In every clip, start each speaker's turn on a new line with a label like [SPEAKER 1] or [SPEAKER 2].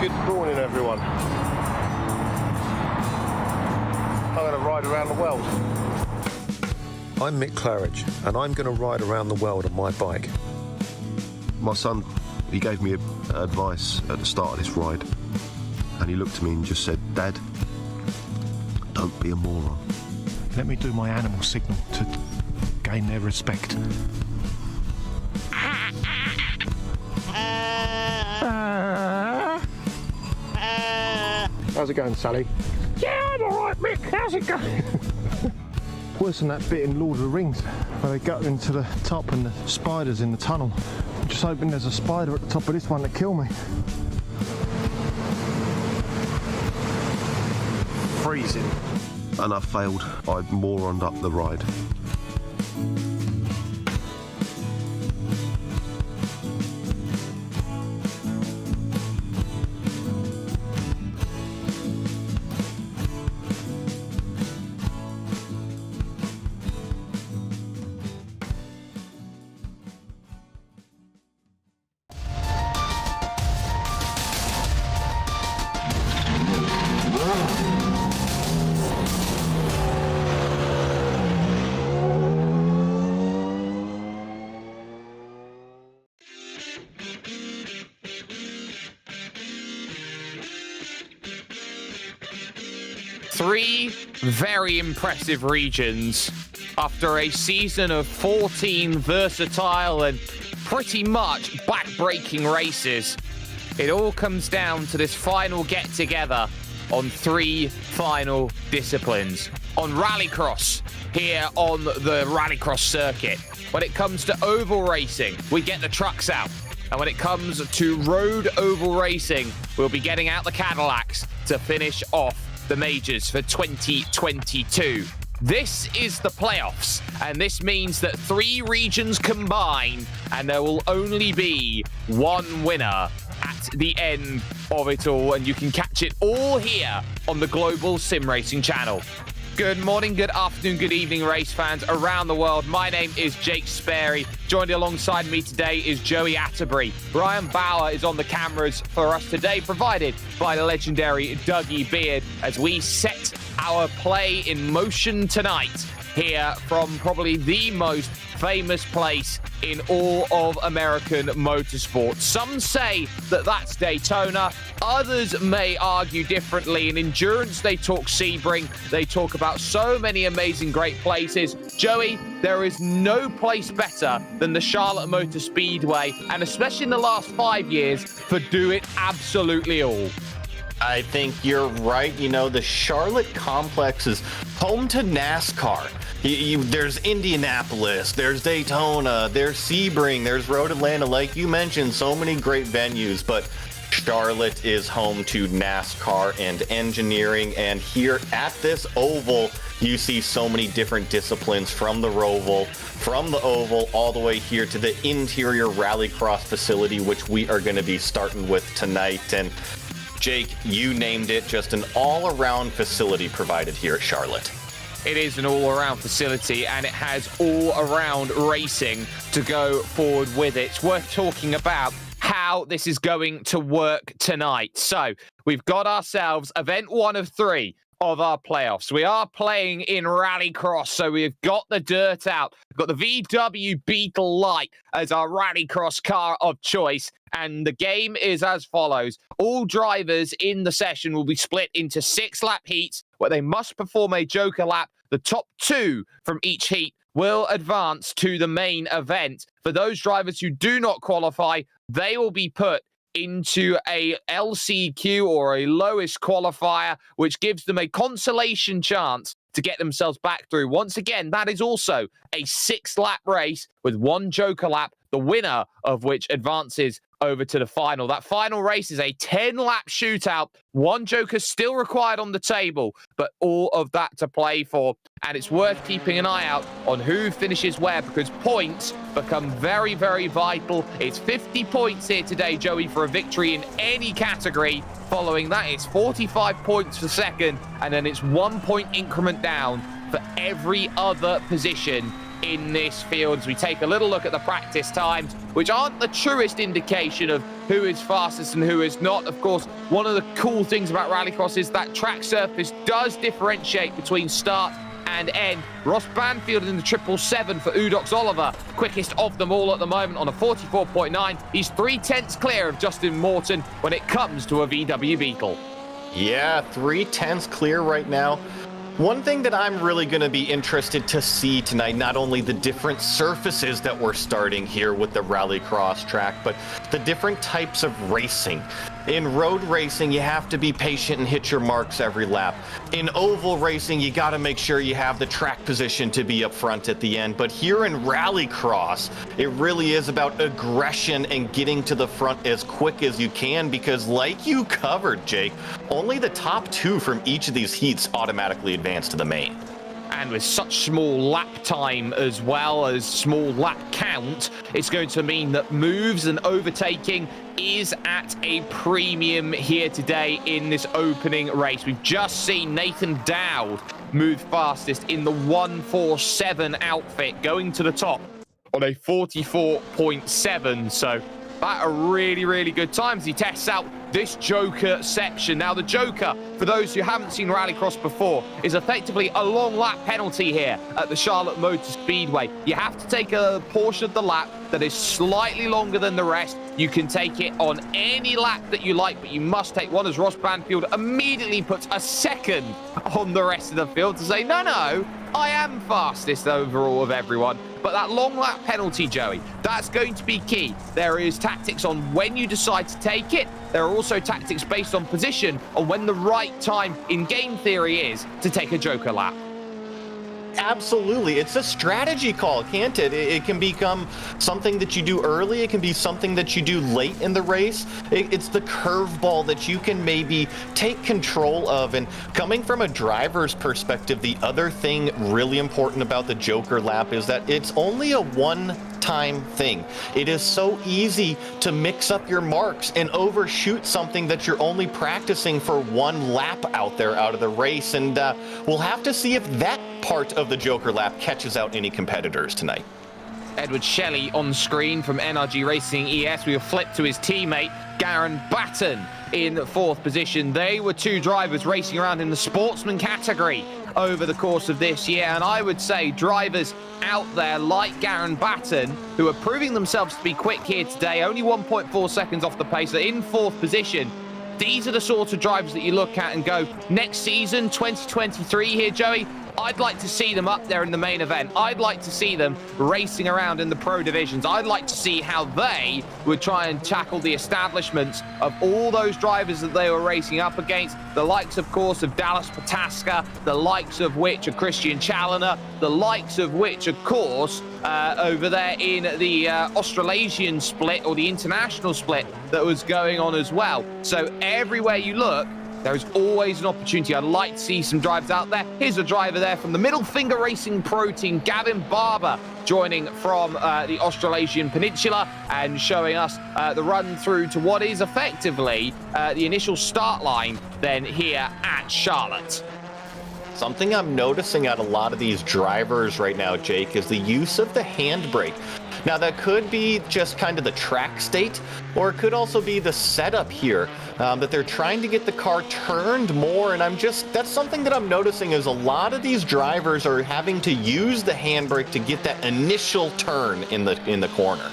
[SPEAKER 1] Good morning, everyone. I'm going to ride around the world.
[SPEAKER 2] I'm Mick Claridge, and I'm going to ride around the world on my bike.
[SPEAKER 3] My son, he gave me advice at the start of this ride, and he looked at me and just said, "Dad, don't be a moron."
[SPEAKER 4] Let me do my animal signal to gain their respect.
[SPEAKER 1] How's it going, Sally?
[SPEAKER 4] Yeah, I'm alright, Mick. How's it going?
[SPEAKER 1] Worse than that bit in Lord of the Rings where they go into the top and the spiders in the tunnel. I'm just hoping there's a spider at the top of this one to kill me. Freezing.
[SPEAKER 3] And I failed. I moroned up the ride.
[SPEAKER 5] Three very impressive regions after a season of 14 versatile and pretty much back-breaking races. It all comes down to this final get-together on three final disciplines. On rallycross, here on the rallycross circuit. When it comes to oval racing, we get the trucks out. And when it comes to road oval racing, we'll be getting out the Cadillacs to finish off the majors for 2022. This is the playoffs, and this means that three regions combine, and there will only be one winner at the end of it all, and you can catch it all here on the Global SimRacing channel. Good morning, good afternoon, good evening, race fans around the world. My name is Jake Sperry. Joined alongside me today is Joey Atterbury. Ryan Bauer is on the cameras for us today, provided by the legendary Dougie Beard, as we set our play in motion tonight here from probably the most famous place in all of American motorsport. Some say that that's Daytona. Others may argue differently. In endurance, they talk Sebring. They talk about so many amazing, great places. Joey, there is no place better than the Charlotte Motor Speedway, and especially in the last 5 years, for do it absolutely all.
[SPEAKER 6] I think you're right. You know, the Charlotte complex is home to NASCAR. There's Indianapolis, there's Daytona, there's Sebring, there's Road Atlanta. Like you mentioned, so many great venues, but Charlotte is home to NASCAR and engineering. And here at this oval, you see so many different disciplines from the oval all the way here to the interior rallycross facility, which we are going to be starting with tonight. And Jake, you named it, just an all-around facility provided here at Charlotte.
[SPEAKER 5] It is an all-around facility, and it has all-around racing to go forward with it. It's worth talking about how this is going to work tonight. So we've got ourselves event 1 of 3 of our playoffs. We are playing in rallycross, so we've got the dirt out. We've got the VW Beetle Light as our rallycross car of choice, and the game is as follows. All drivers in the session will be split into 6-lap heats where they must perform a joker lap. The top 2 from each heat will advance to the main event. For those drivers who do not qualify, they will be put into a LCQ, or a lowest qualifier, which gives them a consolation chance to get themselves back through. Once again, that is also a 6-lap race with 1 joker lap, the winner of which advances over to the final. That final race is a 10-lap shootout. 1 joker still required on the table, but all of that to play for. And it's worth keeping an eye out on who finishes where, because points become very, very vital. It's 50 points here today, Joey, for a victory in any category. Following that, it's 45 points for second, and then it's 1 point increment down for every other position in this field as we take a little look at the practice times, which aren't the truest indication of who is fastest and who is not. Of course, one of the cool things about Rallycross is that track surface does differentiate between start and end. Ross Banfield in the 777 for Udox Oliver, quickest of them all at the moment on a 44.9. He's 3/10 clear of Justin Morton when it comes to a VW Beetle.
[SPEAKER 6] Yeah, 3/10 clear right now. One thing that I'm really going to be interested to see tonight, not only the different surfaces that we're starting here with the Rallycross track, but the different types of racing. In road racing, you have to be patient and hit your marks every lap. In oval racing, you got to make sure you have the track position to be up front at the end. But here in Rallycross, it really is about aggression and getting to the front as quick as you can, because like you covered, Jake, only the top 2 from each of these heats automatically advance to the main.
[SPEAKER 5] And with such small lap time as well as small lap count, it's going to mean that moves and overtaking is at a premium here today in this opening race. We've just seen Nathan Dowd move fastest in the 147 outfit, going to the top on a 44.7. So that are really, really good times. He tests out this Joker section. Now, the Joker, for those who haven't seen Rallycross before, is effectively a long lap penalty here at the Charlotte Motor Speedway. You have to take a portion of the lap that is slightly longer than the rest. You can take it on any lap that you like, but you must take one, as Ross Banfield immediately puts a second on the rest of the field to say, no, I am fastest overall of everyone. But that long lap penalty, Joey, that's going to be key. There is tactics on when you decide to take it. There are also tactics based on position on when the right time in game theory is to take a Joker lap.
[SPEAKER 6] Absolutely. It's a strategy call, can't it? It can become something that you do early. It can be something that you do late in the race. It's the curveball that you can maybe take control of. And coming from a driver's perspective, the other thing really important about the Joker lap is that it's only a one-time thing. It is so easy to mix up your marks and overshoot something that you're only practicing for one lap out there out of the race. And we'll have to see if that part of the Joker lap catches out any competitors tonight.
[SPEAKER 5] Edward Shelley on screen from NRG Racing ES. We will flip to his teammate, Garen Batten, in 4th position. They were 2 drivers racing around in the sportsman category over the course of this year. And I would say drivers out there like Garen Batten, who are proving themselves to be quick here today, only 1.4 seconds off the pace, are in 4th position. These are the sort of drivers that you look at and go, next season, 2023 here, Joey, I'd like to see them up there in the main event. I'd like to see them racing around in the pro divisions. I'd like to see how they would try and tackle the establishments of all those drivers that they were racing up against. The likes, of course, of Dallas Pataska, the likes of which are Christian Challoner, the likes of which, of course, over there in the Australasian split or the international split that was going on as well. So everywhere you look, there is always an opportunity. I'd like to see some drivers out there. Here's a driver there from the Middle Finger Racing Pro Team, Gavin Barber, joining from the Australasian Peninsula and showing us the run through to what is effectively the initial start line then here at Charlotte.
[SPEAKER 6] Something I'm noticing at a lot of these drivers right now, Jake, is the use of the handbrake. Now, that could be just kind of the track state, or it could also be the setup here, that they're trying to get the car turned more. And that's something that I'm noticing is a lot of these drivers are having to use the handbrake to get that initial turn in the corner.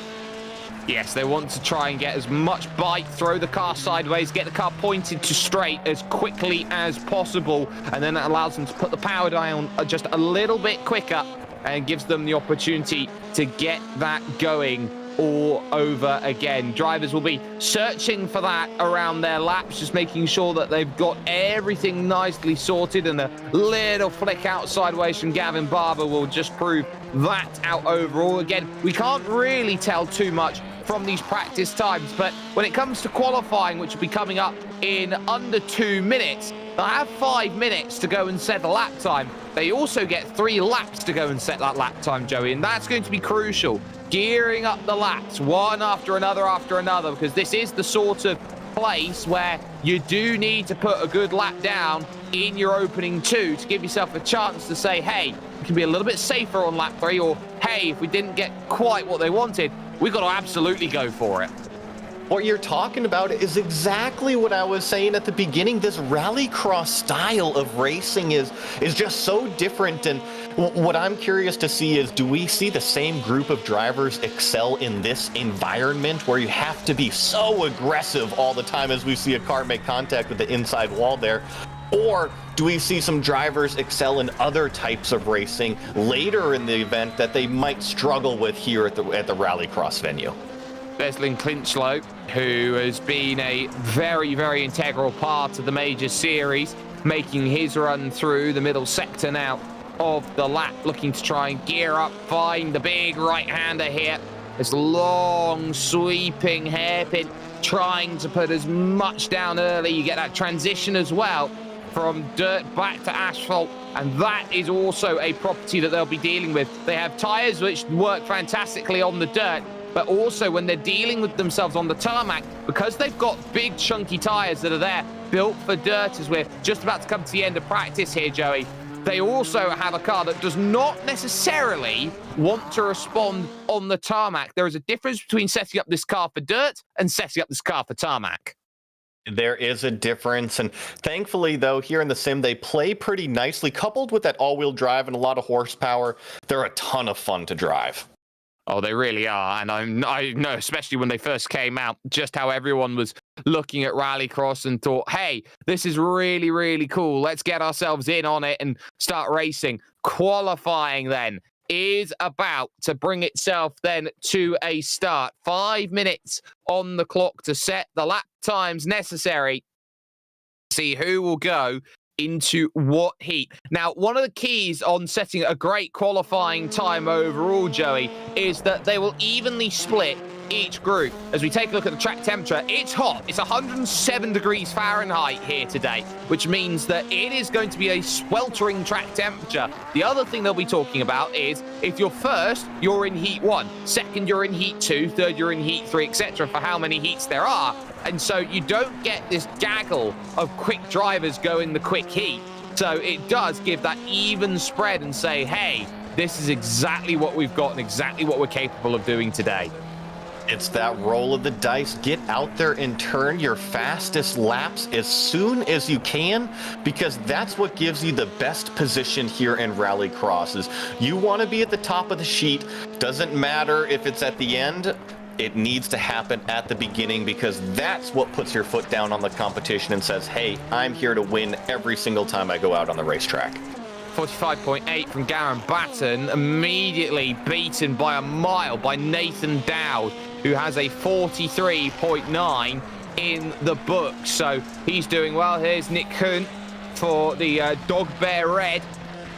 [SPEAKER 5] Yes, they want to try and get as much bite, throw the car sideways, get the car pointed to straight as quickly as possible, and then that allows them to put the power down just a little bit quicker and gives them the opportunity to get that going all over again. Drivers will be searching for that around their laps, just making sure that they've got everything nicely sorted, and a little flick out sideways from Gavin Barber will just prove that out overall. Again, we can't really tell too much from these practice times, but when it comes to qualifying, which will be coming up in under 2 minutes, they'll have 5 minutes to go and set the lap time. They also get 3 laps to go and set that lap time, Joey, and that's going to be crucial. Gearing up the laps, one after another, because this is the sort of place where you do need to put a good lap down in your opening 2 to give yourself a chance to say, hey, can be a little bit safer on lap 3, or hey, if we didn't get quite what they wanted, we've got to absolutely go for it.
[SPEAKER 6] What you're talking about is exactly what I was saying at the beginning. This rallycross style of racing is just so different. And what I'm curious to see is, do we see the same group of drivers excel in this environment where you have to be so aggressive all the time as we see a car make contact with the inside wall there? Or do we see some drivers excel in other types of racing later in the event that they might struggle with here at the rallycross venue?
[SPEAKER 5] There's Lynn Clinchlow, who has been a very, very integral part of the major series, making his run through the middle sector now of the lap, looking to try and gear up, find the big right-hander here. This long, sweeping hairpin, trying to put as much down early. You get that transition as well from dirt back to asphalt, and that is also a property that they'll be dealing with. They have tyres which work fantastically on the dirt, but also when they're dealing with themselves on the tarmac, because they've got big chunky tyres that are there built for dirt, as we're just about to come to the end of practice here, Joey, they also have a car that does not necessarily want to respond on the tarmac. There is a difference between setting up this car for dirt and setting up this car for tarmac.
[SPEAKER 6] There is a difference, and thankfully, though, here in the sim, they play pretty nicely. Coupled with that all-wheel drive and a lot of horsepower, they're a ton of fun to drive.
[SPEAKER 5] Oh, they really are, and I know, especially when they first came out, just how everyone was looking at Rallycross and thought, hey, this is really, really cool. Let's get ourselves in on it and start racing. Qualifying, then, is about to bring itself then to a start. 5 minutes on the clock to set the lap times necessary. See who will go into what heat. Now, one of the keys on setting a great qualifying time overall, Joey, is that they will evenly split each group. As we take a look at the track temperature, it's hot. It's 107 degrees Fahrenheit here today, which means that it is going to be a sweltering track temperature. The other thing they'll be talking about is if you're first, you're in heat 1, second, you're in heat 2, third, you're in heat 3, etc., for how many heats there are. And so you don't get this gaggle of quick drivers going the quick heat. So it does give that even spread and say, hey, this is exactly what we've got and exactly what we're capable of doing today.
[SPEAKER 6] It's that roll of the dice. Get out there and turn your fastest laps as soon as you can, because that's what gives you the best position here in Rallycross. You want to be at the top of the sheet. Doesn't matter if it's at the end. It needs to happen at the beginning, because that's what puts your foot down on the competition and says, hey, I'm here to win every single time I go out on the racetrack.
[SPEAKER 5] 45.8 from Garen Batten, immediately beaten by a mile by Nathan Dowd, who has a 43.9 in the book. So he's doing well. Here's Nick Kuhn for the Dog Bear Red,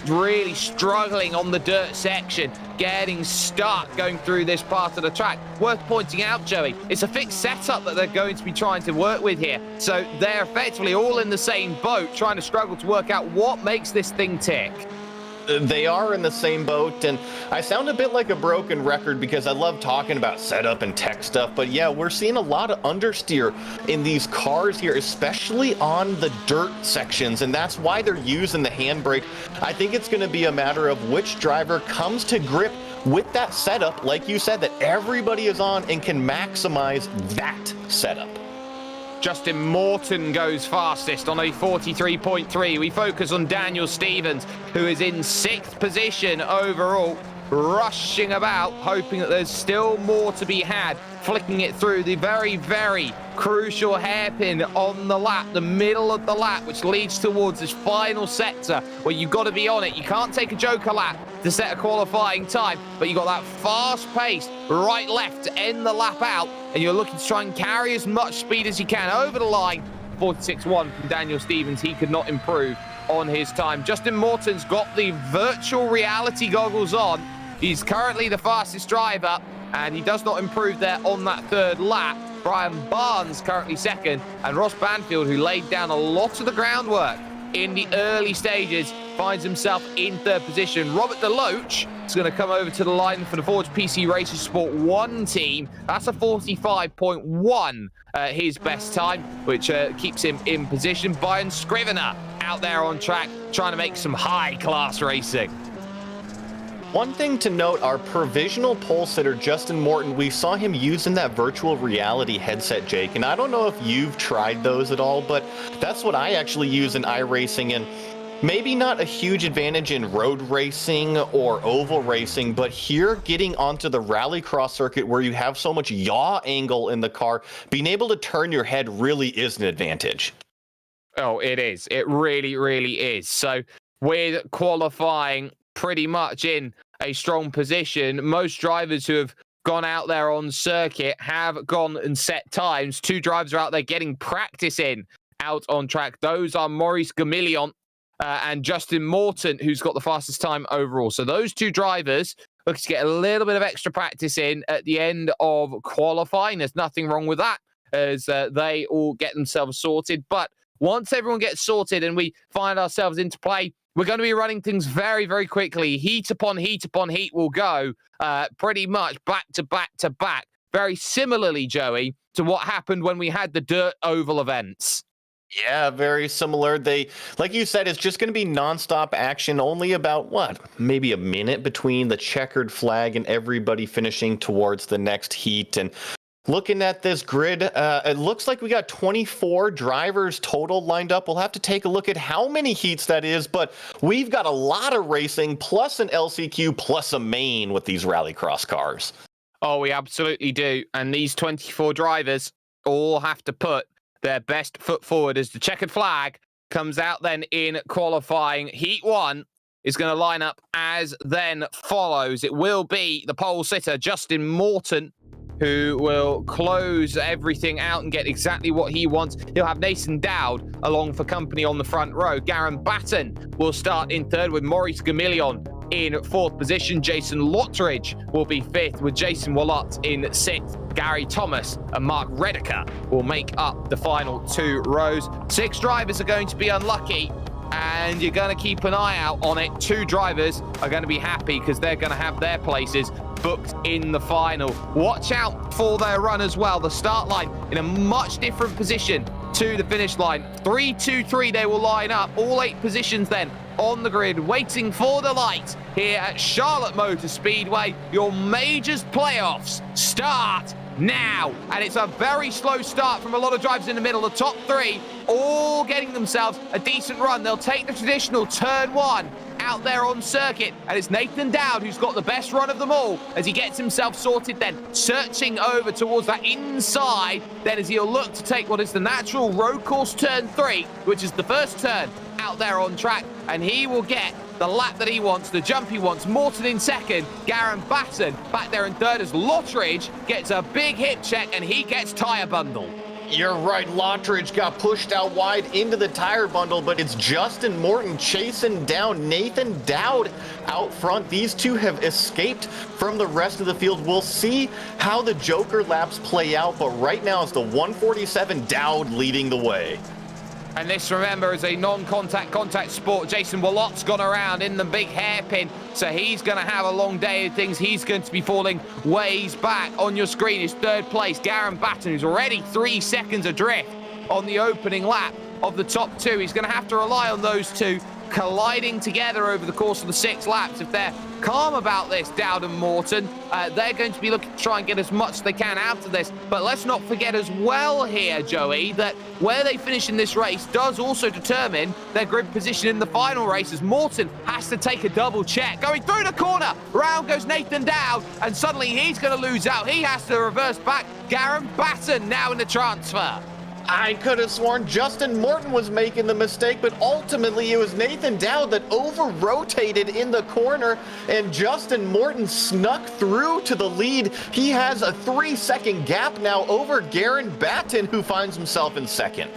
[SPEAKER 5] really struggling on the dirt section, getting stuck going through this part of the track. Worth pointing out, Joey, it's a fixed setup that they're going to be trying to work with here. So they're effectively all in the same boat, trying to struggle to work out what makes this thing tick.
[SPEAKER 6] They are in the same boat, and I sound a bit like a broken record because I love talking about setup and tech stuff, but yeah, we're seeing a lot of understeer in these cars here, especially on the dirt sections, and that's why they're using the handbrake. I think it's going to be a matter of which driver comes to grip with that setup, like you said, that everybody is on and can maximize that setup.
[SPEAKER 5] Justin Morton goes fastest on a 43.3. We focus on Daniel Stevens, who is in 6th position overall, rushing about, hoping that there's still more to be had, flicking it through the very, very crucial hairpin on the lap, the middle of the lap, which leads towards this final sector where you've got to be on it. You can't take a joker lap to set a qualifying time, but you've got that fast pace right left to end the lap out, and you're looking to try and carry as much speed as you can over the line. 46.1 from Daniel Stevens. He could not improve on his time. Justin Morton's got the virtual reality goggles on. He's currently the fastest driver, and he does not improve there on that third lap. Brian Barnes currently second, and Ross Banfield, who laid down a lot of the groundwork in the early stages, finds himself in third position. Robert DeLoach is going to come over to the line for the Forge PC Racing Sport 1 team. That's a 45.1, his best time, which keeps him in position. Brian Scrivener out there on track, trying to make some high-class racing.
[SPEAKER 6] One thing to note, our provisional pole sitter, Justin Morton, we saw him using that virtual reality headset, Jake, and I don't know if you've tried those at all, but that's what I actually use in iRacing, and maybe not a huge advantage in road racing or oval racing, but here getting onto the rallycross circuit where you have so much yaw angle in the car, being able to turn your head really is an advantage.
[SPEAKER 5] Oh, it is. It really, really is. So with qualifying pretty much in a strong position, most drivers who have gone out there on circuit have gone and set times. 2 drivers are out there getting practice in out on track. Those are Maurice Gamillion and Justin Morton, who's got the fastest time overall. So those 2 drivers looking to get a little bit of extra practice in at the end of qualifying. There's nothing wrong with that, as they all get themselves sorted. But once everyone gets sorted and we find ourselves into play, we're going to be running things very, very quickly. Heat upon heat upon heat will go pretty much back to back to back. Very similarly, Joey, to what happened when we had the dirt oval events.
[SPEAKER 6] Yeah, very similar. They, like you said, it's just going to be nonstop action. Only about, maybe a minute between the checkered flag and everybody finishing towards the next heat. And looking at this grid, it looks like we got 24 drivers total lined up. We'll have to take a look at how many heats that is, but we've got a lot of racing, plus an LCQ, plus a main with these rallycross cars.
[SPEAKER 5] Oh, we absolutely do. And these 24 drivers all have to put their best foot forward as the checkered flag comes out then in qualifying. Heat 1 is going to line up as then follows. It will be the pole sitter, Justin Morton, who will close everything out and get exactly what he wants. He'll have Nathan Dowd along for company on the front row. Garen Batten will start in 3rd with Maurice Gamillion in 4th position. Jason Lottridge will be 5th with Jason Wallot in 6th. Gary Thomas and Mark Redeker will make up the final 2 rows. 6 drivers are going to be unlucky, and you're going to keep an eye out on it. 2 drivers are going to be happy because they're going to have their places booked in the final. Watch out for their run as well. The start line in a much different position to the finish line. 3, 2, 3, they will line up. All 8 positions then on the grid, waiting for the light here at Charlotte Motor Speedway. Your Majors playoffs start now, and it's a very slow start from a lot of drivers in the middle. The top 3 all getting themselves a decent run. They'll take the traditional turn 1 out there on circuit, and it's Nathan Dowd who's got the best run of them all as he gets himself sorted then, searching over towards that inside then, as he'll look to take what is the natural road course turn 3, which is the first turn out there on track, and he will get the lap that he wants, the jump he wants. Morton in 2nd, Garen Batten back there in 3rd as Lottridge gets a big hip check and he gets tyre bundle.
[SPEAKER 6] You're right, Lottridge got pushed out wide into the tire bundle, but it's Justin Morton chasing down Nathan Dowd out front. These 2 have escaped from the rest of the field. We'll see how the Joker laps play out, but right now it's the 147 Dowd leading the way.
[SPEAKER 5] And this, remember, is a non-contact contact sport. Jason Wallot's gone around in the big hairpin, so he's going to have a long day of things. He's going to be falling ways back. On your screen is 3rd place, Garen Batten, who's already 3 seconds adrift on the opening lap of the top 2. He's going to have to rely on those 2 colliding together over the course of the 6 laps. If they're calm about this, Dowd and Morton, they're going to be looking to try and get as much as they can out of this. But let's not forget as well here, Joey, that where they finish in this race does also determine their grid position in the final race, as Morton has to take a double check. Going through the corner, round goes Nathan Dowd, and suddenly he's going to lose out. He has to reverse back. Garen Batten now in the transfer.
[SPEAKER 6] I could have sworn Justin Morton was making the mistake, but ultimately it was Nathan Dowd that over-rotated in the corner, and Justin Morton snuck through to the lead. He has a 3-second gap now over Garen Batten, who finds himself in 2nd.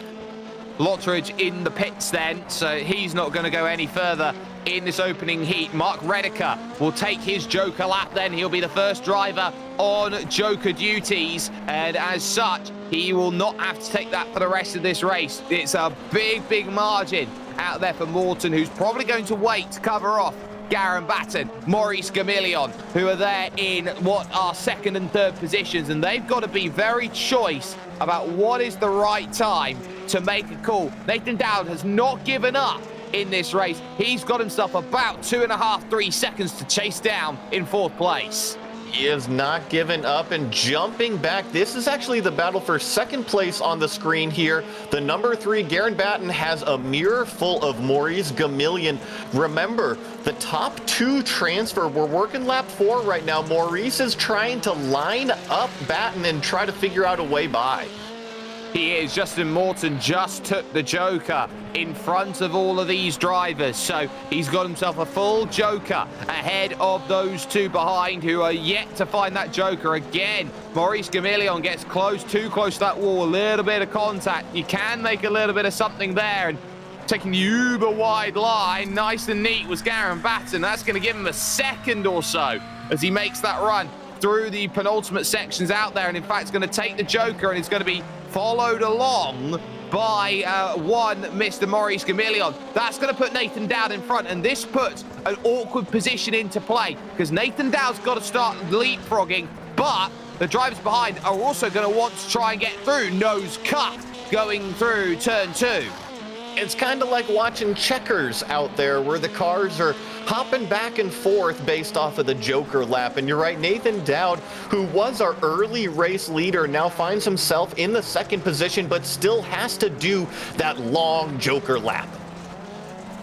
[SPEAKER 5] Lottridge in the pits then, so he's not going to go any further in this opening heat. Mark Redeker will take his Joker lap then. He'll be the first driver on Joker duties, and as such, he will not have to take that for the rest of this race. It's a big, big margin out there for Morton, who's probably going to wait to cover off Garen Batten, Maurice Gamillion, who are there in what are 2nd and 3rd positions, and they've got to be very choice about what is the right time to make a call. Nathan Dowd has not given up in this race. He's got himself about 2.5, 3 seconds to chase down in 4th place.
[SPEAKER 6] He is not giving up and jumping back. This is actually the battle for 2nd place on the screen here. The number 3, Garen Batten, has a mirror full of Maurice Gamillion. Remember, the top 2 transfer. We're working lap 4 right now. Maurice is trying to line up Batten and try to figure out a way by.
[SPEAKER 5] He is. Justin Morton just took the Joker in front of all of these drivers. So he's got himself a full Joker ahead of those 2 behind who are yet to find that Joker. Again, Maurice Gamillion gets close, too close to that wall. A little bit of contact. You can make a little bit of something there. And taking the uber wide line, nice and neat, was Garen Batten. That's going to give him a second or so as he makes that run through the penultimate sections out there. And in fact, it's going to take the Joker and it's going to be followed along by one Mr. Maurice Gamillion. That's going to put Nathan Dowd in front, and this puts an awkward position into play because Nathan Dowd's got to start leapfrogging, but the drivers behind are also going to want to try and get through. Nose cut going through turn 2.
[SPEAKER 6] It's kind of like watching checkers out there where the cars are hopping back and forth based off of the Joker lap. And you're right, Nathan Dowd, who was our early race leader, now finds himself in the 2nd position, but still has to do that long Joker lap.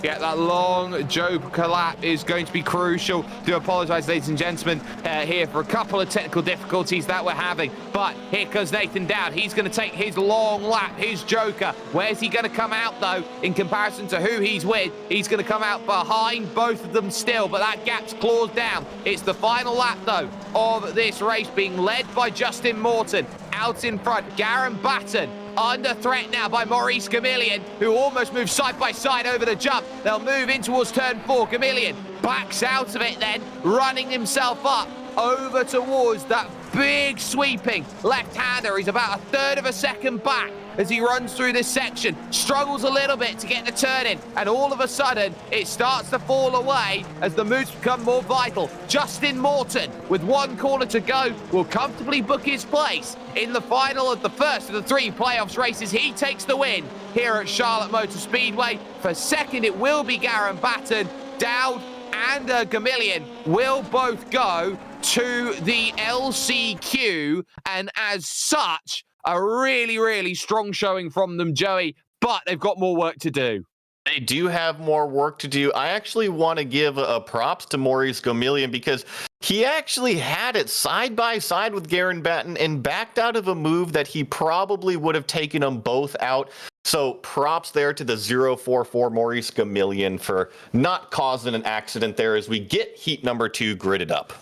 [SPEAKER 5] Yeah, that long Joker lap is going to be crucial. Do apologise, ladies and gentlemen, here for a couple of technical difficulties that we're having. But here comes Nathan Dowd. He's going to take his long lap, his Joker. Where's he going to come out, though, in comparison to who he's with? He's going to come out behind both of them still, but that gap's clawed down. It's the final lap, though, of this race being led by Justin Morton. Out in front, Garen Batten under threat now by Maurice Gamillion, who almost moves side by side over the jump. They'll move in towards turn 4. Gamillion backs out of it then, running himself up over towards that big sweeping left-hander. He's about 1/3 of a second back as he runs through this section, struggles a little bit to get the turn in, and all of a sudden it starts to fall away as the moves become more vital. Justin Morton, with 1 corner to go, will comfortably book his place in the final of the first of the 3 playoffs races. He takes the win here at Charlotte Motor Speedway. For 2nd, it will be Garen Batten. Dowd and Gamillion will both go to the LCQ, and as such, a really, really strong showing from them, Joey, but they've got more work to do.
[SPEAKER 6] They do have more work to do. I actually want to give props to Maurice Gamillion because he actually had it side by side with Garen Batten and backed out of a move that he probably would have taken them both out. So props there to the 044 Maurice Gamillion for not causing an accident there as we get heat number 2 gridded up.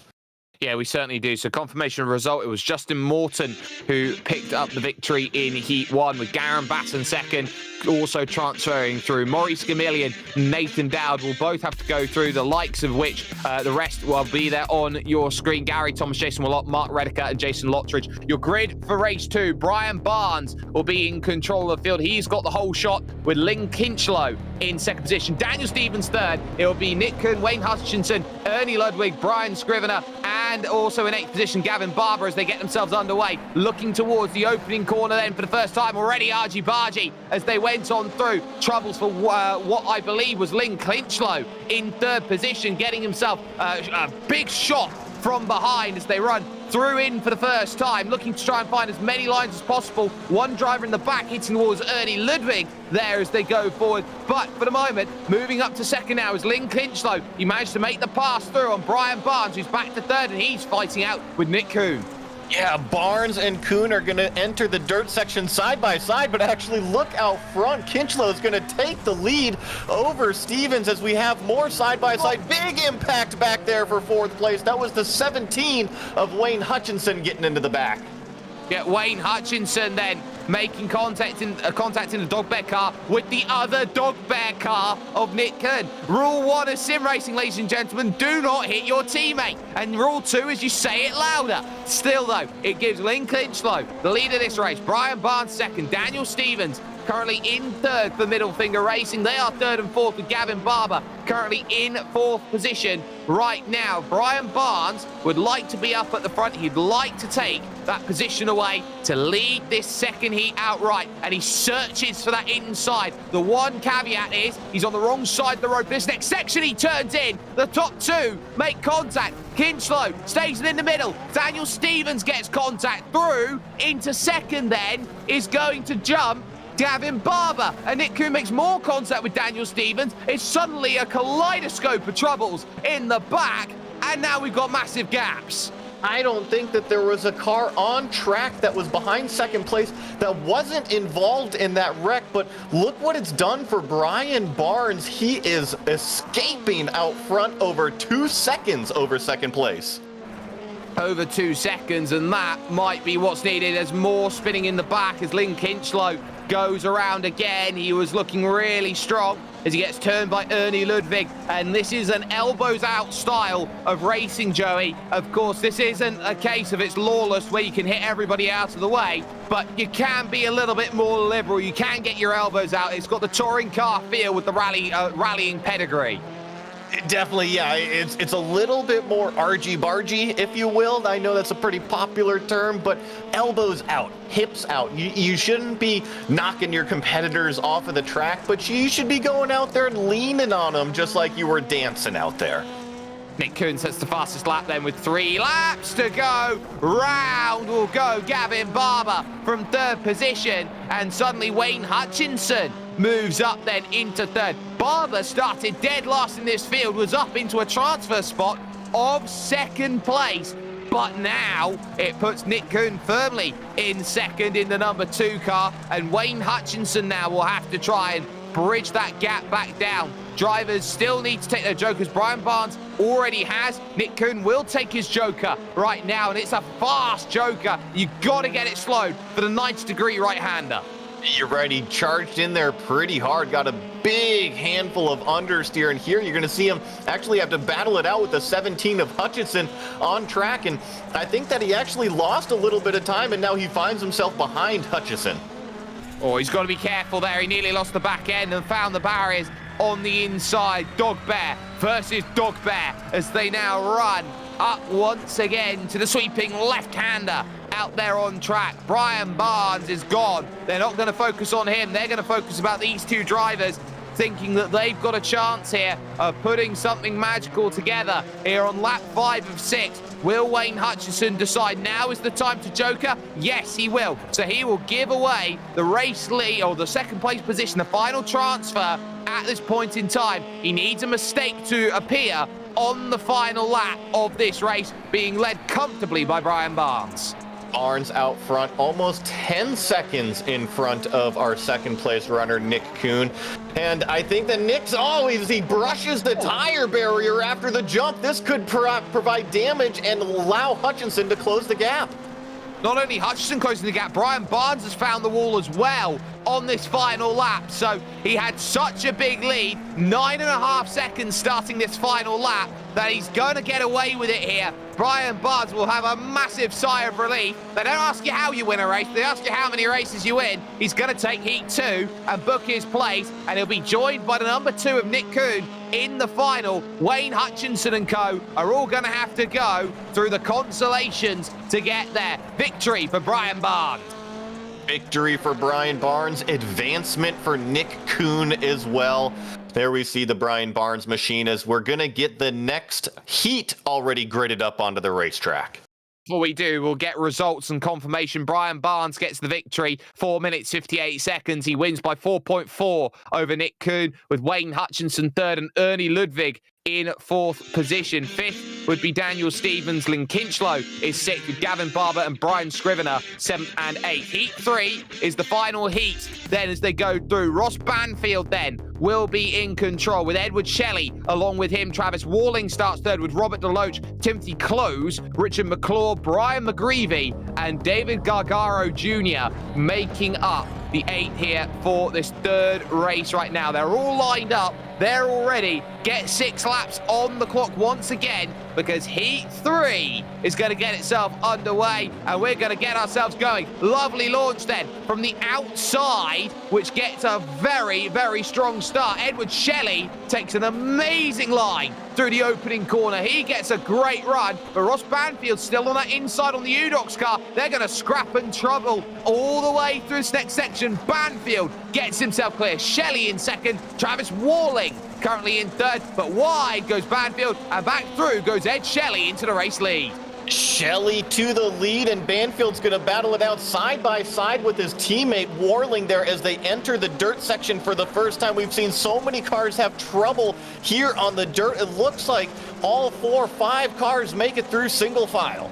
[SPEAKER 5] Yeah, we certainly do. So confirmation of result, it was Justin Morton who picked up the victory in Heat 1 with Garen Batten 2nd, also transferring through. Maurice Gamillion, Nathan Dowd will both have to go through, the likes of which the rest will be there on your screen. Gary Thomas, Jason Willott, Mark Rediker and Jason Lottridge. Your grid for race 2, Brian Barnes will be in control of the field. He's got the whole shot with Lynn Kinchlow in 2nd position. Daniel Stevens 3rd. It will be Nick Kuhn, Wayne Hutchinson, Ernie Ludwig, Brian Scrivener, and also in 8th position, Gavin Barber as they get themselves underway. Looking towards the opening corner then for the first time already, Argy Bargy as they went on through. Troubles for what I believe was Lynn Kinchlow in 3rd position, getting himself a big shot from behind as they run through in for the first time, looking to try and find as many lines as possible. One driver in the back hitting towards Ernie Ludwig there as they go forward. But for the moment, moving up to 2nd now is Lynn Kinchlow. He managed to make the pass through on Brian Barnes, who's back to 3rd, and he's fighting out with Nick Kuhn.
[SPEAKER 6] Yeah, Barnes and Kuhn are going to enter the dirt section side by side, but actually look out front. Kinchlow is going to take the lead over Stevens as we have more side by side. Big impact back there for 4th place. That was the 17 of Wayne Hutchinson getting into the back.
[SPEAKER 5] Yeah, Wayne Hutchinson then making contact in the dog bear car with the other dog bear car of Nick Kuhn. Rule 1 of sim racing, ladies and gentlemen, do not hit your teammate. And rule 2 is you say it louder. Still though, it gives Lynn Kinchlow the lead of this race. Brian Barnes 2nd, Daniel Stevens currently in third for Middle Finger Racing. They are third and fourth with Gavin Barber currently in fourth position right now. Brian Barnes would like to be up at the front. He'd like to take that position away to lead this second heat outright, and he searches for that inside. The one caveat is he's on the wrong side of the road. This next section he turns in. The top two make contact. Kinchlow stays in the middle. Daniel Stevens gets contact through into second, then is going to jump Gavin Barber, and Nick Kuhn makes more contact with Daniel Stevens. It's suddenly a kaleidoscope of troubles in the back, and now we've got massive gaps.
[SPEAKER 6] I don't think that there was a car on track that was behind second place that wasn't involved in that wreck, but look what it's done for Brian Barnes. He is escaping out front over 2 seconds over second place.
[SPEAKER 5] Over 2 seconds, and that might be what's needed. There's more spinning in the back as Lynn Kinchlow goes around again. He was looking really strong as he gets turned by Ernie Ludwig, and this is an elbows out style of racing, Joey. Of course, this isn't a case of it's lawless where you can hit everybody out of the way, but you can be a little bit more liberal. You can get your elbows out. It's got the touring car feel with the rallying pedigree.
[SPEAKER 6] Definitely, yeah. It's a little bit more argy-bargy, if you will. I know that's a pretty popular term, but elbows out, hips out. You shouldn't be knocking your competitors off of the track, but you should be going out there and leaning on them just like you were dancing out there.
[SPEAKER 5] Nick Kuhn sets the fastest lap then with 3 laps to go. Round will go Gavin Barber from third position, and suddenly Wayne Hutchinson moves up then into third. Barber started dead last in this field, was up into a transfer spot of second place, but now it puts Nick Kuhn firmly in second in the number 2 car, and Wayne Hutchinson now will have to try and bridge that gap back down. Drivers still need to take their jokers. Brian Barnes already has. Nick Kuhn will take his joker right now, and it's a fast joker. You've got to get it slowed for the 90-degree right-hander.
[SPEAKER 6] You're right, he charged in there pretty hard, got a big handful of understeer, and here you're going to see him actually have to battle it out with the 17 of Hutchinson on track, and I think that he actually lost a little bit of time, and now he finds himself behind Hutchinson.
[SPEAKER 5] Oh, he's got to be careful there. He nearly lost the back end and found the barriers on the inside. Dog Bear versus Dog Bear as they now run up once again to the sweeping left-hander out there on track. Brian Barnes is gone. They're not going to focus on him. They're going to focus about these two drivers, thinking that they've got a chance here of putting something magical together here on lap 5 of 6. Will Wayne Hutchinson decide now is the time to joker? Yes, he will. So he will give away the race lead, or the second place position, the final transfer at this point in time. He needs a mistake to appear on the final lap of this race, being led comfortably by Brian Barnes.
[SPEAKER 6] Barnes out front, almost 10 seconds in front of our second place runner, Nick Kuhn. And I think that Nick's always, he brushes the tire barrier after the jump. This could provide damage and allow Hutchinson to close the gap.
[SPEAKER 5] Not only Hutchinson closing the gap, Brian Barnes has found the wall as well on this final lap. So he had such a big lead, 9.5 seconds starting this final lap, that he's going to get away with it here. Brian Barnes will have a massive sigh of relief. They don't ask you how you win a race, they ask you how many races you win. He's going to take heat 2 and book his place, and he'll be joined by the number 2 of Nick Kuhn in the final. Wayne Hutchinson and co are all going to have to go through the consolations to get there. Victory for Brian Barnes.
[SPEAKER 6] Victory for Brian Barnes, advancement for Nick Kuhn as well. There we see the Brian Barnes machine as we're going to get the next heat already gridded up onto the racetrack.
[SPEAKER 5] Before we do, we'll get results and confirmation. Brian Barnes gets the victory, 4 minutes, 58 seconds. He wins by 4.4 over Nick Kuhn, with Wayne Hutchinson third and Ernie Ludwig in fourth position. Fifth would be Daniel Stevens. Lynn Kinchlow is sixth, with Gavin Barber and Brian Scrivener seventh and eighth. Heat 3 is the final heat then as they go through. Ross Banfield then will be in control, with Edward Shelley along with him. Travis Walling starts third, with Robert DeLoach, Timothy Close, Richard McClure, Brian McGreevy and David Gargaro Jr. making up the 8 here for this third race right now. They're all lined up. They're all ready. Get 6 laps on the clock once again because Heat 3 is going to get itself underway, and we're going to get ourselves going. Lovely launch then from the outside, which gets a very, very strong start. Edward Shelley takes an amazing line through the opening corner. He gets a great run, but Ross Banfield still on that inside on the Udox car. They're going to scrap and trouble all the way through this next section. Banfield gets himself clear. Shelley in second. Travis Walling currently in third, but wide goes Banfield, and back through goes Ed Shelley into the race lead.
[SPEAKER 6] Shelley to the lead, and Banfield's going to battle it out side by side with his teammate Warling there as they enter the dirt section for the first time. We've seen so many cars have trouble here on the dirt. It looks like all 4 or 5 cars make it through single file.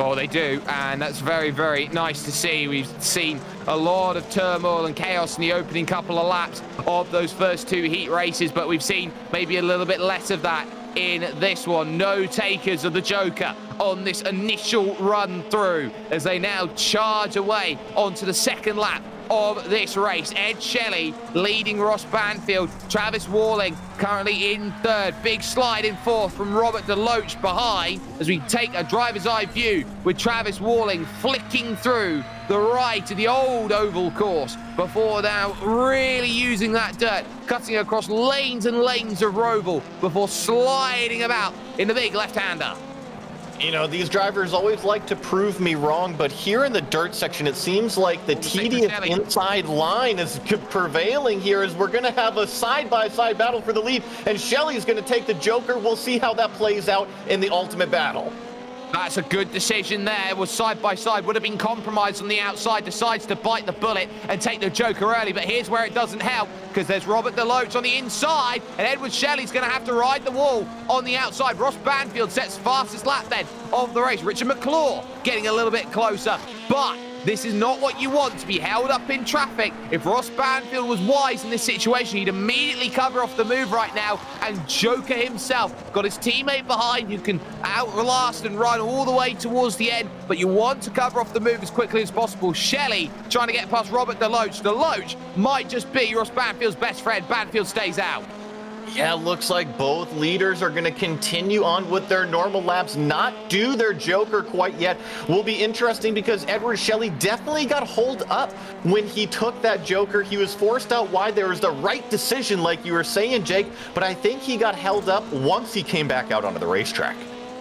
[SPEAKER 5] Oh, they do, and that's very, very nice to see. We've seen a lot of turmoil and chaos in the opening couple of laps of those first 2 heat races, but we've seen maybe a little bit less of that in this one. No takers of the Joker on this initial run through as they now charge away onto the second lap of this race. Ed Shelley leading Ross Banfield. Travis Walling currently in third. Big slide in fourth from Robert DeLoach behind as we take a driver's eye view with Travis Walling flicking through the right of the old oval course before now really using that dirt, cutting across lanes and lanes of Roval before sliding about in the big left-hander.
[SPEAKER 6] You know, these drivers always like to prove me wrong, but here in the dirt section, it seems like the tedious inside line is prevailing here as we're going to have a side-by-side battle for the lead, and Shelley's going to take the Joker. We'll see how that plays out in the ultimate battle.
[SPEAKER 5] That's a good decision there. Was side by side, would have been compromised on the outside, decides to bite the bullet and take the Joker early, but here's where it doesn't help because there's Robert DeLoach on the inside and Edward Shelley's going to have to ride the wall on the outside. Ross Banfield sets fastest lap then of the race. Richard McClure getting a little bit closer, but this is not what you want, to be held up in traffic. If Ross Banfield was wise in this situation, he'd immediately cover off the move right now, and Joker himself got his teammate behind who can outlast and run all the way towards the end, but you want to cover off the move as quickly as possible. Shelley trying to get past Robert DeLoach. DeLoach might just be Ross Banfield's best friend. Banfield stays out.
[SPEAKER 6] Yeah, looks like both leaders are going to continue on with their normal laps, not do their Joker quite yet. Will be interesting because Edward Shelley definitely got holed up when he took that Joker. He was forced out wide. There was the right decision, like you were saying, Jake, but I think he got held up once he came back out onto the racetrack.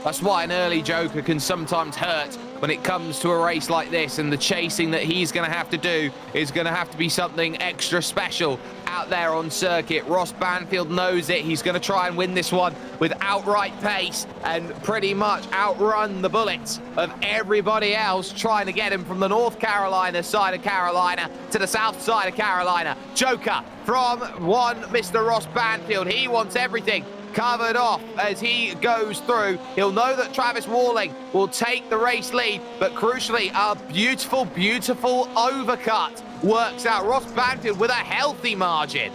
[SPEAKER 5] That's why an early Joker can sometimes hurt when it comes to a race like this, and the chasing that he's going to have to do is going to have to be something extra special out there on circuit. Ross Banfield knows it. He's going to try and win this one with outright pace and pretty much outrun the bullets of everybody else trying to get him from the North Carolina side of Carolina to the south side of Carolina. Joker from one Mr. Ross Banfield. He wants everything covered off as he goes through. He'll know that Travis Walling will take the race lead, but crucially, a beautiful, beautiful overcut works out. Ross Banfield with a healthy margin.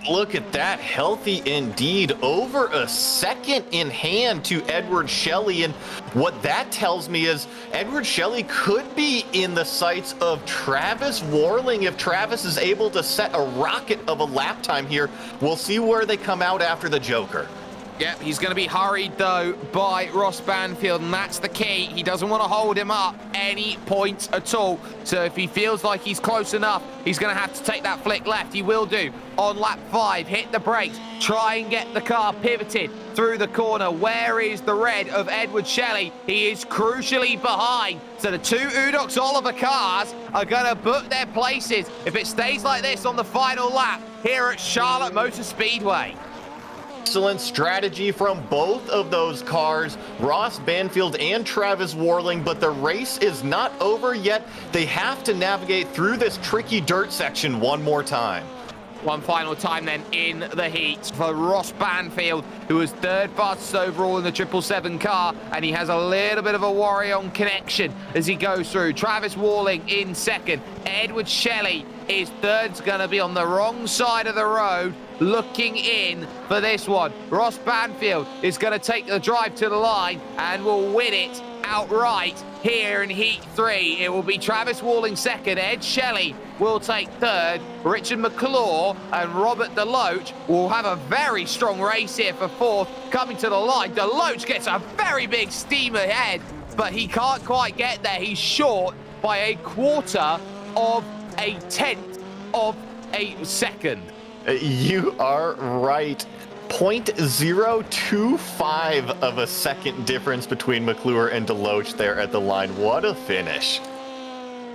[SPEAKER 6] Look at that, healthy indeed. Over a second in hand to Edward Shelley, and what that tells me is Edward Shelley could be in the sights of Travis Walling if Travis is able to set a rocket of a lap time here. We'll see where they come out after the Joker.
[SPEAKER 5] Yep, he's going to be hurried, though, by Ross Banfield, and that's the key. He doesn't want to hold him up any points at all. So if he feels like he's close enough, he's going to have to take that flick left. He will do on lap 5. Hit the brakes. Try and get the car pivoted through the corner. Where is the red of Edward Shelley? He is crucially behind. So the 2 Udox Oliver cars are going to book their places if it stays like this on the final lap here at Charlotte Motor Speedway.
[SPEAKER 6] Excellent strategy from both of those cars, Ross Banfield and Travis Walling, but the race is not over yet. They have to navigate through this tricky dirt section one more time.
[SPEAKER 5] One final time then in the heat for Ross Banfield, who was third fastest overall in the 777 car, and he has a little bit of a worry on connection as he goes through. Travis Walling in second. Edward Shelley is third's going to be on the wrong side of the road, looking in for this one. Ross Banfield is going to take the drive to the line and will win it outright here in Heat 3. It will be Travis Walling second, Ed Shelley will take third. Richard McClure and Robert DeLoach will have a very strong race here for fourth. Coming to the line, DeLoach gets a very big steam ahead, but he can't quite get there. He's short by a quarter of a tenth of a second.
[SPEAKER 6] You are right. 0.025 of a second difference between McClure and DeLoach there at the line. What a finish.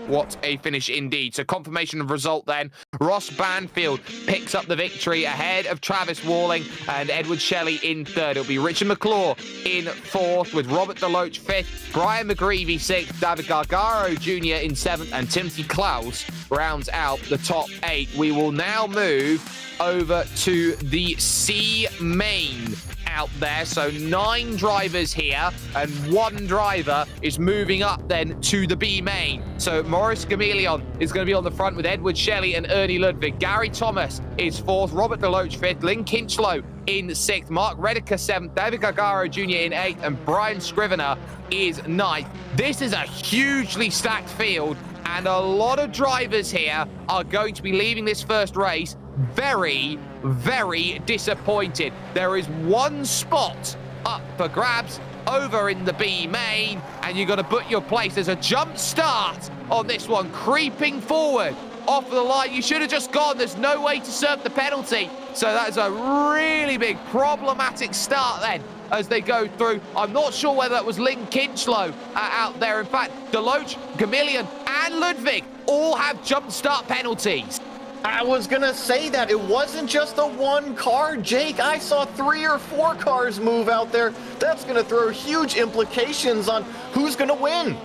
[SPEAKER 5] What a finish indeed. So confirmation of result then. Ross Banfield picks up the victory ahead of Travis Walling and Edward Shelley in third. It'll be Richard McClure in fourth with Robert DeLoach fifth, Brian McGreevy sixth, David Gargaro Jr. in seventh, and Timothy Klaus rounds out the top eight. We will now move over to the C main out there. So 9 drivers here and 1 driver is moving up then to the B main. So Maurice Gamilion is going to be on the front with Edward Shelley and Ernie Ludwig. Gary Thomas is fourth, Robert DeLoach fifth, Lynn Kinchlow in sixth, Mark Rediker seventh, David Gargaro Jr. in eighth, and Brian Scrivener is ninth. This is a hugely stacked field, and a lot of drivers here are going to be leaving this first race very, very disappointed. There is 1 spot up for grabs over in the B main, and you've got to put your place. There's a jump start on this one, creeping forward off the line. You should have just gone. There's no way to serve the penalty. So that is a really big problematic start then as they go through. I'm not sure whether that was Lynn Kinchlow out there. In fact, DeLoach, Gamilion, and Ludwig all have jump start penalties.
[SPEAKER 6] I was gonna say that it wasn't just the 1 car, Jake. I saw 3 or 4 cars move out there. That's gonna throw huge implications on who's gonna win.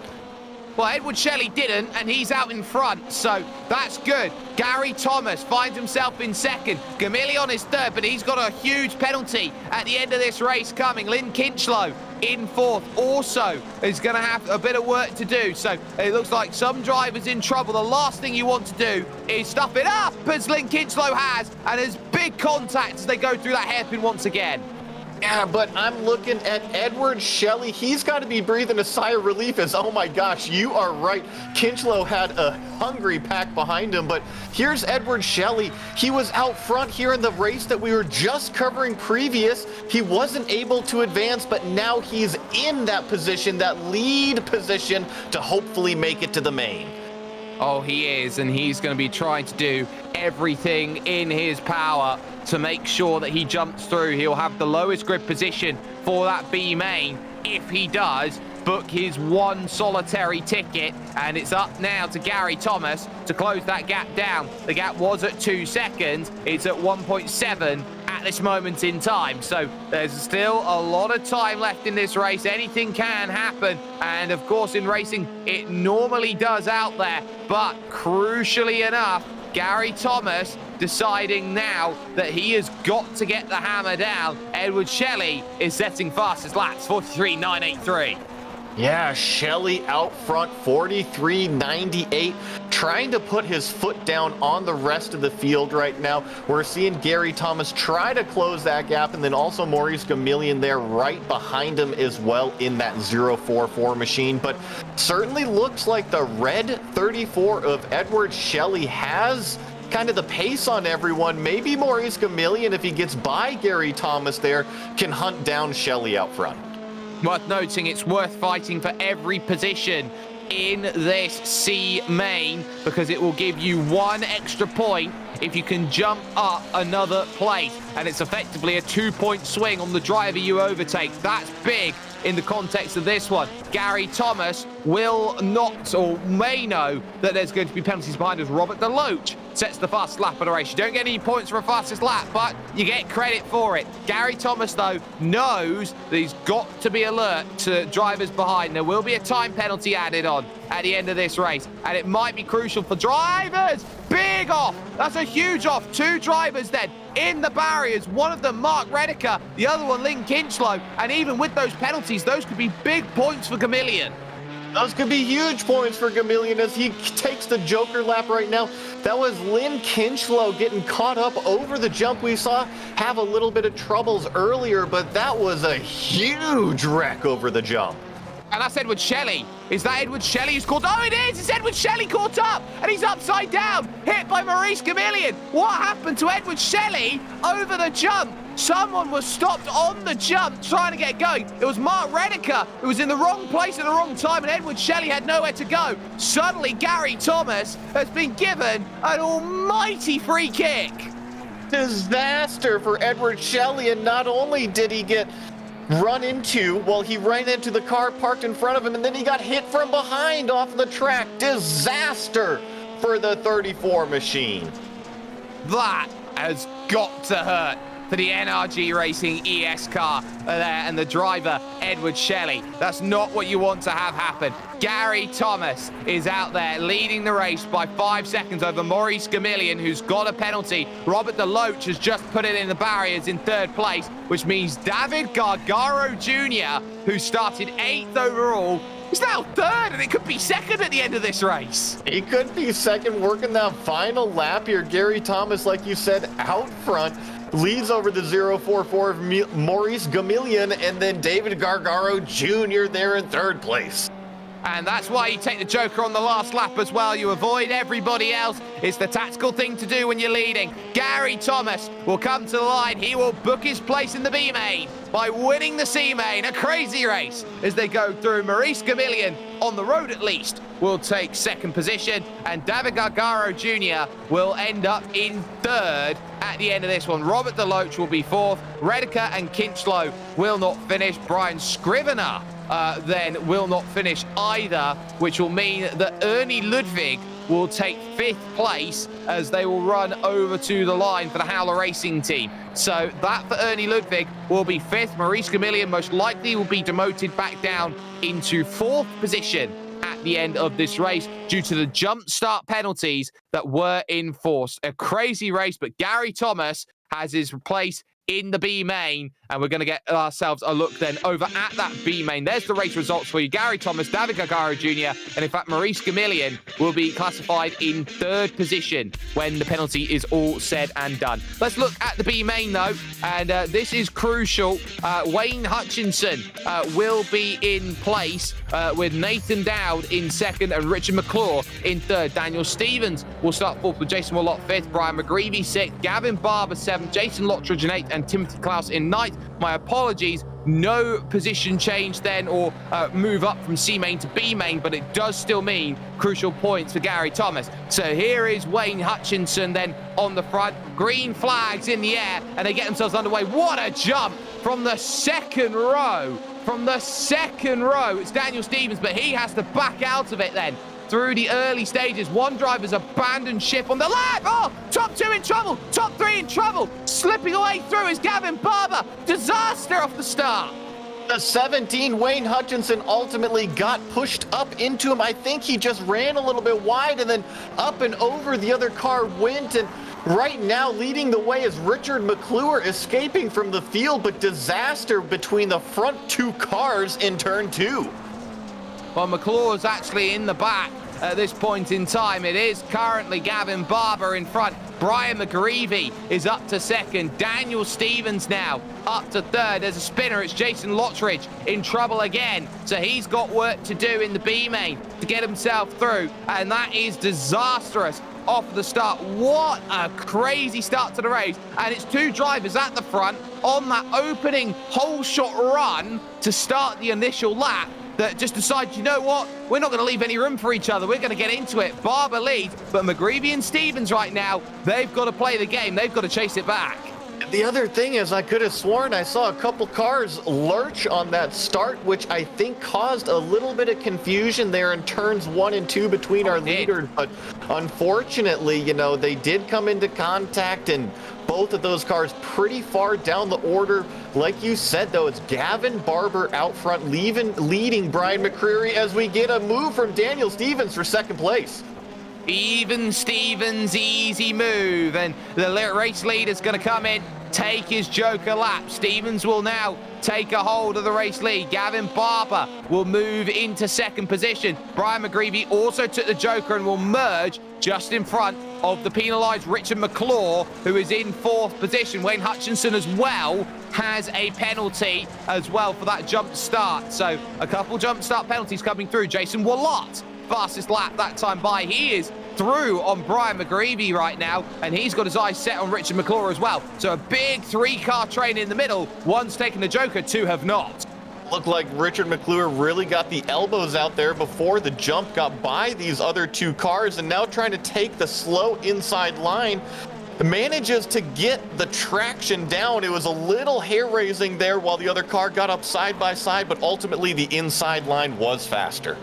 [SPEAKER 5] Well, Edward Shelley didn't, and he's out in front, so that's good. Gary Thomas finds himself in second. Gamilion is third, but he's got a huge penalty at the end of this race coming. Lynn Kinchlow in fourth also is going to have a bit of work to do, so it looks like some drivers in trouble. The last thing you want to do is stuff it up, as Lynn Kinchlow has, and there's big contact as they go through that hairpin once again.
[SPEAKER 6] Yeah, but I'm looking at Edward Shelley. He's got to be breathing a sigh of relief as, oh my gosh, you are right. Kinchlow had a hungry pack behind him, but here's Edward Shelley. He was out front here in the race that we were just covering previous. He wasn't able to advance, but now he's in that position, that lead position, to hopefully make it to the main.
[SPEAKER 5] Oh, he is, and he's going to be trying to do everything in his power to make sure that he jumps through. He'll have the lowest grid position for that B main. If he does, book his 1 solitary ticket, and it's up now to Gary Thomas to close that gap down. The gap was at 2 seconds. It's at 1.7 at this moment in time. So there's still a lot of time left in this race. Anything can happen. And of course, in racing, it normally does out there. But crucially enough, Gary Thomas deciding now that he has got to get the hammer down. Edward Shelley is setting fastest laps, 43.983.
[SPEAKER 6] Yeah, Shelley out front, 43.98, trying to put his foot down on the rest of the field right now. We're seeing Gary Thomas try to close that gap, and then also Maurice Gamilion there right behind him as well in that 044 machine. But certainly looks like the red 34 of Edward Shelley has kind of the pace on everyone. Maybe Maurice Gamilion, if he gets by Gary Thomas there, can hunt down Shelley out front.
[SPEAKER 5] Worth noting, it's worth fighting for every position in this C main because it will give you 1 extra point if you can jump up another place, and it's effectively a 2-point swing on the driver you overtake. That's big in the context of this one. Gary Thomas will not, or may know, that there's going to be penalties behind us. Robert DeLoach sets the fastest lap of the race. You don't get any points for a fastest lap, but you get credit for it. Gary Thomas, though, knows that he's got to be alert to drivers behind. There will be a time penalty added on at the end of this race, and it might be crucial for drivers. Big off. That's a huge off. 2 drivers then in the barriers. One of them, Mark Rediker. The other one, Lynn Kinchlow. And even with those penalties, those could be big points for Gamilion.
[SPEAKER 6] Those could be huge points for Gamilion as he takes the Joker lap right now. That was Lynn Kinchlow getting caught up over the jump. We saw have a little bit of troubles earlier, but that was a huge wreck over the jump.
[SPEAKER 5] And that's Edward Shelley Is that Edward Shelley who's caught? Oh, it is! It's Edward Shelley caught up! And he's upside down, hit by Maurice Gamillion. What happened to Edward Shelley over the jump? Someone was stopped on the jump trying to get going. It was Mark Redeker who was in the wrong place at the wrong time, and Edward Shelley had nowhere to go. Suddenly, Gary Thomas has been given an almighty free kick.
[SPEAKER 6] Disaster for Edward Shelley, and not only did he get run into, well, he ran into the car parked in front of him, and then he got hit from behind off the track. Disaster for the 34 machine.
[SPEAKER 5] That has got to hurt for the NRG Racing ES car there and the driver, Edward Shelley. That's not what you want to have happen. Gary Thomas is out there leading the race by 5 seconds over Maurice Gamillion, who's got a penalty. Robert DeLoach has just put it in the barriers in 3rd place, which means David Gargaro Jr., who started 8th overall, is now 3rd, and it could be 2nd at the end of this race.
[SPEAKER 6] He could be 2nd, working that final lap here. Gary Thomas, like you said, out front, leads over the 044 of Maurice Gamillion, and then David Gargaro Jr. there in 3rd place.
[SPEAKER 5] And that's why you take the Joker on the last lap as well. You avoid everybody else. It's the tactical thing to do when you're leading. Gary Thomas will come to the line. He will book his place in the B main by winning the C main. A crazy race as they go through. Maurice Gamillion, on the road at least, will take 2nd position, and David Gargaro Jr. will end up in 3rd at the end of this one. Robert DeLoach will be 4th. Redeker and Kinchlow will not finish. Brian Scrivener then will not finish either, which will mean that Ernie Ludwig will take 5th place as they will run over to the line for the Howler Racing team. So that for Ernie Ludwig will be 5th. Maurice Gamillion most likely will be demoted back down into 4th position at the end of this race due to the jump start penalties that were enforced. A crazy race, but Gary Thomas has his place in the B main, and we're going to get ourselves a look then over at that B main. There's the race results for you. Gary Thomas, David Gargaro Jr., and in fact Maurice Gamillion will be classified in 3rd position when the penalty is all said and done. Let's look at the B main though, and this is crucial. Wayne Hutchinson will be in place with Nathan Dowd in 2nd and Richard McClure in 3rd. Daniel Stevens will start 4th with Jason Willott 5th, Brian McGreevy 6th, Gavin Barber 7th, Jason Lottridge in 8th, and Timothy Klaus in 9th. My apologies, no position change then or move up from C main to B main, but it does still mean crucial points for Gary Thomas. So here is Wayne Hutchinson then on the front, green flags in the air, and they get themselves underway. What a jump from the 2nd row. From the 2nd row, it's Daniel Stevens, but he has to back out of it then. Through the early stages, one driver's abandoned ship on the lap. Oh, top 2 in trouble, top 3 in trouble. Slipping away through is Gavin Barber. Disaster off the start.
[SPEAKER 6] The 17, Wayne Hutchinson, ultimately got pushed up into him. I think he just ran a little bit wide, and then up and over the other car went, and right now leading the way is Richard McClure, escaping from the field, but disaster between the front 2 cars in turn 2.
[SPEAKER 5] Well, McClure's actually in the back at this point in time. It is currently Gavin Barber in front. Brian McGreevy is up to 2nd. Daniel Stevens now up to 3rd. There's a spinner. It's Jason Lottridge in trouble again. So he's got work to do in the B main to get himself through. And that is disastrous off the start. What a crazy start to the race. And it's 2 drivers at the front on that opening whole shot run to start the initial lap that just decide, you know what, we're not going to leave any room for each other. We're going to get into it. Barber leads, but McGreevy and Stevens right now, they've got to play the game. They've got to chase it back.
[SPEAKER 6] The other thing is, I could have sworn I saw a couple cars lurch on that start, which I think caused a little bit of confusion there in turns 1 and 2 between our leaders. But unfortunately, you know, they did come into contact, and both of those cars pretty far down the order. Like you said, though, it's Gavin Barber out front, leading Brian McCreary as we get a move from Daniel Stevens for 2nd place.
[SPEAKER 5] Even Stevens, easy move, and the race leader's going to come in, take his Joker lap. Stevens will now take a hold of the race lead. Gavin Barber will move into 2nd position. Brian McGreevy also took the Joker and will merge just in front of the penalised Richard McClure, who is in 4th position. Wayne Hutchinson as well has a penalty as well for that jump start. So a couple jump start penalties coming through. Jason Willott, fastest lap that time by. He is through on Brian McGreevy right now, and he's got his eyes set on Richard McClure as well. So a big 3-car train in the middle. One's taken the Joker, 2 have not.
[SPEAKER 6] Looked like Richard McClure really got the elbows out there before the jump, got by these other 2 cars, and now trying to take the slow inside line. Manages to get the traction down. It was a little hair-raising there while the other car got up side by side, but ultimately the inside line was faster.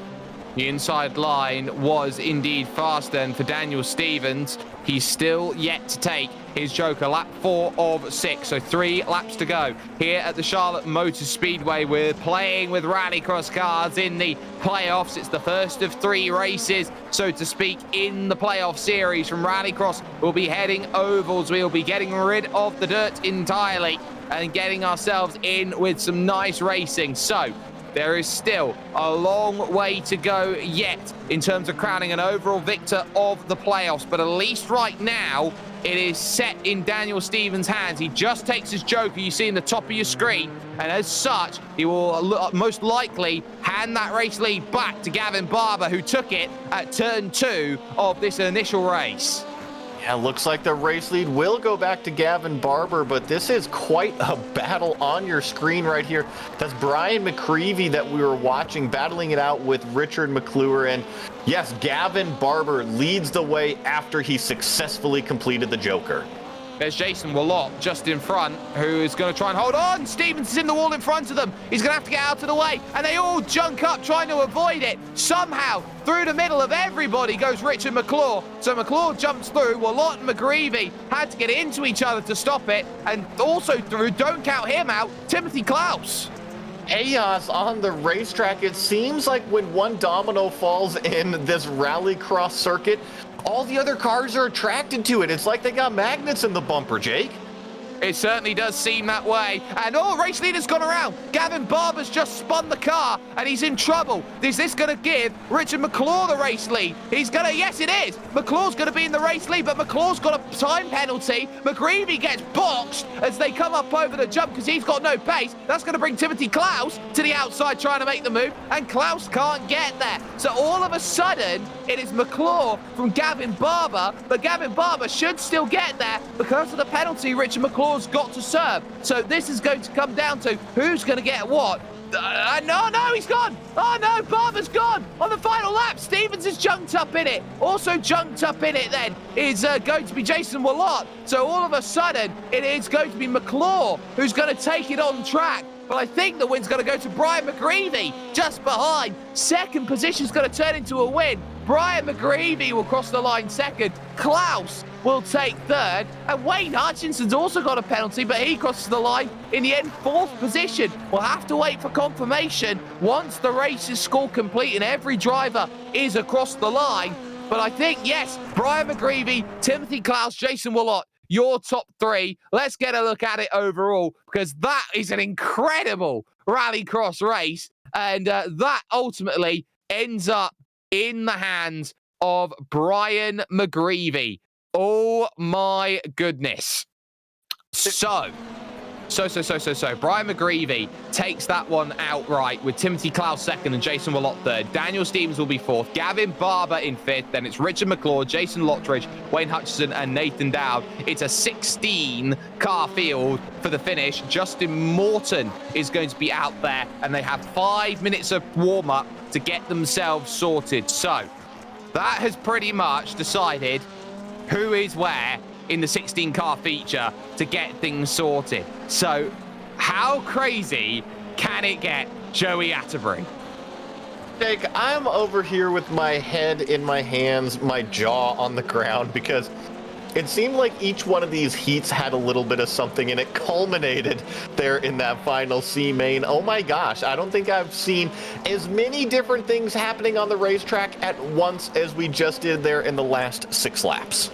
[SPEAKER 5] The inside line was indeed faster, and for Daniel Stevens, he's still yet to take his Joker. Lap 4 of 6, so 3 laps to go. Here at the Charlotte Motor Speedway, we're playing with rallycross cars in the playoffs. It's the first of 3 races, so to speak, in the playoff series from rallycross. We'll be heading ovals. We'll be getting rid of the dirt entirely and getting ourselves in with some nice racing. So there is still a long way to go yet in terms of crowning an overall victor of the playoffs. But at least right now, it is set in Daniel Stevens' hands. He just takes his Joker, you see in the top of your screen. And as such, he will most likely hand that race lead back to Gavin Barber, who took it at turn 2 of this initial race.
[SPEAKER 6] Yeah, looks like the race lead will go back to Gavin Barber, but this is quite a battle on your screen right here. That's Brian McCreevy that we were watching, battling it out with Richard McClure. And yes, Gavin Barber leads the way after he successfully completed the Joker.
[SPEAKER 5] There's Jason Willott just in front, who is going to try and hold on. Stevens is in the wall in front of them. He's going to have to get out of the way, and they all junk up trying to avoid it. Somehow, through the middle of everybody goes Richard McClure. So McClure jumps through. Willott and McGreevy had to get into each other to stop it. And also through, don't count him out, Timothy Klaus.
[SPEAKER 6] Chaos on the racetrack. It seems like when one domino falls in this rallycross circuit, all the other cars are attracted to it. It's like they got magnets in the bumper, Jake.
[SPEAKER 5] It certainly does seem that way. And race leader's gone around. Gavin Barber's just spun the car, and he's in trouble. Is this going to give Richard McClure the race lead? He's going to, yes, it is. McClure's going to be in the race lead, but McClure's got a time penalty. McGreevy gets boxed as they come up over the jump because he's got no pace. That's going to bring Timothy Klaus to the outside trying to make the move, and Klaus can't get there. So all of a sudden, it is McClure from Gavin Barber, but Gavin Barber should still get there because of the penalty Richard McClure's got to serve. So this is going to come down to who's going to get what. No, he's gone. Oh no, Barber's gone on the final lap. Stevens is junked up in it. Also junked up in it then is going to be Jason Willott. So all of a sudden, it is going to be McClure who's going to take it on track. But I think the win's going to go to Brian McGreevy just behind. Second position's going to turn into a win. Brian McGreevy will cross the line second. Klaus will take third. And Wayne Hutchinson's also got a penalty, but he crosses the line in the end, 4th position. We'll have to wait for confirmation once the race is score complete and every driver is across the line. But I think, yes, Brian McGreevy, Timothy Klaus, Jason Willott, your top 3. Let's get a look at it overall, because that is an incredible rallycross race. And that ultimately ends up in the hands of Brian McGreevy. Oh my goodness. So Brian McGreevy takes that one outright with Timothy Klaus second and Jason Willott third. Daniel Stevens will be 4th. Gavin Barber in 5th. Then it's Richard McClure, Jason Lottridge, Wayne Hutchinson, and Nathan Dowd. It's a 16-car field for the finish. Justin Morton is going to be out there, and they have 5 minutes of warm-up to get themselves sorted. So that has pretty much decided who is where in the 16-car feature to get things sorted. So how crazy can it get, Joey Atterbury?
[SPEAKER 6] Jake, I'm over here with my head in my hands, my jaw on the ground, because it seemed like each one of these heats had a little bit of something, and it culminated there in that final C main. Oh my gosh, I don't think I've seen as many different things happening on the racetrack at once as we just did there in the last 6 laps.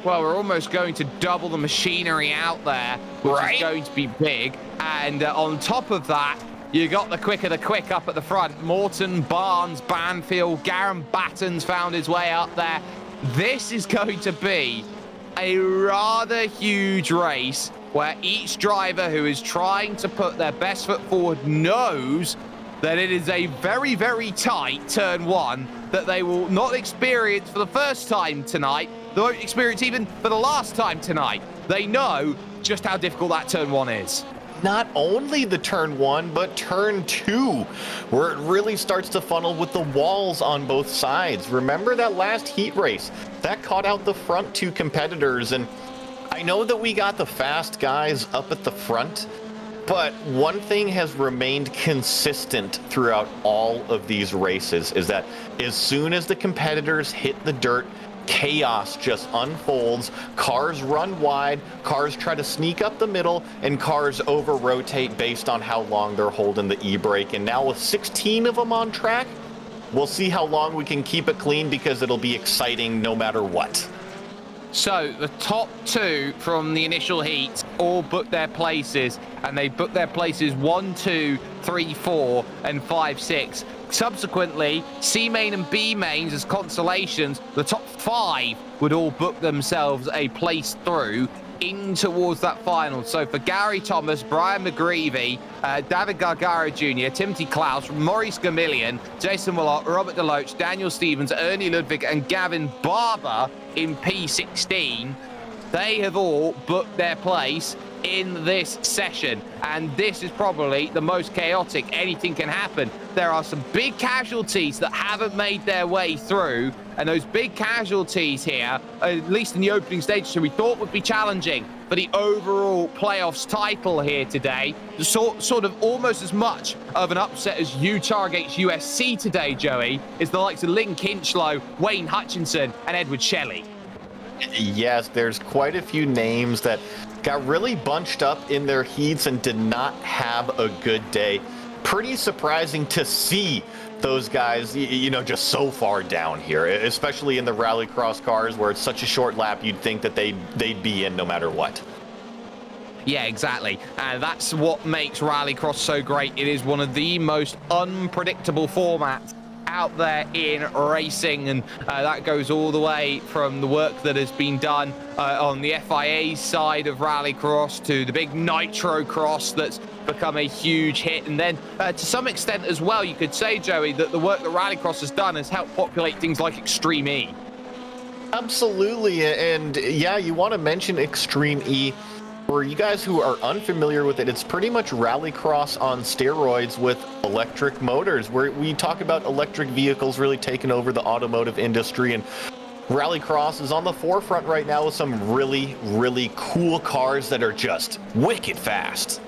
[SPEAKER 5] Well, we're almost going to double the machinery out there, which is going to be big. And on top of that, you got the quick of the quick up at the front. Morton, Barnes, Banfield, Garen Batten's found his way up there. this is going to be a rather huge race where each driver who is trying to put their best foot forward knows that it is a very, very tight turn one that they will not experience for the first time tonight. They won't experience even for the last time tonight. They know just how difficult that turn one is.
[SPEAKER 6] Not only the turn one, but turn two, where it really starts to funnel with the walls on both sides. Remember that last heat race? That caught out the front two competitors, and I know that we got the fast guys up at the front, but one thing has remained consistent throughout all of these races is that as soon as the competitors hit the dirt, chaos just unfolds. Cars run wide, cars try to sneak up the middle, and cars over-rotate based on how long they're holding the e-brake. And now with 16 of them on track, we'll see how long we can keep it clean, because it'll be exciting no matter what.
[SPEAKER 5] So the top two from the initial heat all booked their places, and they booked their places 1, 2, 3, 4, and 5, 6. Subsequently, C main and B mains as consolations, the top 5 would all book themselves a place through in towards that final. So for Gary Thomas, Brian McGreevy, David Gargaro Jr., Timothy Klaus, Maurice Gamillion, Jason Willott, Robert DeLoach, Daniel Stevens, Ernie Ludwig, and Gavin Barber in P16, they have all booked their place in this session, and this is probably the most chaotic. Anything can happen. There are some big casualties that haven't made their way through, and those big casualties here, at least in the opening stages, we thought would be challenging for the overall playoffs title here today. Sort of almost as much of an upset as Targate's USC today, Joey, is the likes of Lynn Kinchlow, Wayne Hutchinson, and Edward Shelley.
[SPEAKER 6] Yes, there's quite a few names that got really bunched up in their heats and did not have a good day. Pretty surprising to see those guys, you know, just so far down here, especially in the rallycross cars where it's such a short lap. You'd think that they'd be in no matter what.
[SPEAKER 5] Yeah, exactly. And that's what makes rallycross so great. It is one of the most unpredictable formats out there in racing, and that goes all the way from the work that has been done on the FIA side of rallycross to the big Nitro Cross that's become a huge hit, and then to some extent as well, you could say, Joey, that the work that rallycross has done has helped populate things like Extreme E.
[SPEAKER 6] Absolutely, and yeah, you want to mention Extreme E. For you guys who are unfamiliar with it, it's pretty much rallycross on steroids with electric motors, where we talk about electric vehicles really taking over the automotive industry, and rallycross is on the forefront right now with some really, really cool cars that are just wicked fast.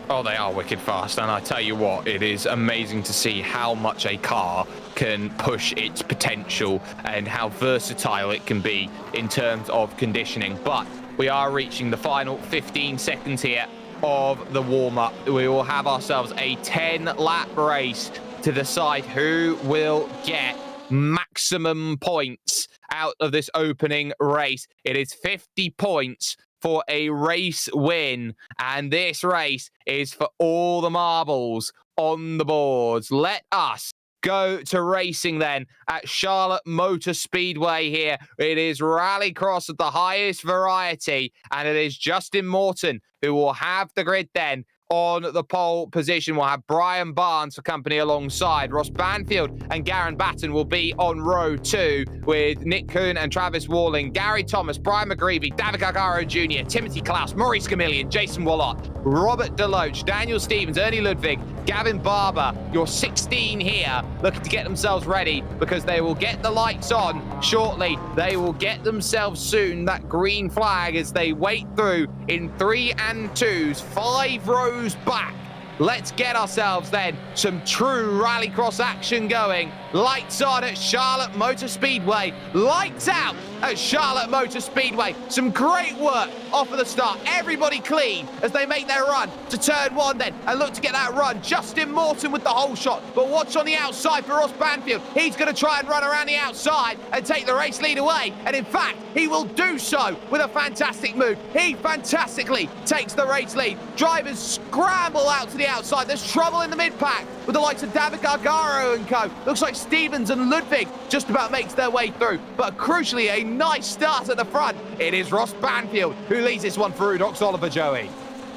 [SPEAKER 5] Oh, they are wicked fast, and I tell you what, it is amazing to see how much a car can push its potential and how versatile it can be in terms of conditioning. But we are reaching the final 15 seconds here of the warm-up. We will have ourselves a 10-lap race to decide who will get maximum points out of this opening race. It is 50 points for a race win, and this race is for all the marbles on the boards. Let us go to racing then at Charlotte Motor Speedway here. It is rallycross of the highest variety, and it is Justin Morton who will have the grid then on the pole position. We'll have Brian Barnes for company alongside. Ross Banfield and Garen Batten will be on row 2 with Nick Kuhn and Travis Walling, Gary Thomas, Brian McGreevy, David Gargaro Jr., Timothy Klaus, Maurice Gamillion, Jason Willott, Robert DeLoach, Daniel Stevens, Ernie Ludwig, Gavin Barber. Your 16 here looking to get themselves ready because they will get the lights on shortly. They will get themselves soon that green flag as they wait through in 3 and 2s, 5 rows back. Let's get ourselves then some true rallycross action going. Lights on at Charlotte Motor Speedway. Lights out at Charlotte Motor Speedway. Some great work off of the start. Everybody clean as they make their run to turn 1 then and look to get that run. Justin Morton with the whole shot. But watch on the outside for Ross Banfield. He's going to try and run around the outside and take the race lead away. And in fact, he will do so with a fantastic move. He fantastically takes the race lead. Drivers scramble out to the outside. There's trouble in the mid-pack with the likes of David Gargaro and co. Looks like Stevens and Ludwig just about makes their way through. But crucially, a nice start at the front. It is Ross Banfield who leads this one for Udox Oliver, Joey.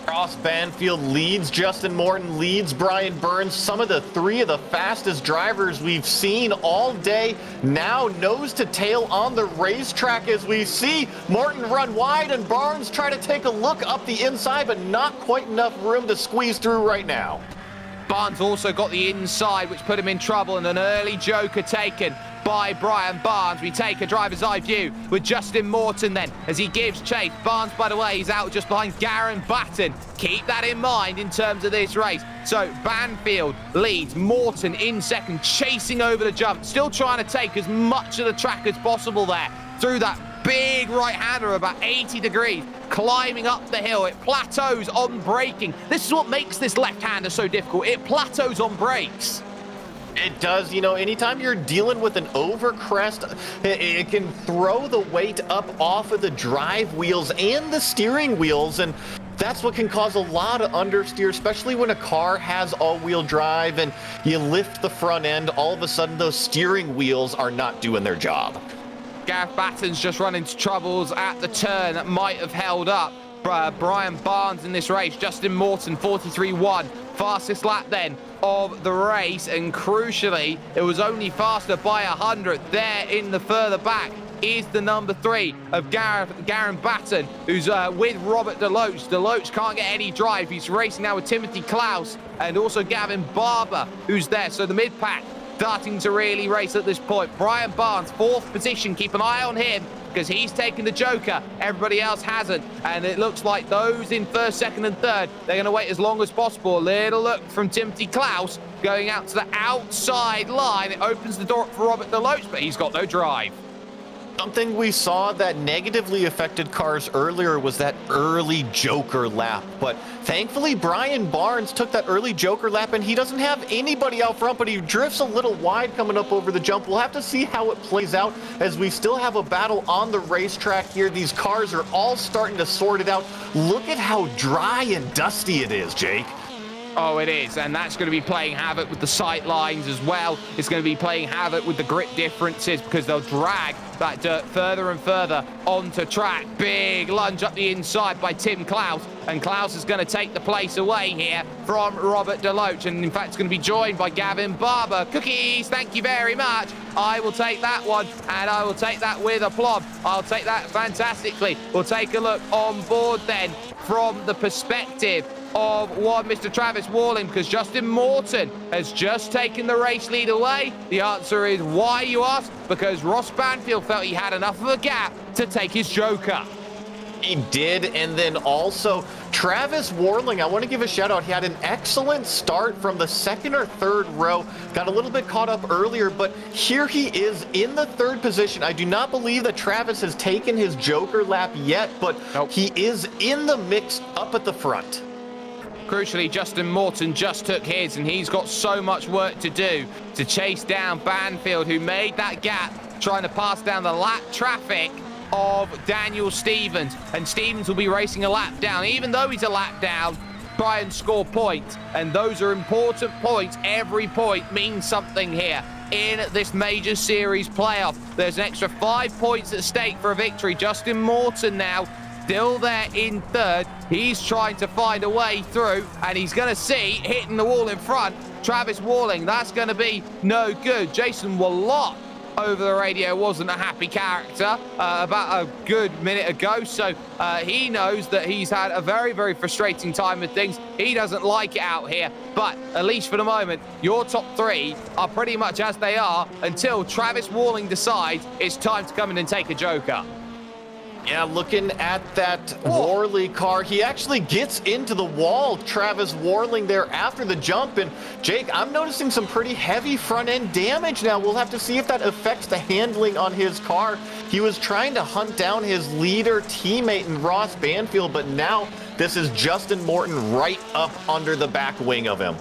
[SPEAKER 6] Ross Banfield leads, Justin Morton leads, Brian Burns, some of the 3 of the fastest drivers we've seen all day, now nose to tail on the racetrack as we see Morton run wide and Barnes try to take a look up the inside, but not quite enough room to squeeze through right now.
[SPEAKER 5] Barnes also got the inside, which put him in trouble, and an early joker taken by Brian Barnes. We take a driver's eye view with Justin Morton then as he gives chase. Barnes, by the way, he's out just behind Garen Batten. Keep that in mind in terms of this race. So Banfield leads, Morton in second, chasing over the jump, still trying to take as much of the track as possible there through that big right-hander about 80 degrees, climbing up the hill. It plateaus on braking. This is what makes this left-hander so difficult. It plateaus on brakes.
[SPEAKER 6] It does, you know, anytime you're dealing with an overcrest, it can throw the weight up off of the drive wheels and the steering wheels, and that's what can cause a lot of understeer, especially when a car has all-wheel drive and you lift the front end, all of a sudden those steering wheels are not doing their job.
[SPEAKER 5] Gareth Batten's just run into troubles at the turn that might have held up Brian Barnes in this race. Justin Morton, 43.1, fastest lap then of the race, and crucially, it was only faster by 100. There in the further back is the number 3 of Garen Batten, who's with Robert Deloach. Deloach can't get any drive. He's racing now with Timothy Klaus and also Gavin Barber, who's there. So the mid-pack starting to really race at this point. Brian Barnes, 4th position. Keep an eye on him because he's taken the joker. Everybody else hasn't. And it looks like those in 1st, 2nd, and 3rd, they're going to wait as long as possible. A little look from Timothy Klaus going out to the outside line. It opens the door up for Robert Deloach, but he's got no drive.
[SPEAKER 6] Something we saw that negatively affected cars earlier was that early joker lap. But thankfully, Brian Barnes took that early joker lap, and he doesn't have anybody out front, but he drifts a little wide coming up over the jump. We'll have to see how it plays out as we still have a battle on the racetrack here. These cars are all starting to sort it out. Look at how dry and dusty it is, Jake.
[SPEAKER 5] Oh, it is, and that's going to be playing havoc with the sight lines as well. It's going to be playing havoc with the grip differences because they'll drag that dirt further and further onto track. Big lunge up the inside by Tim Klaus, and Klaus is going to take the place away here from Robert Deloach, and in fact, it's going to be joined by Gavin Barber. Cookies, thank you very much. I will take that one, and I will take that with aplomb. I'll take that fantastically. We'll take a look on board then from the perspective of one Mr. Travis Walling, because Justin Morton has just taken the race lead away. The answer is why, you ask? Because Ross Banfield felt he had enough of a gap to take his joker.
[SPEAKER 6] He did, and then also Travis Warling, I want to give a shout out. He had an excellent start from the 2nd or 3rd row. Got a little bit caught up earlier, but here he is in the 3rd position. I do not believe that Travis has taken his joker lap yet, but
[SPEAKER 5] nope.
[SPEAKER 6] He is in the mix up at the front.
[SPEAKER 5] Crucially, Justin Morton just took his, and he's got so much work to do to chase down Banfield, who made that gap, trying to pass down the lap traffic of Daniel Stevens. And Stevens will be racing a lap down. Even though he's a lap down, try and score points. And those are important points. Every point means something here in this major series playoff. There's an extra 5 points at stake for a victory. Justin Morton now still there in 3rd. He's trying to find a way through, and he's going to see hitting the wall in front. Travis Walling, that's going to be no good. Jason Wallot over the radio wasn't a happy character about a good minute ago, so he knows that he's had a very, very frustrating time with things. He doesn't like it out here, but at least for the moment, your top 3 are pretty much as they are until Travis Walling decides it's time to come in and take a joker.
[SPEAKER 6] Yeah, looking at that Worley car, he actually gets into the wall. Travis Worling there after the jump. And Jake, I'm noticing some pretty heavy front end damage now. We'll have to see if that affects the handling on his car. He was trying to hunt down his leader teammate in Ross Banfield, but now this is Justin Morton right up under the back wing of him.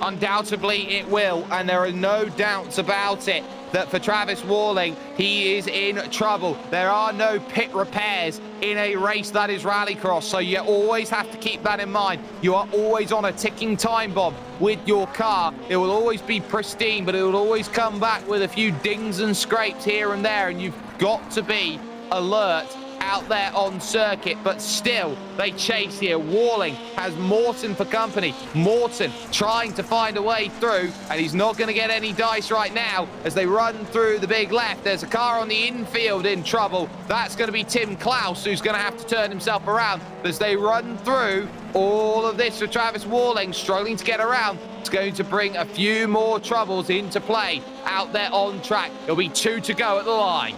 [SPEAKER 5] Undoubtedly it will, and there are no doubts about it that for Travis Worling, he is in trouble. There are no pit repairs in a race that is rallycross, so you always have to keep that in mind. You are always on a ticking time bomb with your car. It will always be pristine, but it will always come back with a few dings and scrapes here and there, and you've got to be alert out there on circuit. But still, they chase here. Worling has Morton for company. Morton trying to find a way through, and he's not going to get any dice right now as they run through the big left. There's a car on the infield in trouble. That's going to be Tim Klaus, who's going to have to turn himself around as they run through all of this for Travis Worling, struggling to get around. It's going to bring a few more troubles into play out there on track. There'll be 2 to go at the line.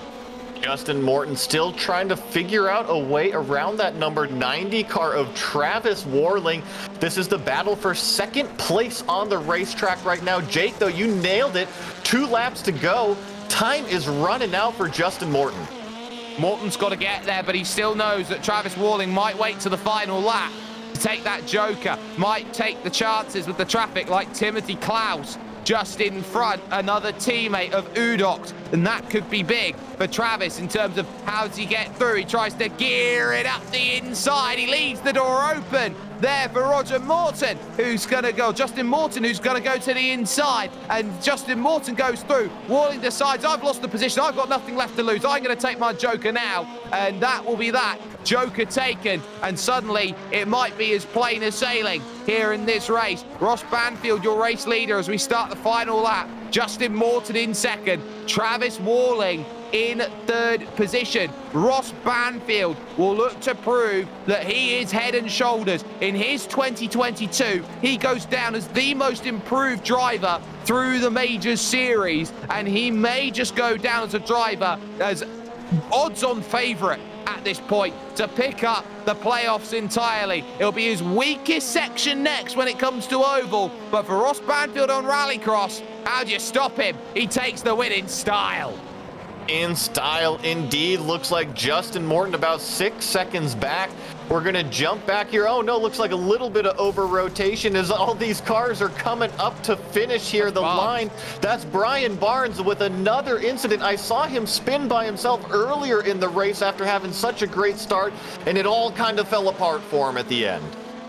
[SPEAKER 6] Justin Morton still trying to figure out a way around that number 90 car of Travis Worling. This is the battle for second place on the racetrack right now. Jake, though, you nailed it. 2 laps to go. Time is running out for Justin Morton.
[SPEAKER 5] Morton's got to get there, but he still knows that Travis Worling might wait to the final lap to take that joker, might take the chances with the traffic like Timothy Klaus just in front, another teammate of Udox, and that could be big for Travis in terms of how does he get through. He tries to gear it up the inside. He leaves the door open there for Roger Morton, who's going to go. Justin Morton, who's going to go to the inside, and Justin Morton goes through. Worling decides, I've lost the position. I've got nothing left to lose. I'm going to take my joker now, and that will be that. Joker taken, and suddenly it might be as plain as sailing here in this race. Ross Banfield, your race leader, as we start the final lap. Justin Morton in second. Travis Worling in third position. Ross Banfield will look to prove that he is head and shoulders. In his 2022, he goes down as the most improved driver through the Majors Series, and he may just go down as a driver as odds-on favourite at this point to pick up the playoffs entirely. It'll be his weakest section next when it comes to oval, but for Ross Banfield on rallycross, how do you stop him? He takes the win in style.
[SPEAKER 6] In style, indeed. Looks like Justin Morton about 6 seconds back. We're going to jump back here. Oh, no, looks like a little bit of over-rotation as all these cars are coming up to finish here. The line, that's Brian Barnes with another incident. I saw him spin by himself earlier in the race after having such a great start, and it all kind of fell apart for him at the end.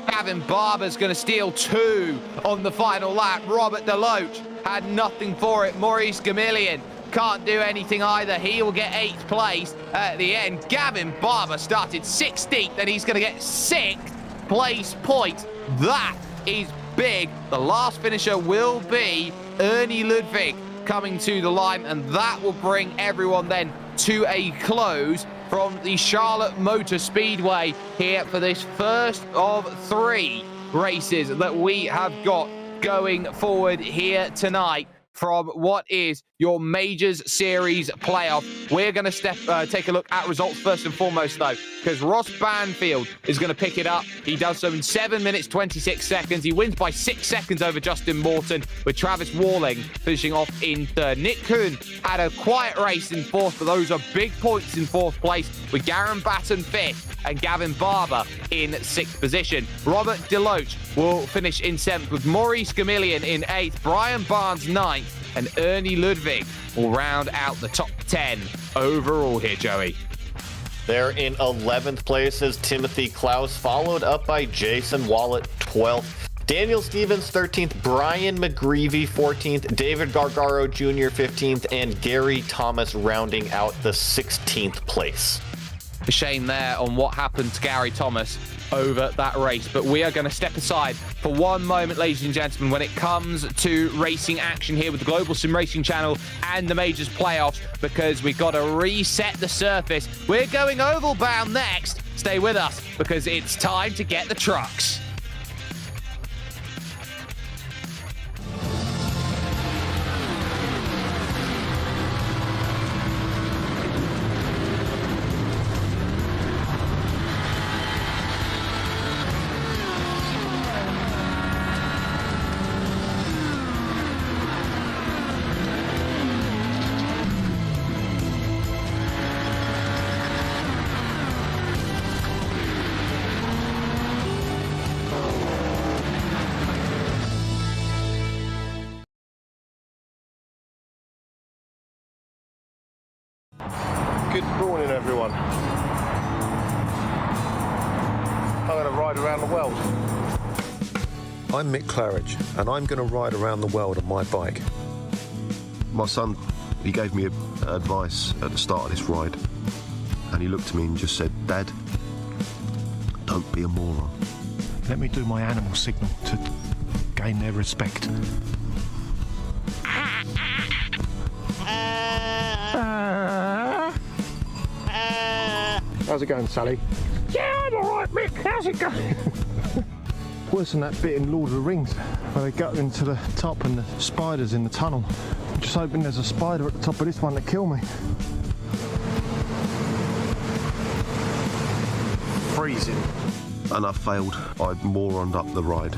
[SPEAKER 5] Gavin Barber's going to steal 2 on the final lap. Robert Deloach had nothing for it. Maurice Gamillion can't do anything either. He will get 8th place at the end. Gavin Barber started 16th, and he's going to get 6th place point. That is big. The last finisher will be Ernie Ludwig coming to the line, and that will bring everyone then to a close from the Charlotte Motor Speedway here for this first of 3 races that we have got going forward here tonight from what is your Majors Series playoff. We're going to take a look at results first and foremost, though, because Ross Banfield is going to pick it up. He does so in 7 minutes, 26 seconds. He wins by 6 seconds over Justin Morton, with Travis Worling finishing off in third. Nick Kuhn had a quiet race in fourth, but those are big points in fourth place, with Garen Batten fifth and Gavin Barber in 6th position. Robert Deloach will finish in 7th, with Maurice Gamillion in 8th, Brian Barnes 9th, and Ernie Ludwig will round out the top 10 overall here, Joey.
[SPEAKER 6] They're in 11th place as Timothy Klaus, followed up by Jason Wallet, 12th. Daniel Stevens, 13th. Brian McGreevy, 14th. David Gargaro Jr., 15th. And Gary Thomas rounding out the 16th place.
[SPEAKER 5] A shame there on what happened to Gary Thomas over that race, but we are going to step aside for one moment, ladies and gentlemen, when it comes to racing action here with the Global SimRacing channel and the Majors playoffs, because we've got to reset the surface. We're going oval bound next. Stay with us, because it's time to get the trucks.
[SPEAKER 1] Morning everyone. I'm going to ride around the world.
[SPEAKER 2] I'm Mick Claridge, and I'm going to ride around the world on my bike.
[SPEAKER 3] My son, he gave me advice at the start of this ride, and he looked at me and just said, Dad, don't be a moron.
[SPEAKER 4] Let me do my animal signal to gain their respect.
[SPEAKER 1] How's it going, Sally? Yeah, I'm alright, Mick. How's it going? Worse than that bit in Lord of the Rings where they go into the top and the spiders in the tunnel. I'm just hoping there's a spider at the top of this one to kill me. Freezing.
[SPEAKER 3] And I failed. I moroned up the ride.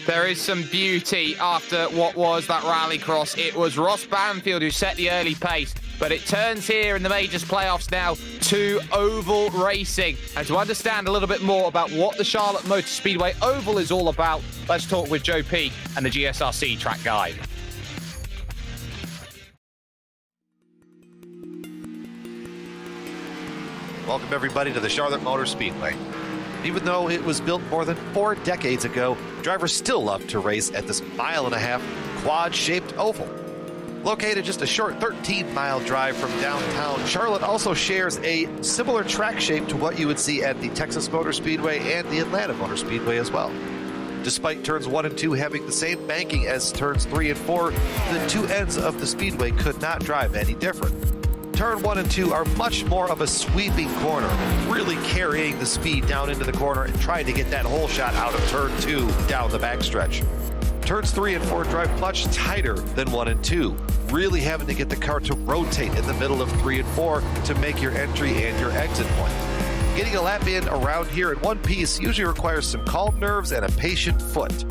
[SPEAKER 5] There is some beauty after what was that rallycross. It was Ross Banfield who set the early pace, but it turns here in the Majors playoffs now to oval racing. And to understand a little bit more about what the Charlotte Motor Speedway Oval is all about, let's talk with Joe Peak and the GSRC track guide.
[SPEAKER 7] Welcome everybody to the Charlotte Motor Speedway. Even though it was built more than 4 decades ago, drivers still love to race at this 1.5-mile quad-shaped oval. Located just a short 13-mile drive from downtown, Charlotte also shares a similar track shape to what you would see at the Texas Motor Speedway and the Atlanta Motor Speedway as well. Despite turns 1 and 2 having the same banking as turns 3 and 4, the two ends of the speedway could not drive any different. Turn 1 and 2 are much more of a sweeping corner, really carrying the speed down into the corner and trying to get that hole shot out of turn 2 down the backstretch. Turns 3 and 4 drive much tighter than 1 and 2, really having to get the car to rotate in the middle of 3 and 4 to make your entry and your exit point. Getting a lap in around here in one piece usually requires some calm nerves and a patient foot.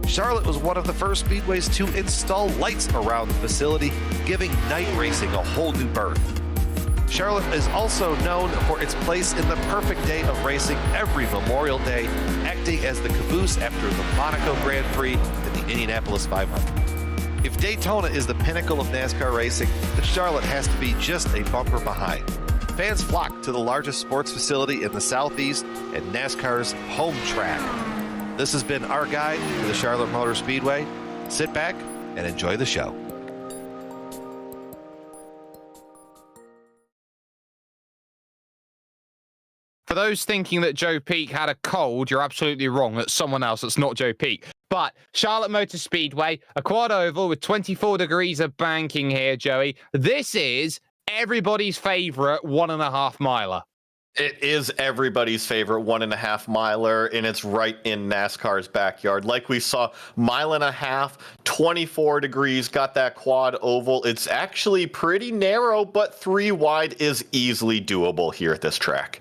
[SPEAKER 7] Charlotte was one of the first speedways to install lights around the facility, giving night racing a whole new berth. Charlotte is also known for its place in the perfect day of racing every Memorial Day, acting as the caboose after the Monaco Grand Prix and the Indianapolis 500. If Daytona is the pinnacle of NASCAR racing, then Charlotte has to be just a bumper behind. Fans flock to the largest sports facility in the Southeast and NASCAR's home track. This has been our guide to the Charlotte Motor Speedway. Sit back and enjoy the show.
[SPEAKER 5] For those thinking that Joe Peak had a cold, you're absolutely wrong. That's someone else. That's not Joe Peak. But Charlotte Motor Speedway, a quad oval with 24 degrees of banking here, Joey. This is everybody's favorite 1.5 miler.
[SPEAKER 6] It is everybody's favorite 1.5 miler, and it's right in NASCAR's backyard. Like we saw, 1.5 miles, 24 degrees, got that quad oval. It's actually pretty narrow, but 3 wide is easily doable here at this track.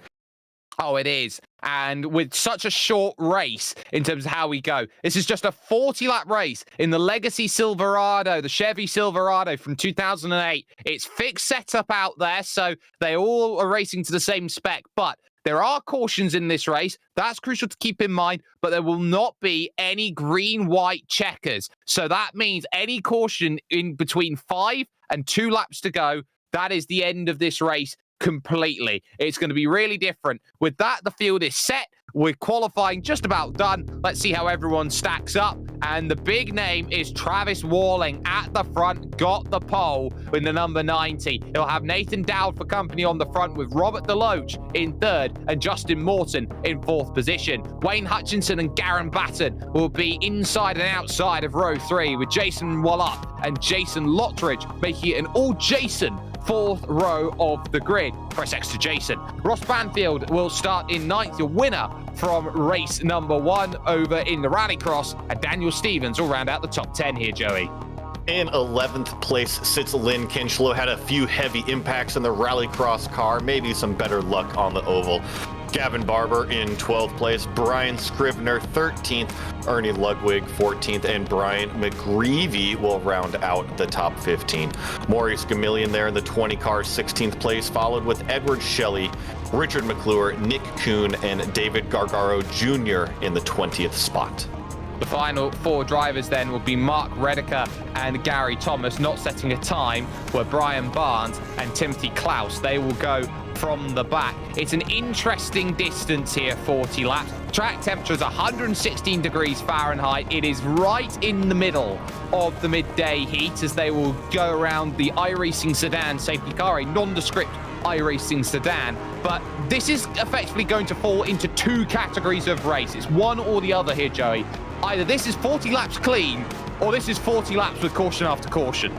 [SPEAKER 5] Oh, it is. And with such a short race in terms of how we go, this is just a 40-lap race in the legacy Silverado, the Chevy Silverado from 2008. It's fixed setup out there, so they all are racing to the same spec. But there are cautions in this race. That's crucial to keep in mind, but there will not be any green-white checkers. So that means any caution in between 5 and 2 laps to go, that is the end of this race completely. It's going to be really different. With that, the field is set. We're qualifying just about done. Let's see how everyone stacks up. And the big name is Travis Walling at the front, got the pole in the number 90. He'll have Nathan Dowd for company on the front with Robert DeLoach in 3rd and Justin Morton in 4th position. Wayne Hutchinson and Garen Batten will be inside and outside of row 3 with Jason Wallop and Jason Lottridge making it an all Jason 4th row of the grid. Press X to Jason. Ross Banfield will start in 9th, your winner from race number 1 over in the Rallycross, and Daniel Stevens will round out the top 10 here, Joey.
[SPEAKER 6] In 11th place sits Lynn Kinchlow. Had a few heavy impacts in the Rallycross car, maybe some better luck on the oval. Gavin Barber in 12th place, Brian Scrivener 13th, Ernie Ludwig 14th, and Brian McGreevy will round out the top 15. Maurice Gamillion there in the 20 car, 16th place, followed with Edward Shelley, Richard McClure, Nick Kuhn, and David Gargaro Jr. in the 20th spot.
[SPEAKER 5] The final 4 drivers then will be Mark Redeker and Gary Thomas, not setting a time, were Brian Barnes and Timothy Klaus. They will go from the back. It's an interesting distance here, 40 laps. Track temperature is 116 degrees Fahrenheit. It is right in the middle of the midday heat as they will go around the iRacing sedan safety car, a nondescript iRacing sedan. But this is effectively going to fall into 2 categories of race. It's one or the other here, Joey. Either this is 40 laps clean, or this is 40 laps with caution after caution.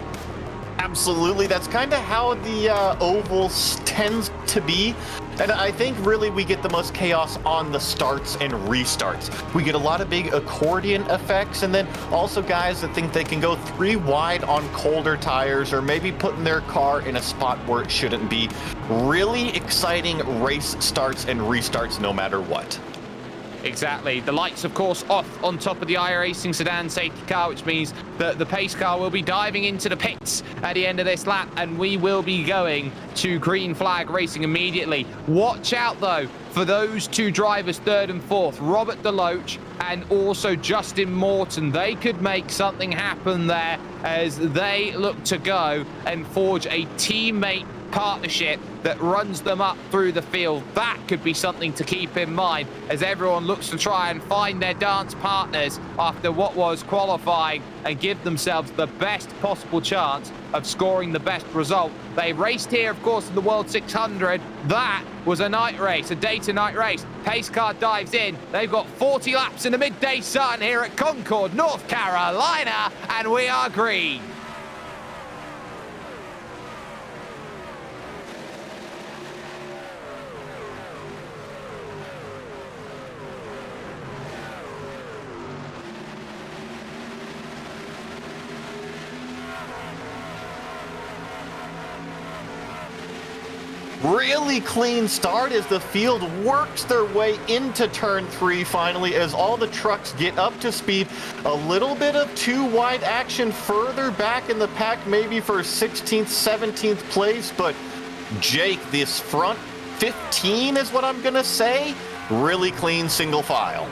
[SPEAKER 6] Absolutely. That's kind of how the ovals tends to be. And I think really we get the most chaos on the starts and restarts. We get a lot of big accordion effects, and then also guys that think they can go 3 wide on colder tires or maybe putting their car in a spot where it shouldn't be. Really exciting race starts and restarts no matter what.
[SPEAKER 5] Exactly. The lights, of course, off on top of the iRacing sedan safety car, which means that the pace car will be diving into the pits at the end of this lap, and we will be going to green flag racing immediately. Watch out, though, for those two drivers, third and fourth, Robert DeLoach and also Justin Morton. They could make something happen there as they look to go and forge a teammate partnership that runs them up through the field. That could be something to keep in mind as everyone looks to try and find their dance partners after what was qualifying and give themselves the best possible chance of scoring the best result. They raced here, of course, in the World 600. That was a night race, a day-to-night race. Pace car dives in. They've got 40 laps in the midday sun here at Concord, North Carolina, and we are green.
[SPEAKER 6] Really clean start as the field works their way into turn 3 finally as all the trucks get up to speed. A little bit of too wide action further back in the pack, maybe for 16th, 17th place, but Jake, this front 15 is what I'm gonna say. Really clean single file.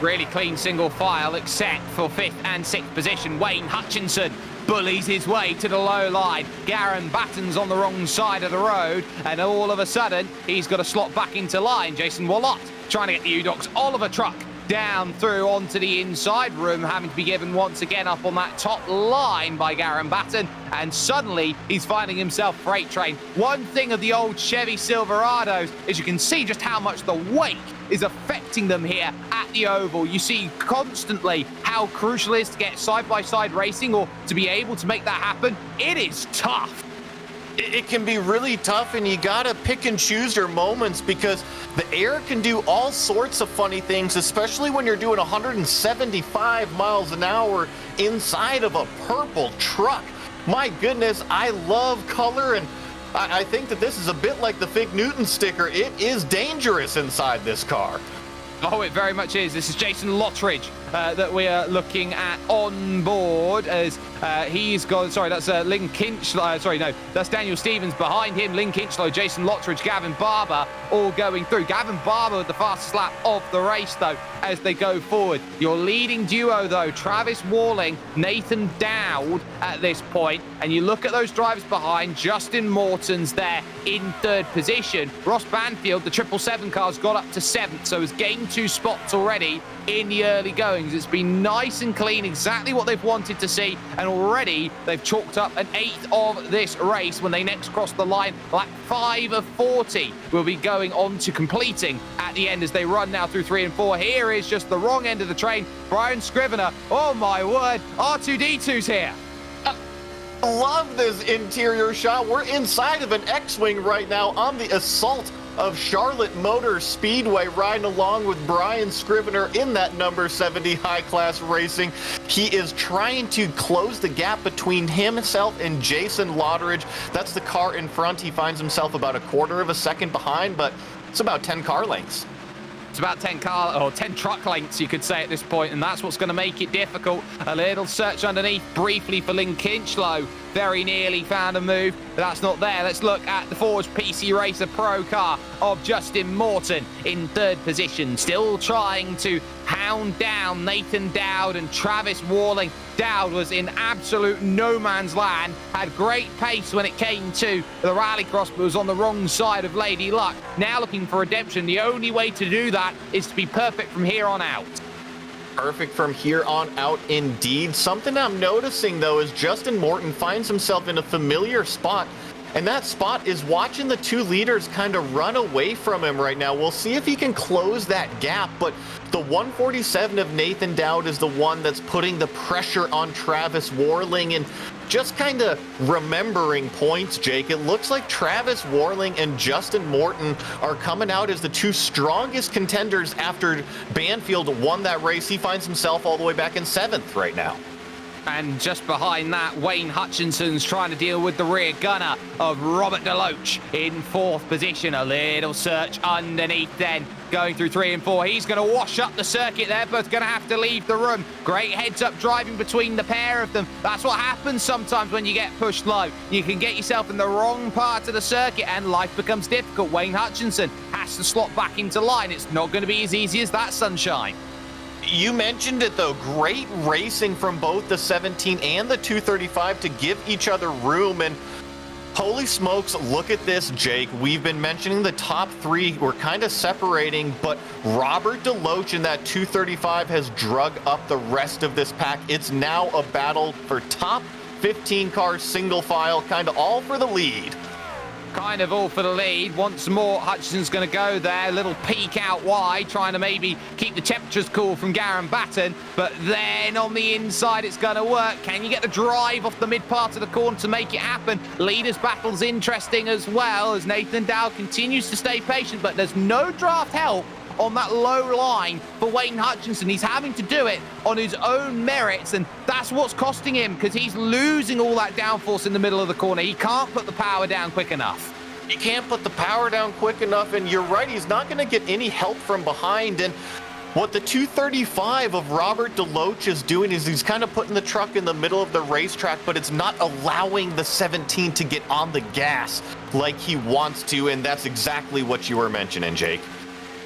[SPEAKER 5] Really clean single file, except for 5th and 6th position. Wayne Hutchinson bullies his way to the low line. Garen Batten's on the wrong side of the road, and all of a sudden, he's got to slot back into line. Jason Wallott trying to get the UDOX Oliver truck down through onto the inside room, having to be given once again up on that top line by Garen Batten, and suddenly he's finding himself freight train. One thing of the old Chevy Silverados is you can see just how much the wake is affecting them here at the oval. You see constantly how crucial it is to get side-by-side racing or to be able to make that happen. It is tough.
[SPEAKER 6] It can be really tough, and you gotta pick and choose your moments because the air can do all sorts of funny things, especially when you're doing 175 miles an hour inside of a purple truck. My goodness, I love color, and I think that this is a bit like the Fig Newton sticker. It is dangerous inside this car.
[SPEAKER 5] Oh, it very much is. This is Jason Lottridge that we are looking at on board as he's gone. Sorry, that's Lynn Kinchlow. Sorry, no, that's Daniel Stevens behind him. Lynn Kinchlow, Jason Lottridge, Gavin Barber all going through. Gavin Barber with the fastest lap of the race, though, as they go forward. Your leading duo, though, Travis Walling, Nathan Dowd at this point. And you look at those drivers behind. Justin Morton's there in 3rd position. Ross Banfield, the 777 car's got up to 7th, so has gained 2 spots already in the early goings. It's been nice and clean, exactly what they've wanted to see, and already they've chalked up an 8th of this race when they next cross the line. Lap 5 of 40 will be going on to completing at the end as they run now through 3 and 4. Here is just the wrong end of the train. Brian Scrivener, oh my word, R2-D2's here.
[SPEAKER 6] Love this interior shot. We're inside of an X-Wing right now on the Assault of Charlotte Motor Speedway, riding along with Brian Scrivener in that number 70 high-class racing. He is trying to close the gap between himself and Jason Lottridge. That's the car in front. He finds himself about a quarter of a second behind, but it's about 10 car lengths.
[SPEAKER 5] It's about 10 truck lengths, you could say, at this point, and that's what's going to make it difficult. A little search underneath briefly for Lynn Kinchlow. Very nearly found a move, but that's not there. Let's look at the Forged PC Racer Pro car of Justin Morton in 3rd position. Still trying to hound down Nathan Dowd and Travis Walling. Dowd was in absolute no man's land, had great pace when it came to the rallycross, but was on the wrong side of Lady Luck. Now looking for redemption. The only way to do that is to be perfect from here on out.
[SPEAKER 6] Perfect from here on out, indeed. Something I'm noticing, though, is Justin Morton finds himself in a familiar spot, and that spot is watching the 2 leaders kind of run away from him right now. We'll see if he can close that gap, but the 147 of Nathan Dowd is the one that's putting the pressure on Travis Warling, and just kind of remembering points, Jake, it looks like Travis Warling and Justin Morton are coming out as the 2 strongest contenders after Banfield won that race. He finds himself all the way back in 7th right now.
[SPEAKER 5] And just behind that, Wayne Hutchinson's trying to deal with the rear gunner of Robert DeLoach in 4th position. A little search underneath then, going through 3 and 4. He's going to wash up the circuit. They're both going to have to leave the room. Great heads-up driving between the pair of them. That's what happens sometimes when you get pushed low. You can get yourself in the wrong part of the circuit and life becomes difficult. Wayne Hutchinson has to slot back into line. It's not going to be as easy as that, Sunshine.
[SPEAKER 6] You mentioned it, though. Great racing from both the 17 and the 235 to give each other room. And holy smokes, look at this, Jake. We've been mentioning the top 3. We're kind of separating, but Robert DeLoach in that 235 has drug up the rest of this pack. It's now a battle for top 15 cars, single file, kind of all for the lead.
[SPEAKER 5] Kind of all for the lead. Once more, Hutchinson's going to go there. Little peek out wide, trying to maybe keep the temperatures cool from Garen Batten. But then on the inside, it's going to work. Can you get the drive off the mid part of the corner to make it happen? Leaders battle's interesting as well as Nathan Dow continues to stay patient, but there's no draft help on that low line for Wayne Hutchinson. He's having to do it on his own merits, and that's what's costing him because he's losing all that downforce in the middle of the corner. He can't put the power down quick enough.
[SPEAKER 6] He can't put the power down quick enough, and you're right, he's not going to get any help from behind. And what the 235 of Robert DeLoach is doing is he's kind of putting the truck in the middle of the racetrack, but it's not allowing the 17 to get on the gas like he wants to, and that's exactly what you were mentioning, Jake.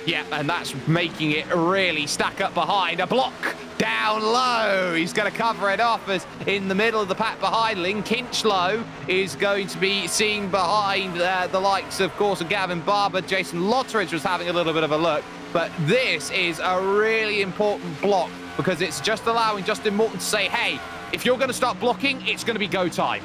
[SPEAKER 5] Yeah, and that's making it really stack up behind. A block down low. He's going to cover it off as in the middle of the pack behind. Lynn Kinchlow is going to be seen behind the likes, of course, of Gavin Barber. Jason Lotteridge was having a little bit of a look. But this is a really important block because it's just allowing Justin Morton to say, hey, if you're going to start blocking, it's going to be go time.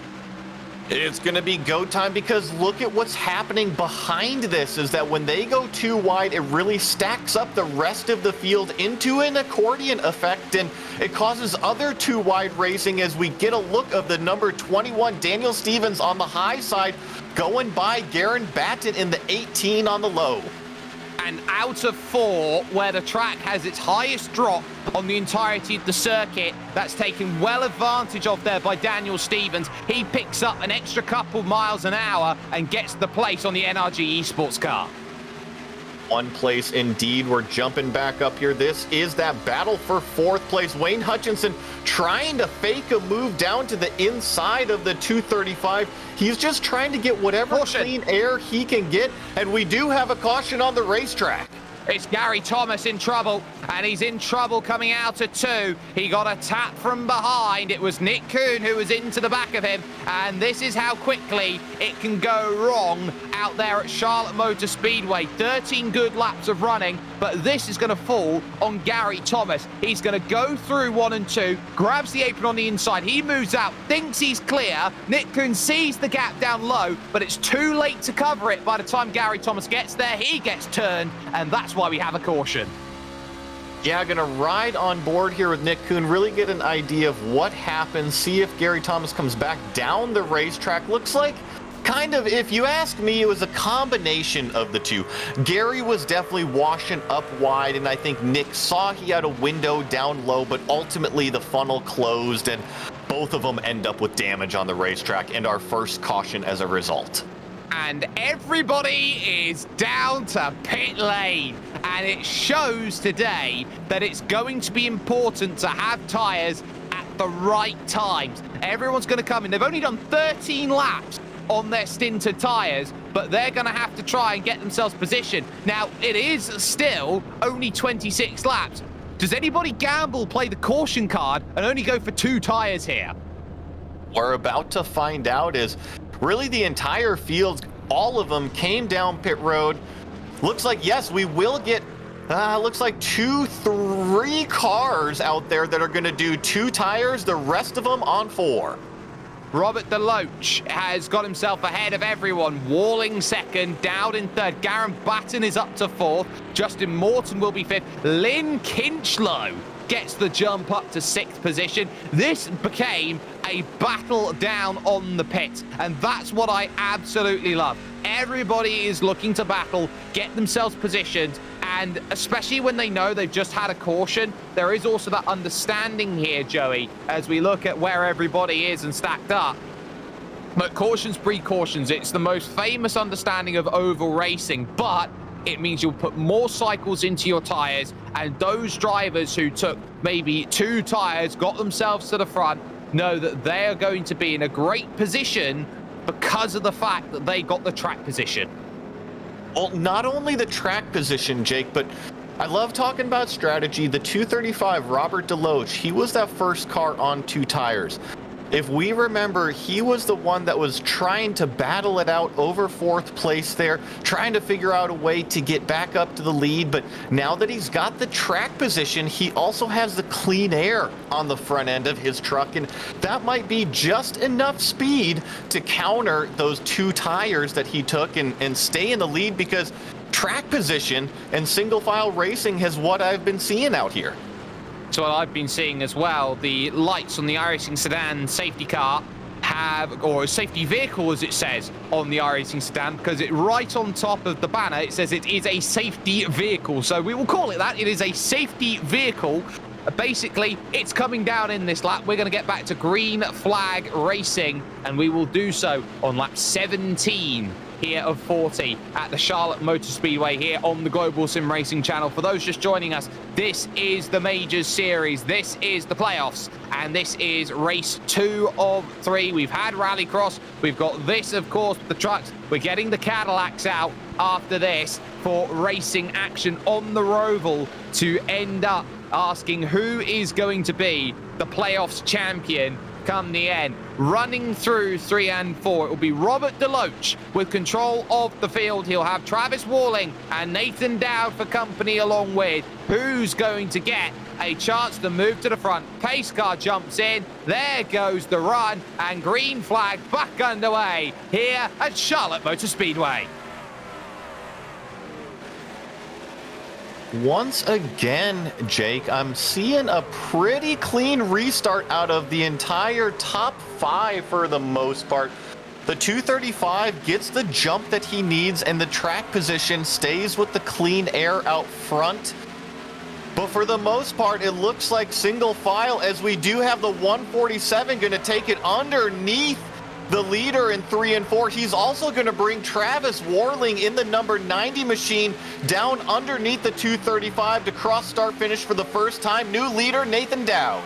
[SPEAKER 6] It's going to be go time because look at what's happening behind this is that when they go too wide, it really stacks up the rest of the field into an accordion effect, and it causes other too wide racing as we get a look of the number 21, Daniel Stevens on the high side, going by Garen Batten in the 18 on the low.
[SPEAKER 5] And out of 4, where the track has its highest drop on the entirety of the circuit, that's taken well advantage of there by Daniel Stevens. He picks up an extra couple miles an hour and gets the place on the NRG Esports car.
[SPEAKER 6] One place indeed. We're jumping back up here. This is that battle for 4th place. Wayne Hutchinson trying to fake a move down to the inside of the 235. He's just trying to get whatever clean air he can get, and we do have a caution on the racetrack.
[SPEAKER 5] It's Gary Thomas in trouble, and he's in trouble coming out of 2. He got a tap from behind. It was Nick Kuhn who was into the back of him, and this is how quickly it can go wrong out there at Charlotte Motor Speedway. 13 good laps of running, but this is going to fall on Gary Thomas. He's going to go through 1 and 2, grabs the apron on the inside. He moves out, thinks he's clear. Nick Kuhn sees the gap down low, but it's too late to cover it by the time Gary Thomas gets there. He gets turned, and that's why we have a caution.
[SPEAKER 6] Yeah, gonna ride on board here with Nick Kuhn, really get an idea of what happens, see if Gary Thomas comes back down the racetrack. Looks like kind of, if you ask me, it was a combination of the two. Gary was definitely washing up wide, and I think Nick saw he had a window down low, but ultimately the funnel closed, and both of them end up with damage on the racetrack, and our first caution as a result.
[SPEAKER 5] And everybody is down to pit lane. And it shows today that it's going to be important to have tyres at the right times. Everyone's going to come in. They've only done 13 laps on their stinted tyres, but they're going to have to try and get themselves positioned. Now, it is still only 26 laps. Does anybody gamble, play the caution card, and only go for 2 tyres here?
[SPEAKER 6] We're about to find out is really the entire field, all of them came down pit road. Looks like, yes, we will get, looks like 3 cars out there that are going to do 2 tires, the rest of them on 4.
[SPEAKER 5] Robert DeLoach has got himself ahead of everyone. Walling second, Dowd in third. Garen Batten is up to 4th. Justin Morton will be 5th. Lynn Kinchlow gets the jump up to 6th position. This became a battle down on the pit, and that's what I absolutely love. Everybody is looking to battle, get themselves positioned, and especially when they know they've just had a caution, there is also that understanding here, Joey, as we look at where everybody is and stacked up. But cautions breed cautions. It's the most famous understanding of oval racing, but it means you'll put more cycles into your tires, and those drivers who took maybe 2 tires, got themselves to the front, know that they are going to be in a great position because of the fact that they got the track position.
[SPEAKER 6] Well, not only the track position, Jake, but I love talking about strategy. The 235, Robert DeLoach, he was that first car on 2 tires. If we remember, he was the one that was trying to battle it out over 4th place there, trying to figure out a way to get back up to the lead. But now that he's got the track position, he also has the clean air on the front end of his truck. And that might be just enough speed to counter those 2 tires that he took and stay in the lead, because track position and single file racing is what I've been seeing out here.
[SPEAKER 5] So what I've been seeing as well, the lights on the iRacing sedan safety car have, or safety vehicle as it says on the iRacing sedan, because it right on top of the banner, it says it is a safety vehicle. So we will call it that. It is a safety vehicle. Basically, it's coming down in this lap. We're going to get back to green flag racing, and we will do so on lap 17 here of 40 at the Charlotte Motor Speedway here on the Global SimRacing channel. For those just joining us, this is the Majors Series, this is the playoffs, and this is race 2 of 3. We've had Rallycross, we've got this, of course, the trucks. We're getting the Cadillacs out after this for racing action on the Roval to end up asking who is going to be the playoffs champion come the end. Running through 3 and 4, it will be Robert DeLoach with control of the field. He'll have Travis Walling and Nathan Dowd for company, along with who's going to get a chance to move to the front. Pace car jumps in, there goes the run, and green flag back underway here at Charlotte Motor Speedway.
[SPEAKER 6] Once again, Jake, I'm seeing a pretty clean restart out of the entire top 5 for the most part. The 235 gets the jump that he needs, and the track position stays with the clean air out front. But for the most part, it looks like single file, as we do have the 147 going to take it underneath the leader in 3 and 4. He's also going to bring Travis Warling in the number 90 machine down underneath the 235 to cross start finish for the first time. New leader, Nathan Dowd.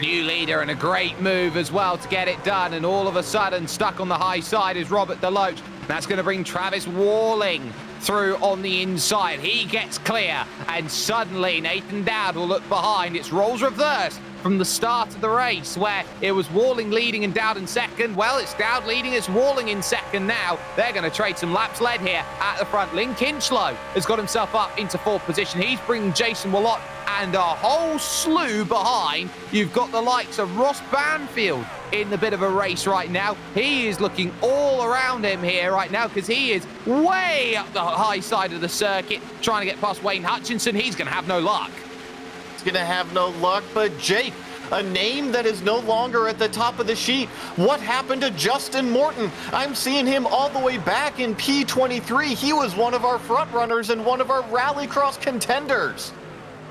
[SPEAKER 5] New leader, and a great move as well to get it done. And all of a sudden, stuck on the high side is Robert DeLoach. That's going to bring Travis Warling through on the inside. He gets clear, and suddenly Nathan Dowd will look behind. It's roles reversed from the start of the race, where it was Warling leading and Dowd in second. Well, it's Dowd leading, it's Warling in second now. They're going to trade some laps led here at the front. Lynn Kinchlow has got himself up into 4th position. He's bringing Jason Willott and a whole slew behind. You've got the likes of Ross Banfield in the bit of a race right now. He is looking all around him here right now, because he is way up the high side of the circuit trying to get past Wayne Hutchinson. He's going to have no luck.
[SPEAKER 6] Gonna have no luck. But Jake, a name that is no longer at the top of the sheet. What happened to Justin Morton? I'm seeing him all the way back in P23. He was one of our front runners and one of our Rallycross contenders.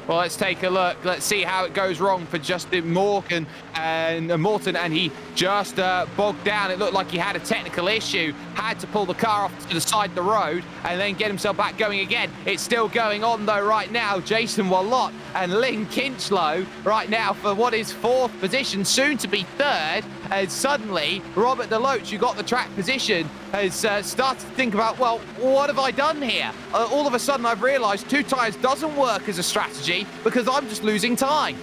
[SPEAKER 5] Well, let's take a look. Let's see how it goes wrong for Justin Morton, and he just bogged down. It looked like he had a technical issue, had to pull the car off to the side of the road and then get himself back going again. It's still going on though right now. Jason Willott and Lynn Kinchlow right now for what is 4th position, soon to be 3rd, and suddenly Robert DeLoach, who got the track position, has started to think about, well, what have I done here? All of a sudden I've realized 2 tires doesn't work as a strategy, because I'm just losing time.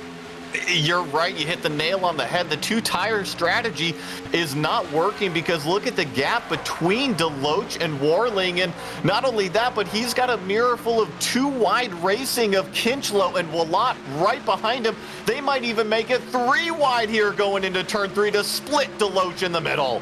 [SPEAKER 6] You're right. You hit the nail on the head. The 2-tire strategy is not working, because look at the gap between DeLoach and Warling. And not only that, but he's got a mirror full of 2 wide racing of Kinchlow and Willott right behind him. They might even make it 3 wide here going into turn 3 to split DeLoach in the middle.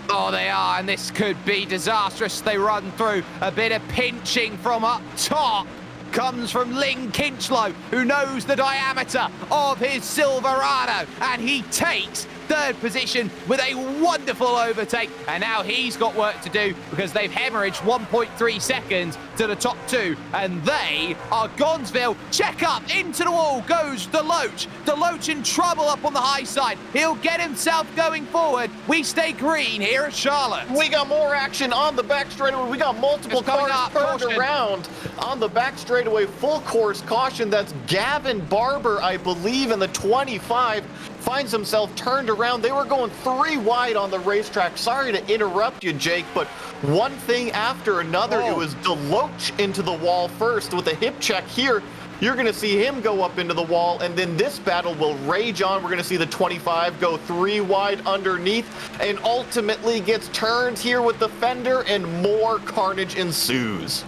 [SPEAKER 5] Oh, they are, and this could be disastrous. They run through a bit of pinching from up top. comes from Ling Kinchlow, who knows the diameter of his Silverado, and he takes third position with a wonderful overtake. And now he's got work to do because they've hemorrhaged 1.3 seconds to the top two, and they are Gonzville. Check up, into the wall goes Deloach. Deloach in trouble up on the high side. He'll get himself going forward. We stay green here at Charlotte.
[SPEAKER 6] We got more action on the back straightaway. We got multiple cars turned
[SPEAKER 5] caution
[SPEAKER 6] around on the back straightaway. Full course caution. That's Gavin Barber, I believe, in the 25. Finds himself turned around. They were going 3 wide on the racetrack. Sorry to interrupt you, Jake, but one thing after another, It was Deloach into the wall first with a hip check here. You're going to see him go up into the wall, and then this battle will rage on. We're going to see the 25 go 3 wide underneath and ultimately gets turned here with the fender, and more carnage ensues.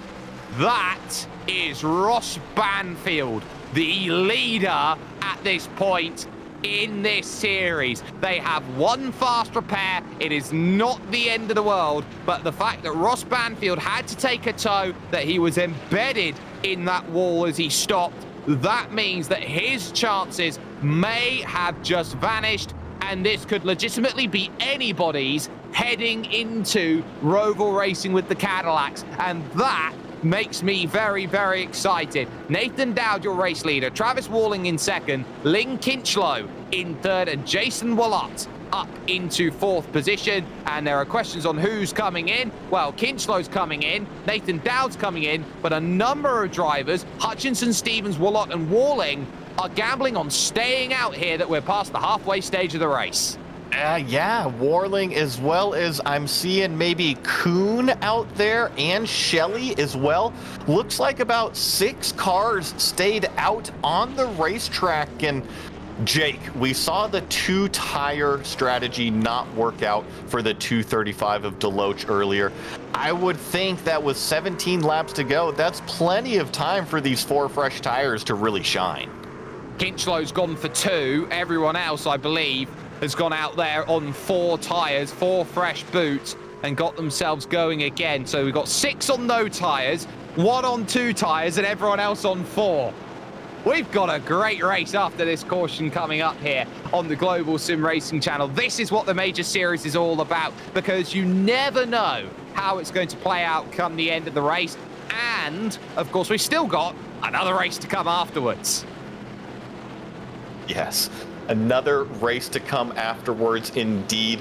[SPEAKER 5] That is Ross Banfield, the leader at this point in this series. They have one fast repair. It is not the end of the world, but the fact that Ross Banfield had to take a tow, that he was embedded in that wall as he stopped, that means that his chances may have just vanished, and this could legitimately be anybody's heading into Roval Racing with the Cadillacs, and that makes me very, very excited. Nathan Dowd, your race leader, Travis Walling in second, Ling Kinchlow in third, and Jason Willott up into fourth position. And there are questions on who's coming in. Well, Kinchlow's coming in, Nathan Dowd's coming in, but a number of drivers, Hutchinson, Stevens, Willott, and Walling, are gambling on staying out here that we're past the halfway stage of the race.
[SPEAKER 6] Yeah, Warling, as well as I'm seeing maybe Kuhn out there and Shelley as well. Looks like about 6 cars stayed out on the racetrack. And Jake, we saw the 2-tire strategy not work out for the 235 of Deloach earlier. I would think that with 17 laps to go, that's plenty of time for these 4 fresh tires to really shine.
[SPEAKER 5] Kinchlow's gone for 2. Everyone else, I believe, has gone out there on 4 tires, 4 fresh boots, and got themselves going again. So we've got 6 on no tires, 1 on 2 tires, and everyone else on 4. We've got a great race after this caution coming up here on the Global Sim Racing channel. This is what the major series is all about, because you never know how it's going to play out come the end of the race. And, of course, we've still got another race to come afterwards.
[SPEAKER 6] Yes, another race to come afterwards indeed.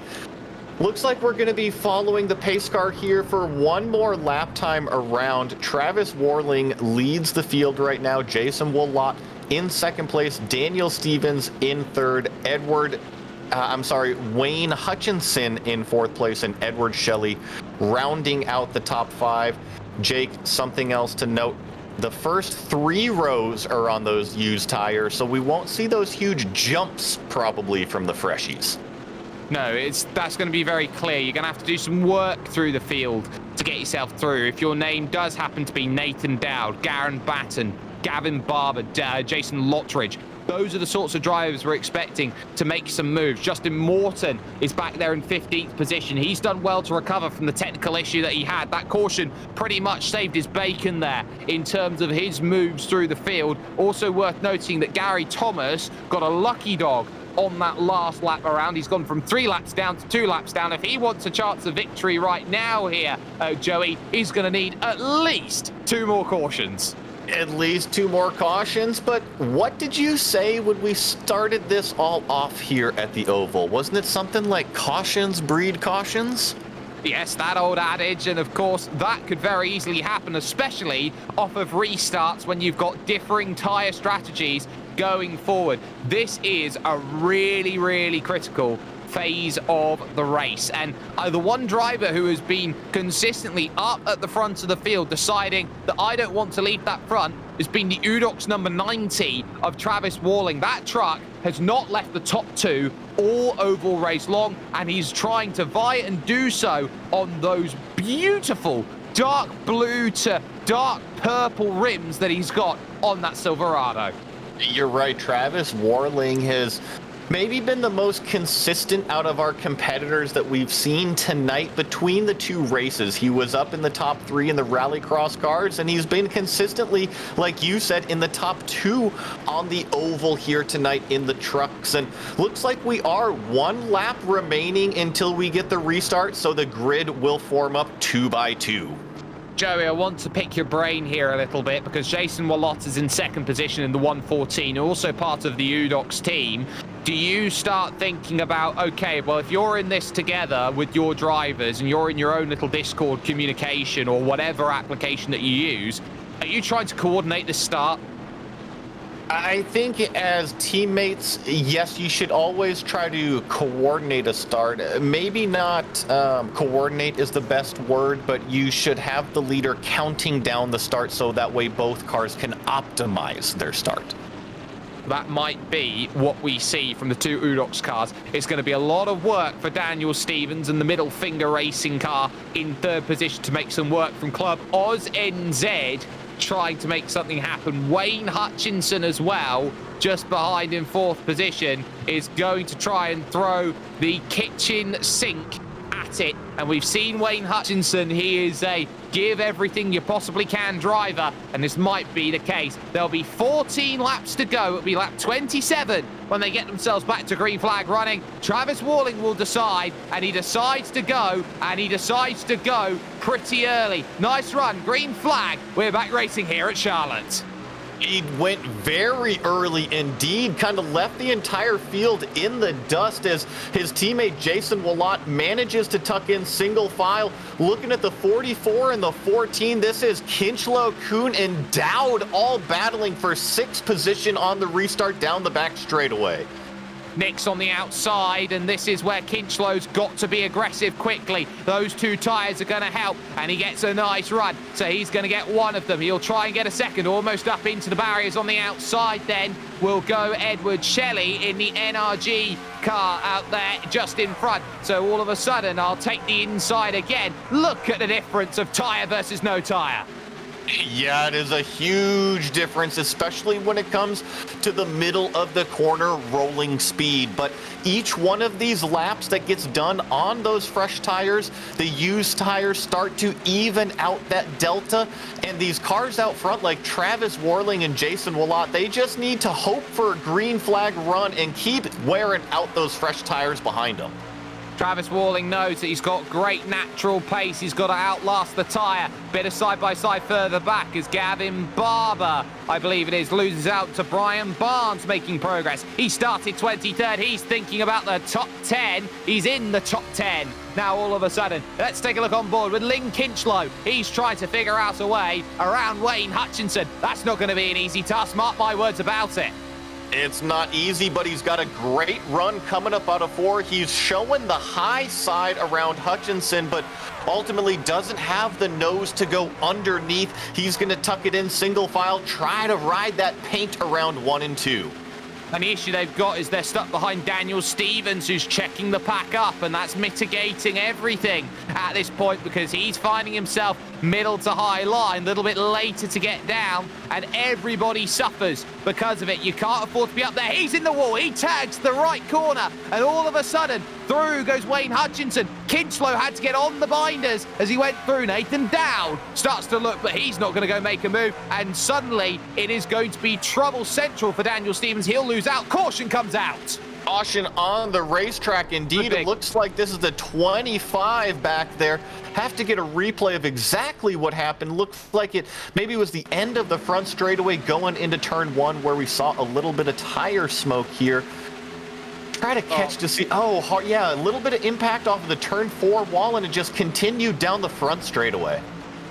[SPEAKER 6] Looks like we're going to be following the pace car here for one more lap time around. Travis Warling leads the field right now. Jason Willott in second place. Daniel Stevens in third. Wayne Hutchinson in fourth place, and Edward Shelley rounding out the top 5. Jake, something else to note. The first 3 rows are on those used tires, so we won't see those huge jumps probably from the freshies.
[SPEAKER 5] No, that's going to be very clear. You're going to have to do some work through the field to get yourself through. If your name does happen to be Nathan Dowd, Garen Batten, Gavin Barber, Jason Lottridge, those are the sorts of drivers we're expecting to make some moves. Justin Morton is back there in 15th position. He's done well to recover from the technical issue that he had. That caution pretty much saved his bacon there in terms of his moves through the field. Also worth noting that Gary Thomas got a lucky dog on that last lap around. He's gone from 3 laps down to 2 laps down. If he wants a chance of victory right now here, Joey, he's going to need at least 2 more cautions.
[SPEAKER 6] At least 2 more cautions, but what did you say when we started this all off here at the Oval? Wasn't it something like cautions breed cautions?
[SPEAKER 5] Yes, that old adage, and of course that could very easily happen, especially off of restarts when you've got differing tyre strategies going forward. This is a really, really critical phase of the race, and the one driver who has been consistently up at the front of the field deciding that I don't want to leave that front has been the Udox number 90 of Travis Walling. That truck has not left the top 2 all oval race long, and he's trying to vie and do so on those beautiful dark blue to dark purple rims that he's got on that Silverado.
[SPEAKER 6] You're right, Travis Warling has maybe been the most consistent out of our competitors that we've seen tonight between the two races. He was up in the top 3 in the rallycross cars, and he's been consistently, like you said, in the top 2 on the oval here tonight in the trucks. And looks like we are 1 lap remaining until we get the restart, so the grid will form up 2 by 2.
[SPEAKER 5] Joey, I want to pick your brain here a little bit because Jason Wallot is in 2nd position in the 114, also part of the Udox team. Do you start thinking about, okay, well, if you're in this together with your drivers and you're in your own little Discord communication or whatever application that you use, are you trying to coordinate the start?
[SPEAKER 6] I think as teammates, yes, you should always try to coordinate a start. Maybe not coordinate is the best word, but you should have the leader counting down the start so that way both cars can optimize their start.
[SPEAKER 5] That might be what we see from the 2 Udox cars. It's going to be a lot of work for Daniel Stevens and the middle finger racing car in 3rd position to make some work from Club Oz NZ, trying to make something happen. Wayne Hutchinson as well, just behind in 4th position, is going to try and throw the kitchen sink at it. And we've seen Wayne Hutchinson. He is a give everything you possibly can driver, and this might be the case. There'll be 14 laps to go. It'll be lap 27 when they get themselves back to green flag running. Travis Walling will decide, and he decides to go, pretty early. Nice run, green flag. We're back racing here at Charlotte.
[SPEAKER 6] He went very early indeed, kind of left the entire field in the dust as his teammate Jason Wallot manages to tuck in single file. Looking at the 44 and the 14, this is Kinchlow, Kuhn, and Dowd all battling for 6th position on the restart down the back straightaway.
[SPEAKER 5] Nick's on the outside, and this is where Kinchlow's got to be aggressive quickly. Those 2 tyres are going to help, and he gets a nice run, so he's going to get one of them. He'll try and get a second, almost up into the barriers on the outside. Then will go Edward Shelley in the NRG car out there just in front. So all of a sudden, I'll take the inside again. Look at the difference of tyre versus no tyre.
[SPEAKER 6] Yeah, it is a huge difference, especially when it comes to the middle of the corner rolling speed. But each one of these laps that gets done on those fresh tires, the used tires start to even out that delta. And these cars out front like Travis Warling and Jason Wallot, they just need to hope for a green flag run and keep wearing out those fresh tires behind them.
[SPEAKER 5] Travis Walling knows that he's got great natural pace. He's got to outlast the tyre. Bit of side-by-side further back as Gavin Barber, I believe it is, loses out to Brian Barnes, making progress. He started 23rd. He's thinking about the top 10. He's in the top 10. Now, all of a sudden, let's take a look on board with Lynn Kinchlow. He's trying to figure out a way around Wayne Hutchinson. That's not going to be an easy task. Mark my words about it.
[SPEAKER 6] It's not easy, but he's got a great run coming up out of 4. He's showing the high side around Hutchinson, but ultimately doesn't have the nose to go underneath. He's going to tuck it in single file, try to ride that paint around 1 and 2.
[SPEAKER 5] And the issue they've got is they're stuck behind Daniel Stevens, who's checking the pack up, and that's mitigating everything at this point because he's finding himself middle to high line, a little bit later to get down, and everybody suffers because of it. You can't afford to be up there. He's in the wall. He tags the right corner, and all of a sudden, through goes Wayne Hutchinson. Kinchlow had to get on the binders as he went through. Nathan Dowd starts to look, but he's not going to go make a move, and suddenly it is going to be trouble central for Daniel Stevens. He'll lose out. Caution comes out.
[SPEAKER 6] Caution on the racetrack. Indeed, it looks like this is the 25 back there. Have to get a replay of exactly what happened. Looks like it maybe was the end of the front straightaway going into turn 1 where we saw a little bit of tire smoke here. Try to catch to see, yeah, a little bit of impact off of the turn 4 wall, and it just continued down the front straightaway.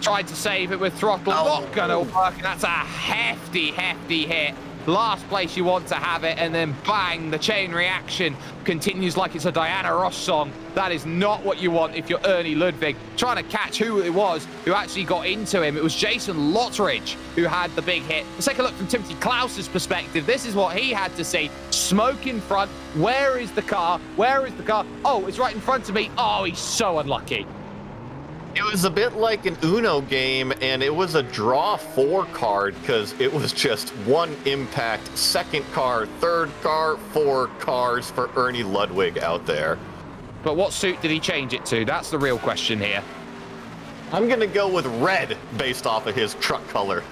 [SPEAKER 5] Tried to save it with throttle, not gonna work, and that's a hefty hit. Last place you want to have it, and then bang, the chain reaction continues like it's a Diana Ross song. That is not what you want if you're Ernie Ludwig. Trying to catch who it was who actually got into him. It was Jason Lottridge who had the big hit. Let's take a look from Timothy Klaus's perspective. This is what he had to see. Smoke in front. Where is the car? Oh, it's right in front of me. Oh, he's so unlucky.
[SPEAKER 6] It was a bit like an Uno game, and it was a draw 4 card because it was just one impact, second car, third car, 4 cars for Ernie Ludwig out there.
[SPEAKER 5] But what suit did he change it to? That's the real question here.
[SPEAKER 6] I'm going to go with red based off of his truck color.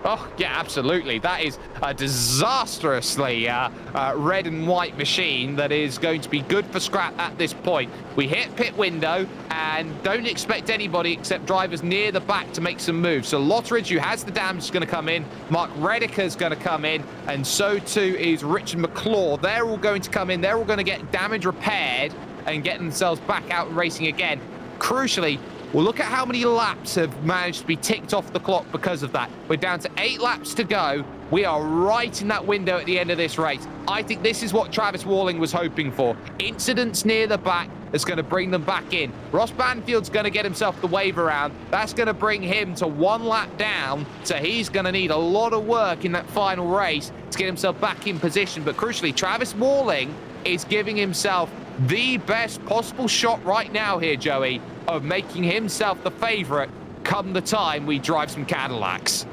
[SPEAKER 5] Oh, yeah, absolutely. That is a disastrously red and white machine that is going to be good for scrap at this point. We hit pit window and don't expect anybody except drivers near the back to make some moves. So Lotteridge, who has the damage, is going to come in. Mark Rediker is going to come in. And so too is Richard McClure. They're all going to come in. They're all going to get damage repaired and get themselves back out and racing again. Crucially, well, look at how many laps have managed to be ticked off the clock because of that. We're down to 8 laps to go. We are right in that window at the end of this race. I think this is what Travis Walling was hoping for. Incidents near the back is going to bring them back in. Ross Banfield's going to get himself the wave around. That's going to bring him to 1 lap down. So he's going to need a lot of work in that final race to get himself back in position. But crucially, Travis Walling is giving himself the best possible shot right now here, Joey, of making himself the favorite come the time we drive some Cadillacs.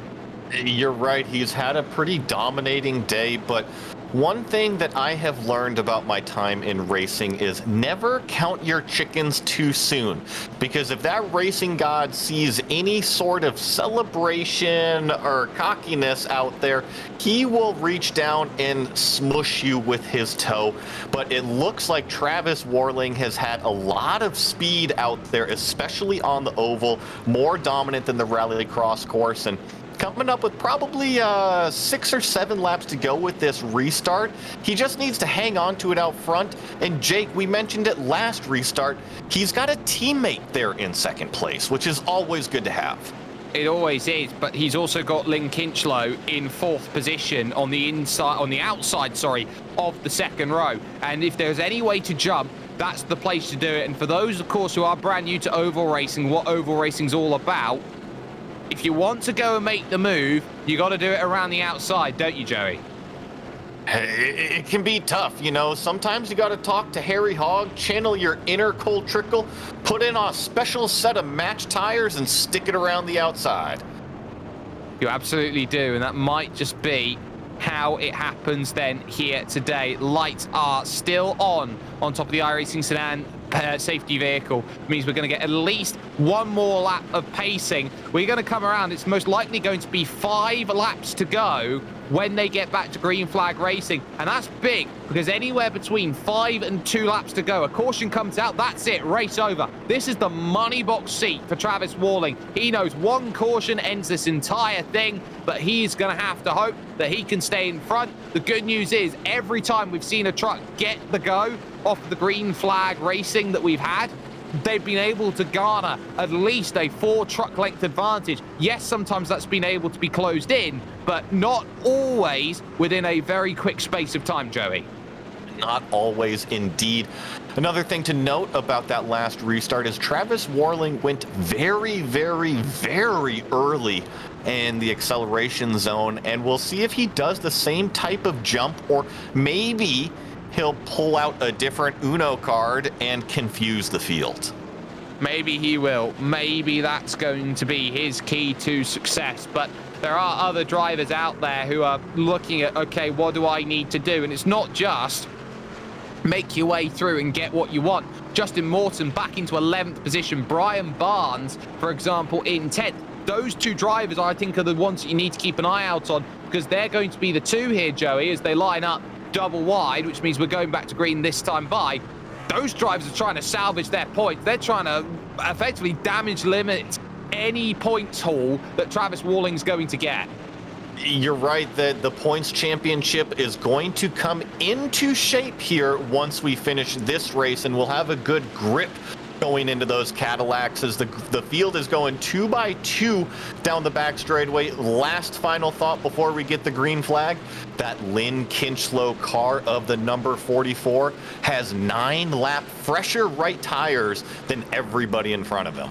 [SPEAKER 6] You're right, he's had a pretty dominating day, but one thing that I have learned about my time in racing is never count your chickens too soon. Because if that racing god sees any sort of celebration or cockiness out there, he will reach down and smush you with his toe. But it looks like Travis Walling has had a lot of speed out there, especially on the oval, more dominant than the rallycross course, and coming up with probably 6 or 7 laps to go with this restart. He just needs to hang on to it out front. And Jake, we mentioned it last restart, he's got a teammate there in second place, which is always good to have.
[SPEAKER 5] It always is, but he's also got Lynn Kinchlow in 4th position on the outside, of the second row. And if there's any way to jump, that's the place to do it. And for those, of course, who are brand new to oval racing, what oval racing's all about, if you want to go and make the move, you got to do it around the outside, don't you, Joey?
[SPEAKER 6] It can be tough, you know. Sometimes you got to talk to Harry Hogg, channel your inner Cole Trickle, put in a special set of match tires, and stick it around the outside.
[SPEAKER 5] You absolutely do, and that might just be how it happens then here today. Lights are still on top of the iRacing Sedan safety vehicle. It means we're going to get at least 1 more lap of pacing. We're going to come around. It's most likely going to be 5 laps to go when they get back to green flag racing. And that's big, because anywhere between 5 and 2 laps to go, a caution comes out, that's it, race over. This is the money box seat for Travis Walling. He knows 1 caution ends this entire thing, but he's going to have to hope that he can stay in front. The good news is, every time we've seen a truck get the go off the green flag racing that we've had, they've been able to garner at least a 4 truck length advantage. Yes, sometimes that's been able to be closed in, but not always within a very quick space of time, Joey.
[SPEAKER 6] Not always, indeed. Another thing to note about that last restart is Travis Walling went very, very, very early in the acceleration zone, and we'll see if he does the same type of jump, or maybe he'll pull out a different Uno card and confuse the field.
[SPEAKER 5] Maybe he will. Maybe that's going to be his key to success. But there are other drivers out there who are looking at, okay, what do I need to do? And it's not just make your way through and get what you want. Justin Morton back into 11th position. Brian Barnes, for example, in 10th. Those 2 drivers, I think, are the ones that you need to keep an eye out on, because they're going to be the 2 here, Joey, as they line up double wide, which means we're going back to green this time by. Those drivers are trying to salvage their points. They're trying to effectively damage limit any points haul that Travis Walling's going to get.
[SPEAKER 6] You're right that the points championship is going to come into shape here once we finish this race, and we'll have a good grip going into those Cadillacs as the field is going 2 by 2 down the back straightaway. Last final thought before we get the green flag, that Lynn Kinchlow car of the number 44 has 9 lap fresher right tires than everybody in front of him.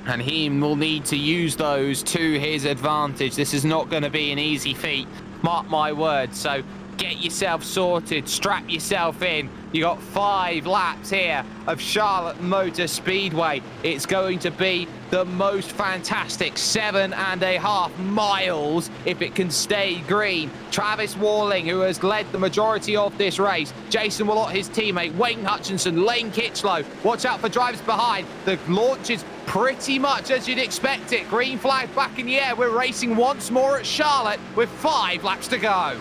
[SPEAKER 5] And he will need to use those to his advantage. This is not going to be an easy feat, mark my words. So get yourself sorted, strap yourself in. You got 5 laps here of Charlotte Motor Speedway. It's going to be the most fantastic 7.5 miles if it can stay green. Travis Walling, who has led the majority of this race, Jason Willott, his teammate, Wayne Hutchinson, Lane Kitchlow. Watch out for drivers behind. The launch is pretty much as you'd expect it. Green flag back in the air. We're racing once more at Charlotte with 5 laps to go.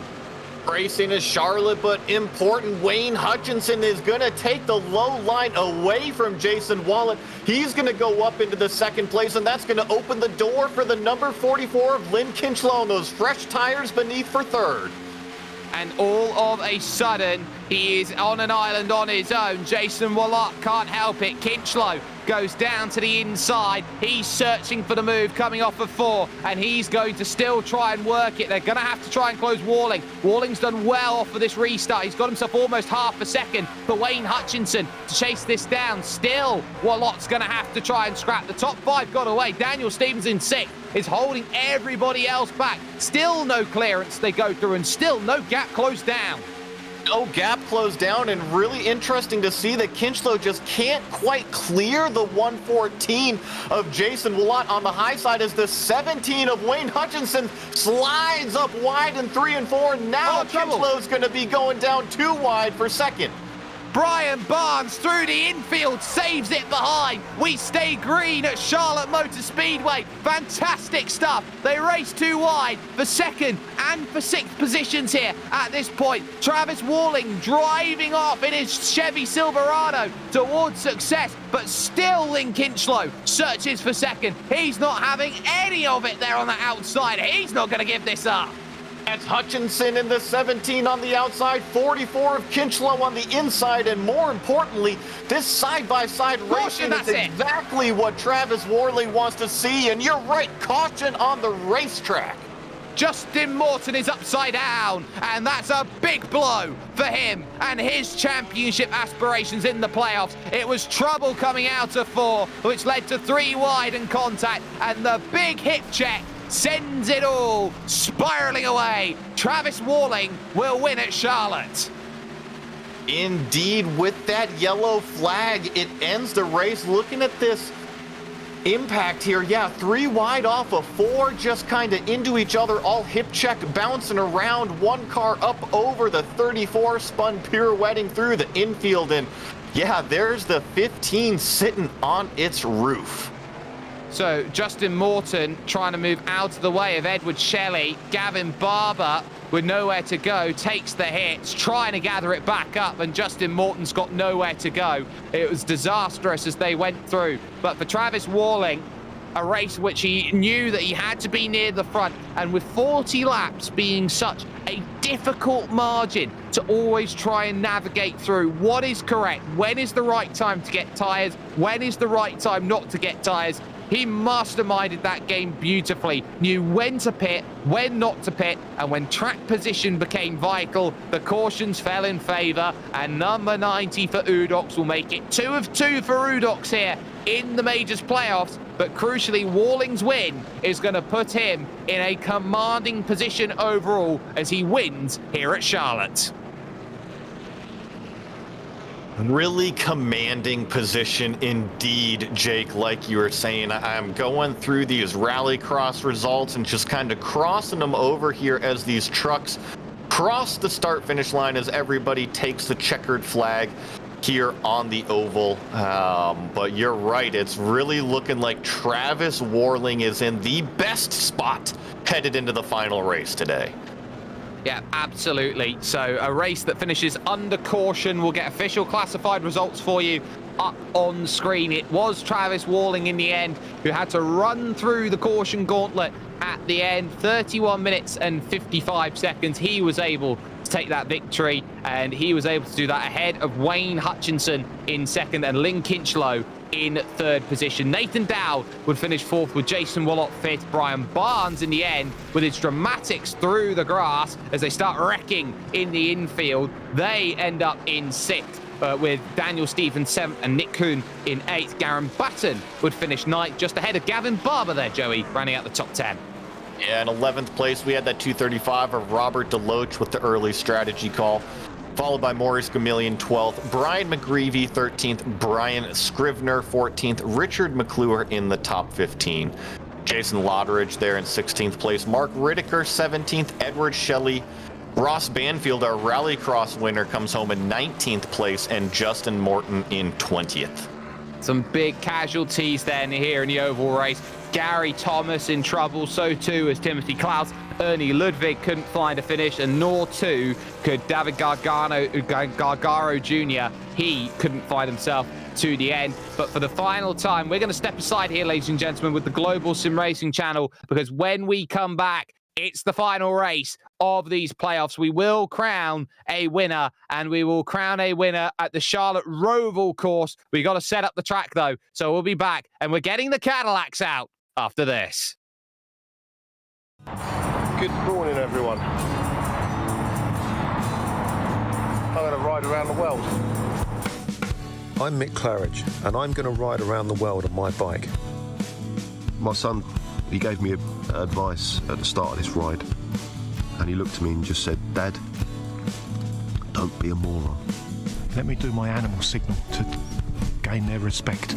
[SPEAKER 6] Racing is Charlotte, but important. Wayne Hutchinson is going to take the low line away from Jason Willott. He's going to go up into the second place, and that's going to open the door for the number 44 of Lynn Kinchlow and those fresh tires beneath for third.
[SPEAKER 5] And all of a sudden, he is on an island on his own. Jason Willott can't help it. Kinchlow goes down to the inside. He's searching for the move coming off of 4, and he's going to still try and work it. They're going to have to try and close Walling. Walling's done well off of this restart. He's got himself almost half a second for Wayne Hutchinson to chase this down. Still, Willott's going to have to try and scrap. The top 5 got away. Daniel Stevens in 6th is holding everybody else back. Still no clearance they go through, and still no gap closed down.
[SPEAKER 6] No gap closed down, and really interesting to see that Kinchlow just can't quite clear the 114 of Jason Willott on the high side as the 17 of Wayne Hutchinson slides up wide in 3 and 4. Now Kinchlow's going to be going down 2 wide for second.
[SPEAKER 5] Brian Barnes through the infield, saves it behind. We stay green at Charlotte Motor Speedway. Fantastic stuff. They race 2 wide for 2nd and for 6th positions here at this point. Travis Walling driving off in his Chevy Silverado towards success, but still Lynn Kinchlow searches for 2nd. He's not having any of it there on the outside. He's not going to give this up.
[SPEAKER 6] That's Hutchinson in the 17 on the outside, 44 of Kinchlow on the inside, and more importantly, this side-by-side racing is exactly what Travis Worley wants to see, and you're right, caution on the racetrack.
[SPEAKER 5] Justin Morton is upside down, and that's a big blow for him and his championship aspirations in the playoffs. It was trouble coming out of 4, which led to 3 wide and contact, and the big hip check sends it all spiraling away. Travis Walling will win at Charlotte.
[SPEAKER 6] Indeed, with that yellow flag, it ends the race. Looking at this impact here, yeah, 3 wide off of 4, just kind of into each other, all hip check, bouncing around. 1 car up over the 34, spun pirouetting through the infield, and yeah, there's the 15 sitting on its roof.
[SPEAKER 5] So Justin Morton trying to move out of the way of Edward Shelley. Gavin Barber with nowhere to go takes the hits, trying to gather it back up, and Justin Morton's got nowhere to go. It was disastrous as they went through. But for Travis Walling, a race which he knew that he had to be near the front, and with 40 laps being such a difficult margin to always try and navigate through what is correct, when is the right time to get tyres, when is the right time not to get tyres. He masterminded that game beautifully, knew when to pit, when not to pit, and when track position became vital, the cautions fell in favour, and number 90 for Udox will make it 2 of 2 for Udox here in the Majors playoffs, but crucially, Walling's win is going to put him in a commanding position overall as he wins here at Charlotte.
[SPEAKER 6] Really commanding position indeed, Jake. Like you were saying, I'm going through these rallycross results and just kind of crossing them over here as these trucks cross the start-finish line as everybody takes the checkered flag here on the oval. But you're right, it's really looking like Travis Worling is in the best spot headed into the final race today.
[SPEAKER 5] Yeah, absolutely. So a race that finishes under caution. We'll get official classified results for you up on screen. It was Travis Walling in the end who had to run through the caution gauntlet at the end. 31 minutes and 55 seconds. He was able to take that victory, and he was able to do that ahead of Wayne Hutchinson in 2nd and Lynn Kinchlow in 3rd position. Nathan Dowd would finish 4th with Jason Willott 5th. Brian Barnes in the end with his dramatics through the grass as they start wrecking in the infield. They end up in 6th with Daniel Stevens 7th and Nick Kuhn in 8th. Garen Batten would finish 9th, just ahead of Gavin Barber there, Joey, rounding out the top 10.
[SPEAKER 6] Yeah, in 11th place, we had that 235 of Robert DeLoach with the early strategy call, followed by Maurice Gamillion 12th, Brian McGreevy 13th, Brian Scrivener 14th, Richard McClure in the top 15. Jason Lotteridge there in 16th place, Mark Riddicker 17th, Edward Shelley, Ross Banfield, our Rallycross winner, comes home in 19th place, and Justin Morton in 20th.
[SPEAKER 5] Some big casualties then here in the oval race. Gary Thomas in trouble, so too as Timothy Klaus. Ernie Ludwig couldn't find a finish, and nor too could David Gargaro Jr. He couldn't find himself to the end. But for the final time, we're going to step aside here, ladies and gentlemen, with the Global Sim Racing channel, because when we come back, it's the final race of these playoffs. We will crown a winner, and we will crown a winner at the Charlotte Roval course. We got to set up the track, though, so we'll be back, and we're getting the Cadillacs out after this.
[SPEAKER 1] Good morning, everyone. I'm going to ride around the world.
[SPEAKER 2] I'm Mick Claridge, and I'm going to ride around the world on my bike.
[SPEAKER 3] My son, he gave me advice at the start of this ride, and he looked at me and just said, "Dad, don't be a moron."
[SPEAKER 4] Let me do my animal signal to gain their respect.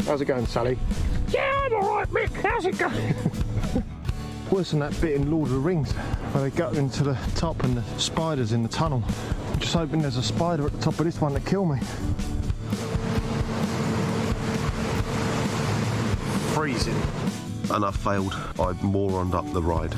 [SPEAKER 1] How's it going, Sally? Yeah, I'm alright, Mick. How's it going? Worse than that bit in Lord of the Rings, where they go into the top and the spiders in the tunnel. I'm just hoping there's a spider at the top of this one to kill me. Freezing.
[SPEAKER 3] And I failed. I moroned up the ride.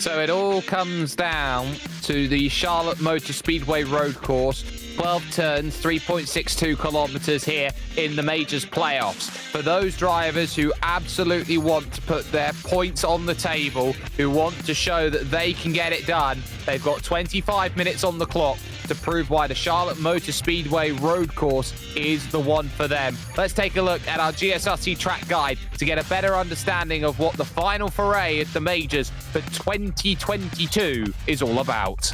[SPEAKER 5] So it all comes down to the Charlotte Motor Speedway road course. 12 turns, 3.62 kilometers here in the Majors playoffs. For those drivers who absolutely want to put their points on the table, who want to show that they can get it done, they've got 25 minutes on the clock to prove why the Charlotte Motor Speedway road course is the one for them. Let's take a look at our GSRC track guide to get a better understanding of what the final foray at the Majors for 2022 is all about.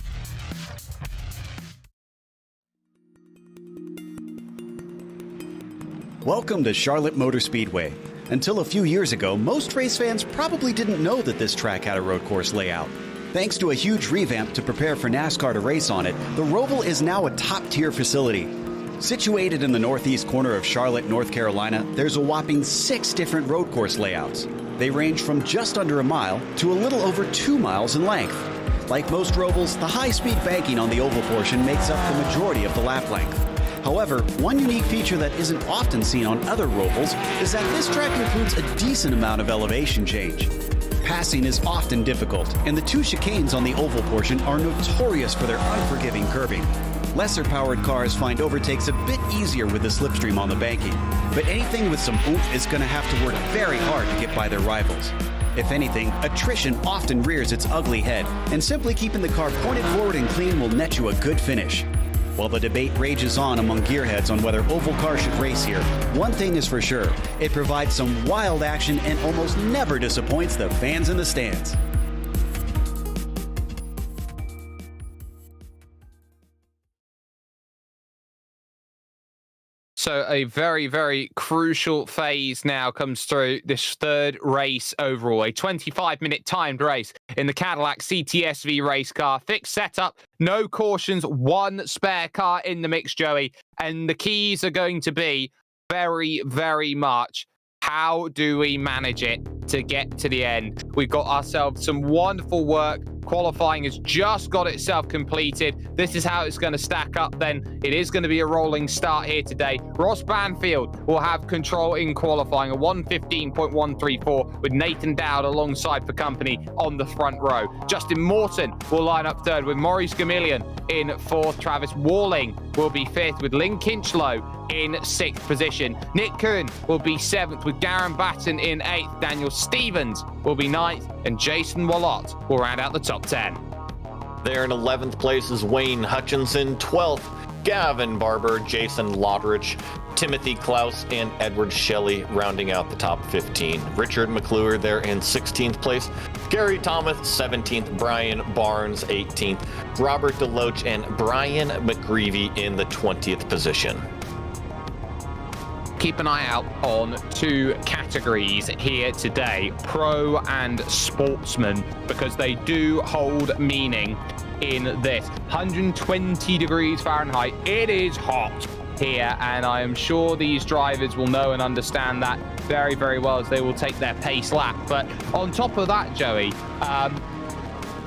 [SPEAKER 8] Welcome to Charlotte Motor Speedway. Until a few years ago, most race fans probably didn't know that this track had a road course layout. Thanks to a huge revamp to prepare for NASCAR to race on it, the Roval is now a top-tier facility. Situated in the northeast corner of Charlotte, North Carolina, there's a whopping 6 different road course layouts. They range from just under a mile to a little over 2 miles in length. Like most Rovals, the high-speed banking on the oval portion makes up the majority of the lap length. However, one unique feature that isn't often seen on other Rovals is that this track includes a decent amount of elevation change. Passing is often difficult, and the 2 chicanes on the oval portion are notorious for their unforgiving curbing. Lesser-powered cars find overtakes a bit easier with the slipstream on the banking, but anything with some oomph is going to have to work very hard to get by their rivals. If anything, attrition often rears its ugly head, and simply keeping the car pointed forward and clean will net you a good finish. While the debate rages on among gearheads on whether oval cars should race here, one thing is for sure, it provides some wild action and almost never disappoints the fans in the stands.
[SPEAKER 5] So a very, very crucial phase now comes through this third race overall. A 25-minute timed race in the Cadillac CTSV race car. Fixed setup, no cautions, 1 spare car in the mix, Joey. And the keys are going to be very, very much how do we manage it to get to the end. We've got ourselves some wonderful work. Qualifying has just got itself completed. This is how it's going to stack up then. It is going to be a rolling start here today. Ross Banfield will have control in qualifying, a 1:15.134 with Nathan Dowd alongside for company on the front row. Justin Morton will line up third with Maurice Gamillion in 4th. Travis Walling will be 5th with Lynn Kinchlow in 6th position. Nick Kuhn will be 7th with Garen Batten in 8th. Daniel Stevens will be 9th, and Jason Wallott will round out the top 10.
[SPEAKER 6] There in 11th place is Wayne Hutchinson, 12th, Gavin Barber, Jason Lodrich, Timothy Klaus, and Edward Shelley rounding out the top 15. Richard McClure there in 16th place, Gary Thomas 17th, Brian Barnes 18th, Robert DeLoach, and Brian McGreevy in the 20th position.
[SPEAKER 5] Keep an eye out on 2 categories here today, pro and sportsman, because they do hold meaning in this. 120 degrees Fahrenheit. It is hot here, and I am sure these drivers will know and understand that very, very well as they will take their pace lap. But on top of that, Joey,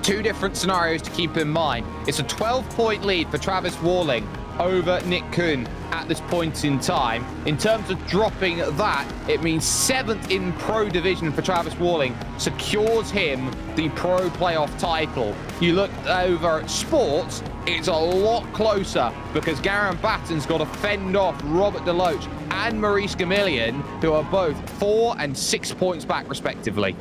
[SPEAKER 5] 2 different scenarios to keep in mind. It's a 12-point lead for Travis Walling over Nick Kuhn at this point in time. In terms of dropping that, it means 7th in Pro Division for Travis Walling secures him the Pro Playoff title. You look over at Sports, it's a lot closer because Garen Batten's got to fend off Robert DeLoach and Maurice Gamillion, who are both 4 and 6 points back respectively.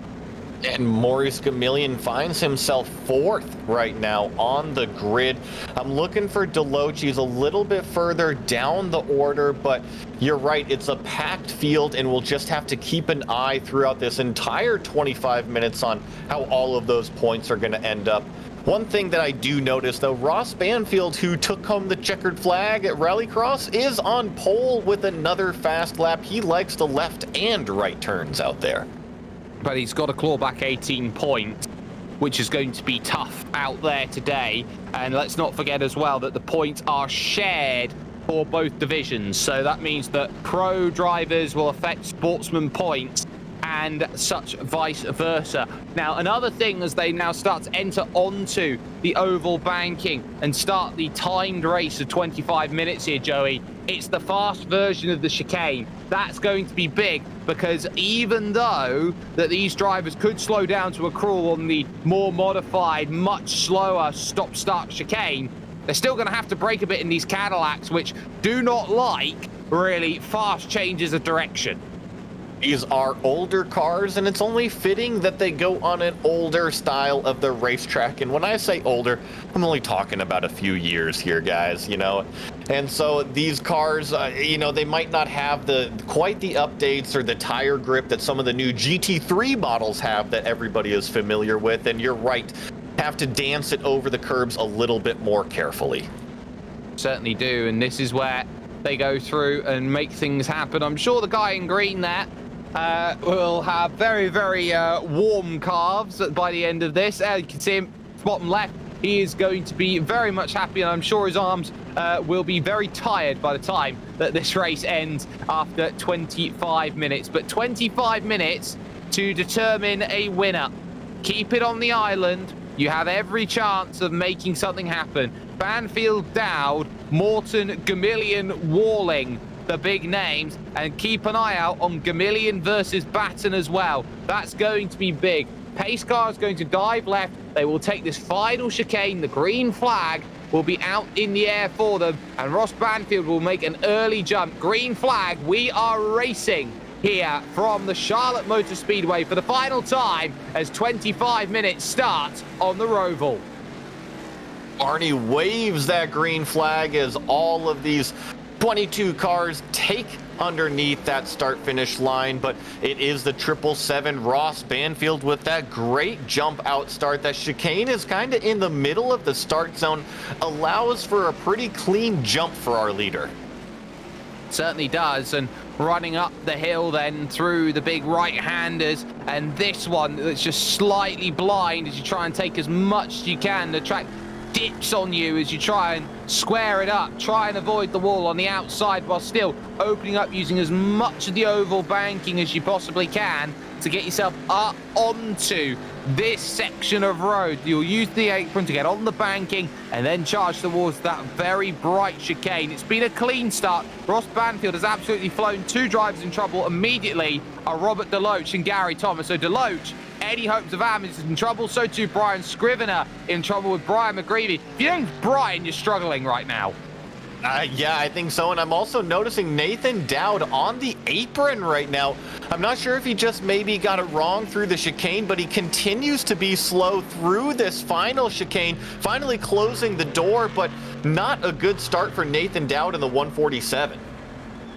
[SPEAKER 6] And Maurice Gamillion finds himself 4th right now on the grid. I'm looking for DeLoach. He's a little bit further down the order, but you're right. It's a packed field, and we'll just have to keep an eye throughout this entire 25 minutes on how all of those points are going to end up. One thing that I do notice, though, Ross Banfield, who took home the checkered flag at Rallycross, is on pole with another fast lap. He likes the left and right turns out there.
[SPEAKER 5] But he's got to claw back 18 points, which is going to be tough out there today. And let's not forget as well that the points are shared for both divisions. So that means that pro drivers will affect sportsman points and such vice versa. Now, another thing as they now start to enter onto the oval banking and start the timed race of 25 minutes here, Joey, It's the fast version of the chicane. That's going to be big because even though that these drivers could slow down to a crawl on the more modified, much slower stop-start chicane, they're still going to have to brake a bit in these Cadillacs, which do not like really fast changes of direction.
[SPEAKER 6] These are older cars, and it's only fitting that they go on an older style of the racetrack. And when I say older, I'm only talking about a few years here, guys, you know. And so these cars, you know, they might not have quite the updates or the tire grip that some of the new GT3 models have that everybody is familiar with. And you're right, have to dance it over the curbs a little bit more carefully.
[SPEAKER 5] Certainly do, and this is where they go through and make things happen. I'm sure the guy in green there will have very, very warm calves by the end of this. You can see him bottom left. He is going to be very much happy, and I'm sure his arms will be very tired by the time that this race ends after 25 minutes. But 25 minutes to determine a winner. Keep it on the island. You have every chance of making something happen. Banfield, Dowd, Morton, Gamillion, Walling, the big names, and keep an eye out on Gamillion versus Batten as well. That's going to be big. Pace car is going to dive left. They will take this final chicane. The green flag will be out in the air for them, and Ross Banfield will make an early jump. Green flag, we are racing here from the Charlotte Motor Speedway for the final time as 25 minutes start on the Roval.
[SPEAKER 6] Arnie waves that green flag as all of these 22 cars take underneath that start-finish line, but it is the 777 Ross Banfield with that great jump out start. That chicane is kind of in the middle of the start zone, allows for a pretty clean jump for our leader.
[SPEAKER 5] Certainly does, and running up the hill then through the big right-handers, and this one that's just slightly blind as you try and take as much as you can. The track dips on you as you try and square it up, try and avoid the wall on the outside while still opening up, using as much of the oval banking as you possibly can to get yourself up onto this section of road. You'll use the apron to get on the banking and then charge towards that very bright chicane. It's been a clean start. Ross Banfield has absolutely flown. Two drivers in trouble immediately are Robert Deloach and Gary Thomas. So Deloach, any hopes of Am is in trouble. So too Brian Scrivener in trouble with Brian McGreevy. If you don't Brian, you're struggling right now.
[SPEAKER 6] Yeah, I think so. And I'm also noticing Nathan Dowd on the apron right now. I'm not sure if he just maybe got it wrong through the chicane, but he continues to be slow through this final chicane, finally closing the door, but not a good start for Nathan Dowd in the 147.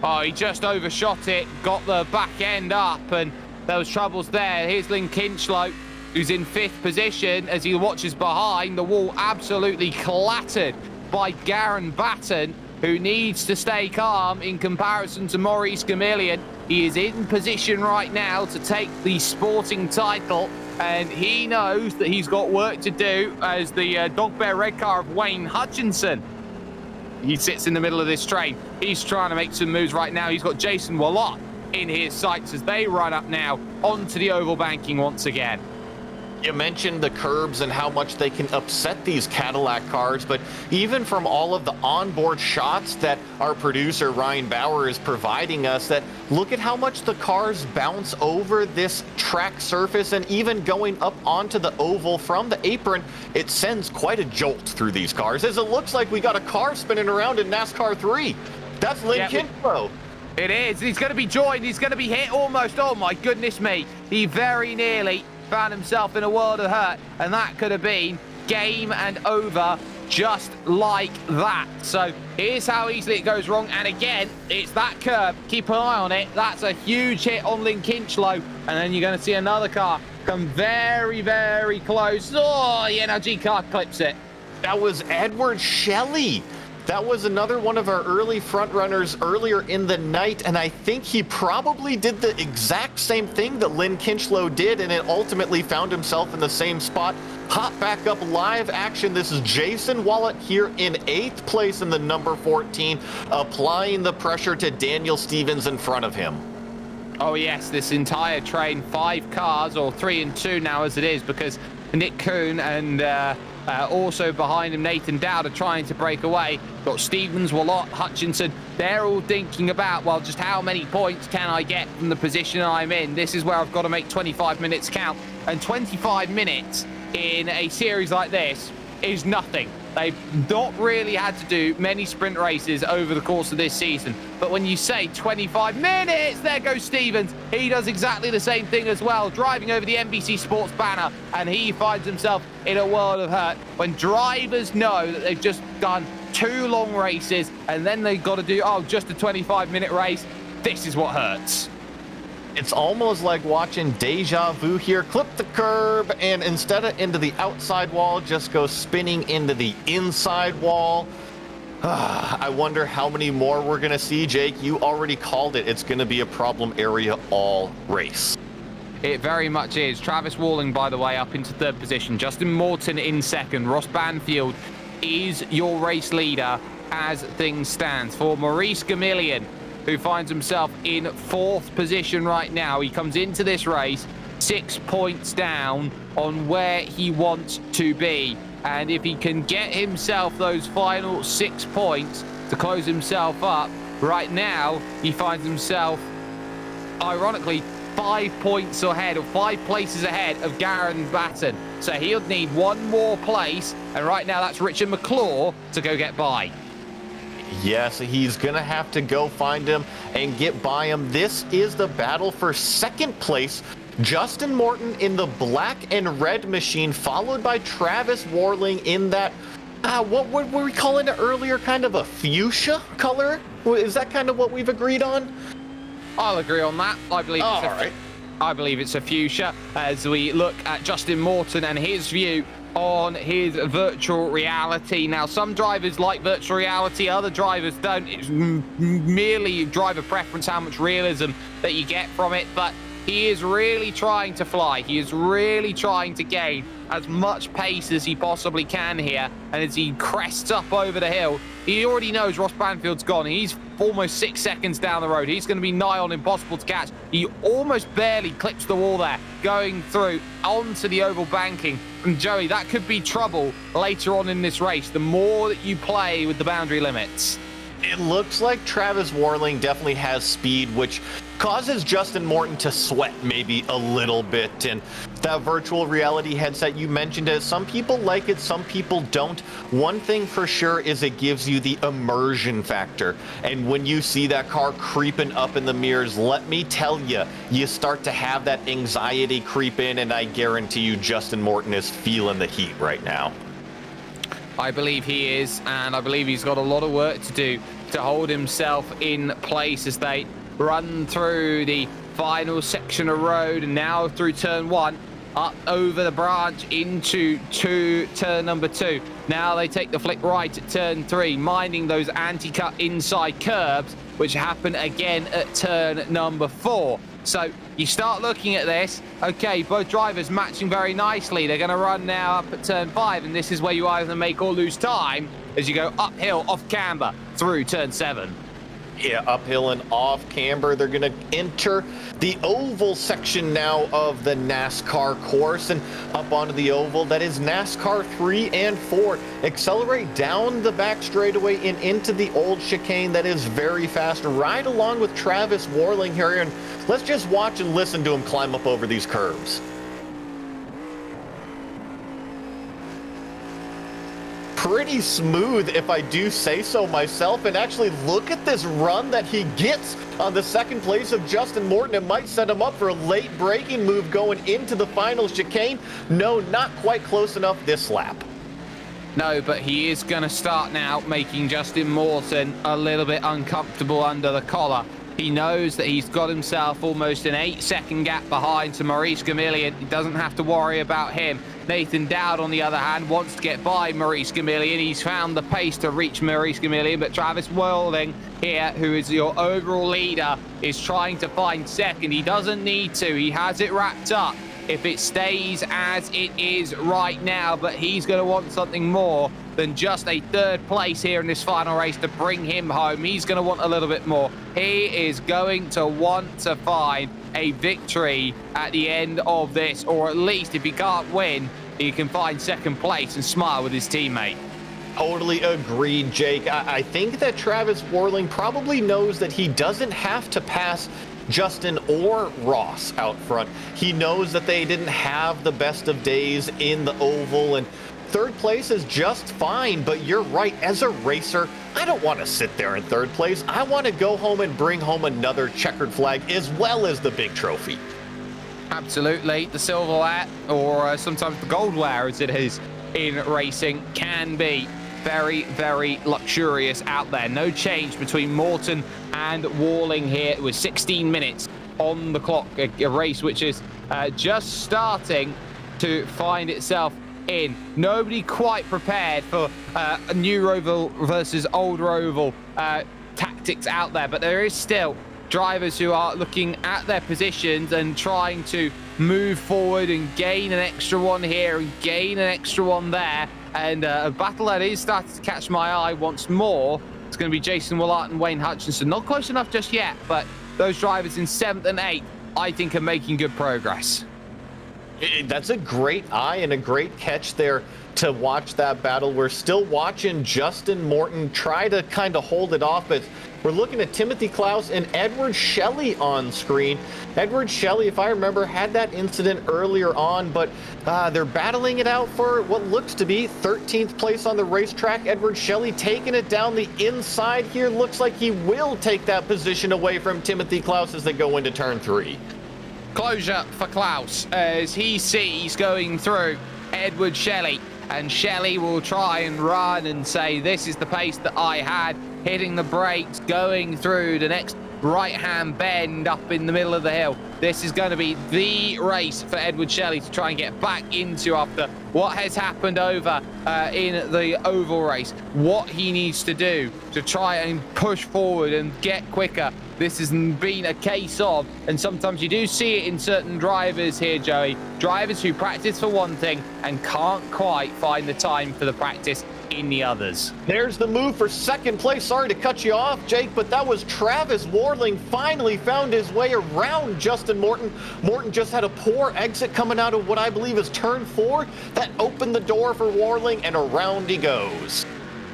[SPEAKER 5] Oh, he just overshot it, got the back end up, and there was troubles there. Here's Lynn Kinchlow, who's in 5th position as he watches behind. The wall absolutely clattered by Garen Batten, who needs to stay calm in comparison to Maurice Gamillion. He is in position right now to take the sporting title, and he knows that he's got work to do as the Dog Bear Red car of Wayne Hutchinson. He sits in the middle of this train. He's trying to make some moves right now. He's got Jason Wallot in his sights as they run up now onto the oval banking once again.
[SPEAKER 6] You mentioned the curbs and how much they can upset these Cadillac cars, but even from all of the onboard shots that our producer Ryan Bauer is providing us, that look at how much the cars bounce over this track surface, and even going up onto the oval from the apron, it sends quite a jolt through these cars, as it looks like we got a car spinning around in NASCAR 3. That's Lynn Kinchlow.
[SPEAKER 5] It is. He's going to be joined. He's going to be hit almost. Oh, my goodness me. He very nearly found himself in a world of hurt, and that could have been game and over just like that. So here's how easily it goes wrong, and again, it's that curb. Keep an eye on it. That's a huge hit on Lynn Kinchlow, and then you're going to see another car come very, very close. Oh, the NRG car clips it.
[SPEAKER 6] That was Edward Shelley. That was another one of our early front runners earlier in the night, and I think he probably did the exact same thing that Lynn Kinchlow did, and it ultimately found himself in the same spot. Hot back up live action. This is Jason Wallot here in 8th place in the number 14, applying the pressure to Daniel Stevens in front of him.
[SPEAKER 5] Oh yes, this entire train, 5 cars, or 3 and 2 now as it is, because Nick Kuhn and Also behind him, Nathan Dowd are trying to break away. Got Stevens, Wallot, Hutchinson. They're all thinking about, well, just how many points can I get from the position I'm in? This is where I've got to make 25 minutes count. And 25 minutes in a series like this is nothing. They've not really had to do many sprint races over the course of this season. But when you say 25 minutes, there goes Stevens. He does exactly the same thing as well, driving over the NBC Sports banner, and he finds himself in a world of hurt. When drivers know that they've just done 2 long races and then they've got to do, just a 25-minute race, this is what hurts.
[SPEAKER 6] It's almost like watching deja vu here. Clip the curb, and instead of into the outside wall, just go spinning into the inside wall. I wonder how many more we're going to see, Jake. You already called it. It's going to be a problem area all race.
[SPEAKER 5] It very much is. Travis Walling, by the way, up into 3rd position. Justin Morton in 2nd. Ross Banfield is your race leader as things stand. For Maurice Gamillion, who finds himself in 4th position right now. He comes into this race 6 points down on where he wants to be. And if he can get himself those final 6 points to close himself up, right now he finds himself, ironically, 5 points ahead, or 5 places ahead of Garen Batten. So he'll need 1 more place, and right now that's Richard McClure to go get by.
[SPEAKER 6] Yes, he's going to have to go find him and get by him. This is the battle for 2nd place. Justin Morton in the black and red machine, followed by Travis Warling in that, what were we calling it earlier? Kind of a fuchsia color? Is that kind of what we've agreed on?
[SPEAKER 5] I'll agree on that. I believe it's a fuchsia as we look at Justin Morton and his view on his virtual reality. Now, some drivers like virtual reality, other drivers don't. It's merely driver preference, how much realism that you get from it, but he is really trying to fly. He is really trying to gain as much pace as he possibly can here, and as he crests up over the hill, he already knows Ross Banfield's gone. He's almost 6 seconds down the road. He's going to be nigh on impossible to catch. He almost barely clips the wall there, going through onto the oval banking. And Joey, that could be trouble later on in this race, the more that you play with the boundary limits.
[SPEAKER 6] It looks like Travis Warling definitely has speed, which causes Justin Morton to sweat maybe a little bit. And that virtual reality headset, you mentioned it. Some people like it, some people don't. One thing for sure is it gives you the immersion factor. And when you see that car creeping up in the mirrors, let me tell you, you start to have that anxiety creep in, and I guarantee you Justin Morton is feeling the heat right now.
[SPEAKER 5] I believe he is, and I believe he's got a lot of work to do to hold himself in place as they run through the final section of road, and now through turn 1, up over the branch into turn number 2. Now they take the flick right at turn 3, minding those anti-cut inside curbs, which happen again at turn number 4. So you start looking at this, okay, both drivers matching very nicely. They're going to run now up at turn 5, and this is where you either make or lose time as you go uphill off camber through turn 7.
[SPEAKER 6] Yeah, uphill and off camber. They're going to enter the oval section now of the NASCAR course, and up onto the oval. That is NASCAR 3 and 4. Accelerate down the back straightaway and into the old chicane. That is very fast. Right along with Travis Warling here, and let's just watch and listen to him climb up over these curves. Pretty smooth, if I do say so myself. And actually, look at this run that he gets on the 2nd place of Justin Morton. It might set him up for a late braking move going into the final chicane. No, not quite close enough this lap.
[SPEAKER 5] No, but he is going to start now making Justin Morton a little bit uncomfortable under the collar. He knows that he's got himself almost an 8-second gap behind to Maurice Gamillion. He doesn't have to worry about him. Nathan Dowd, on the other hand, wants to get by Maurice Gamillion. He's found the pace to reach Maurice Gamillion, but Travis Warling here, who is your overall leader, is trying to find 2nd. He doesn't need to. He has it wrapped up if it stays as it is right now, but he's going to want something more than just a 3rd place here in this final race to bring him home. He's going to want a little bit more. He is going to want to find a victory at the end of this, or at least if he can't win, he can find second place and smile with his teammate.
[SPEAKER 6] Totally agreed, Jake. I think that Travis Worling probably knows that he doesn't have to pass Justin or Ross out front. He knows that they didn't have the best of days in the oval, and third place is just fine. But you're right, as a racer, I don't want to sit there in third place. I want to go home and bring home another checkered flag as well as the big trophy.
[SPEAKER 5] Absolutely. The silverware, or sometimes the goldware as it is in racing, can be very, very luxurious out there. No change between Morton and Worling here with 16 minutes on the clock. A race which is just starting to find itself in. Nobody quite prepared for a new Roval versus old Roval tactics out there, but there is still drivers who are looking at their positions and trying to move forward and gain an extra one here and gain an extra one there. And a battle that is starting to catch my eye once more. It's going to be Jason Willart and Wayne Hutchinson. Not close enough just yet, but those drivers in 7th and 8th, I think, are making good progress.
[SPEAKER 6] That's a great eye and a great catch there to watch that battle. We're still watching Justin Morton try to kind of hold it off, but we're looking at Timothy Klaus and Edward Shelley on screen. Edward Shelley, if I remember, had that incident earlier on, but they're battling it out for what looks to be 13th place on the racetrack. Edward Shelley taking it down the inside here. Looks like he will take that position away from Timothy Klaus as they go into turn 3.
[SPEAKER 5] Closure for Klaus as he sees going through Edward Shelley, and Shelley will try and run and say, this is the pace that I had, hitting the brakes, going through the next right-hand bend up in the middle of the hill. This is going to be the race for Edward Shelley to try and get back into after what has happened over in the oval race. What he needs to do to try and push forward and get quicker. This has been a case of, and sometimes you do see it in certain drivers here, Joey, drivers who practice for one thing and can't quite find the time for the practice in the others.
[SPEAKER 6] There's the move for second place. Sorry to cut you off, Jake, but that was Travis Worling finally found his way around Justin Morton. Morton just had a poor exit coming out of what I believe is turn 4. That opened the door for Worling, and around he goes.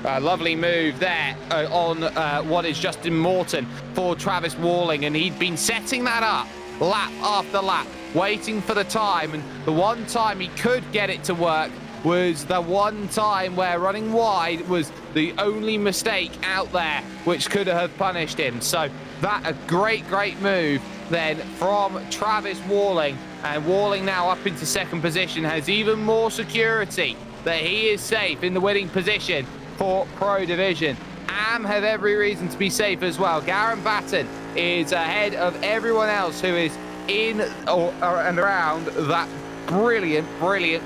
[SPEAKER 5] A lovely move there on what is Justin Morton for Travis Worling, and he'd been setting that up lap after lap, waiting for the time, and the one time he could get it to work was the one time where running wide was the only mistake out there which could have punished him. So that a great move then from Travis Worling, and Worling now up into second position, has even more security that he is safe in the winning position for Pro Division. Am have every reason to be safe as well. Garen Batten is ahead of everyone else who is in and around that brilliant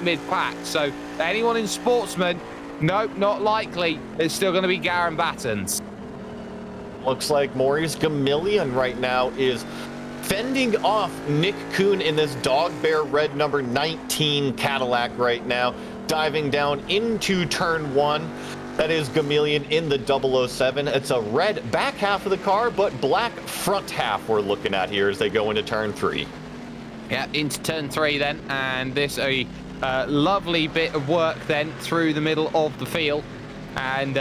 [SPEAKER 5] mid-pack. So anyone in Sportsman, nope, not likely. It's still going to be Garen Batten's.
[SPEAKER 6] Looks like Maurice Gamillion right now is fending off Nick Kuhn in this Dog Bear Red number 19 Cadillac right now, diving down into turn 1. That is Gamillion in the 007. It's a red back half of the car, but black front half we're looking at here as they go into turn 3.
[SPEAKER 5] Yeah, into turn 3 then, and this a lovely bit of work then through the middle of the field. And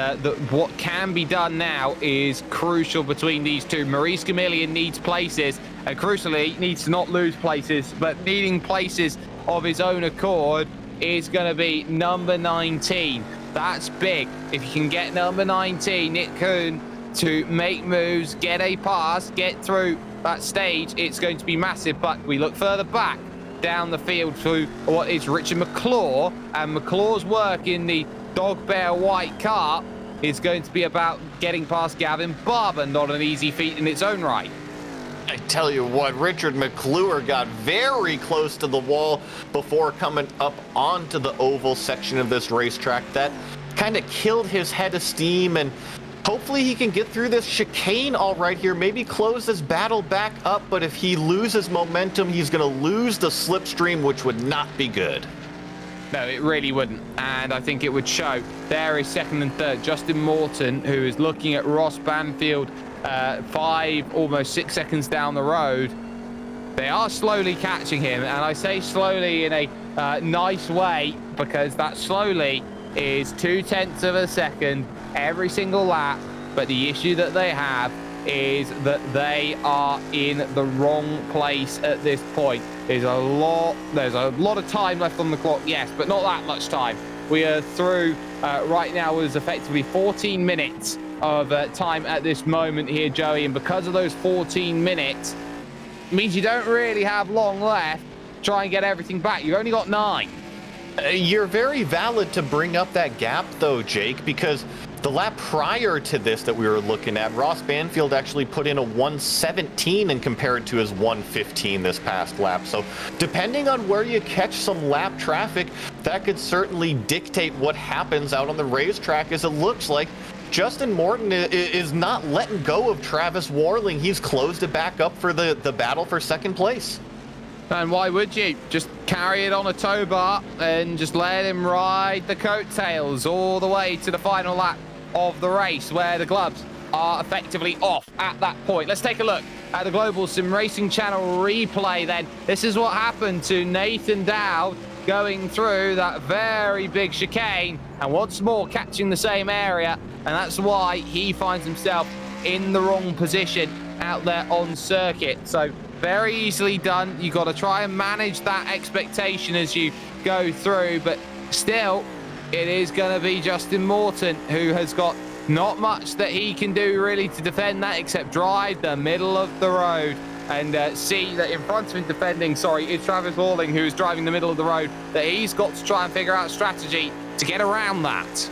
[SPEAKER 5] what can be done now is crucial between these two. Maurice Gamillion needs places, and crucially needs to not lose places, but needing places of his own accord is going to be number 19. That's big. If you can get number 19, Nick Kuhn, to make moves, get a pass, get through that stage, it's going to be massive. But we look further back down the field to what is Richard McClure, and McClure's work in the Dog Bear white car is going to be about getting past Gavin Barber. Not an easy feat in its own right.
[SPEAKER 6] I tell you what, Richard McClure got very close to the wall before coming up onto the oval section of this racetrack. That kind of killed his head of steam, and hopefully he can get through this chicane all right here, maybe close this battle back up, but if he loses momentum, he's going to lose the slipstream, which would not be good.
[SPEAKER 5] No, it really wouldn't, and I think it would show. There is second and third. Justin Morton, who is looking at Ross Banfield, 5, almost 6 seconds down the road. They are slowly catching him, and I say slowly in a nice way, because that slowly is 0.2 of a second every single lap. But the issue that they have is that they are in the wrong place at this point. There's a lot of time left on the clock, yes, but not that much time. We are through right now is effectively 14 minutes of time at this moment here, Joey, and because of those 14 minutes, it means you don't really have long left to try and get everything back. You've only got 9.
[SPEAKER 6] You're very valid to bring up that gap, though, Jake, because the lap prior to this that we were looking at, Ross Banfield actually put in a 1:17 and compared to his 1:15 this past lap. So depending on where you catch some lap traffic, that could certainly dictate what happens out on the racetrack, as it looks like Justin Morton is not letting go of Travis Warling. He's closed it back up for the battle for second place.
[SPEAKER 5] And why would you? Just carry it on a tow bar and just let him ride the coattails all the way to the final lap of the race, where the gloves are effectively off at that point. Let's take a look at the Global SimRacing channel replay then. This is what happened to Nathan Dowd going through that very big chicane and once more catching the same area, and that's why he finds himself in the wrong position out there on circuit. So very easily done. You got to try and manage that expectation as you go through, but still it is going to be Justin Morton who has got not much that he can do really to defend that, except drive the middle of the road and see that in front of him defending, it's Travis Warling who is driving the middle of the road, that he's got to try and figure out a strategy to get around that.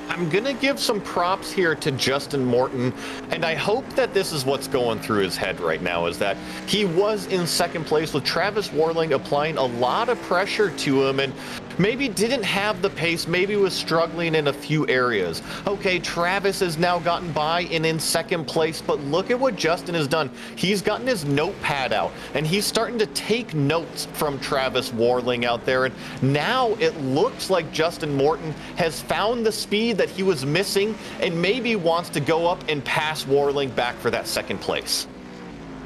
[SPEAKER 6] I'm going to give some props here to Justin Morton, and I hope that this is what's going through his head right now, is that he was in second place with Travis Warling applying a lot of pressure to him and maybe didn't have the pace, maybe was struggling in a few areas. Okay, Travis has now gotten by and in second place, but look at what Justin has done. He's gotten his notepad out, and he's starting to take notes from Travis Warling out there, and now it looks like Justin Morton has found the speed that he was missing and maybe wants to go up and pass Warling back for that second place.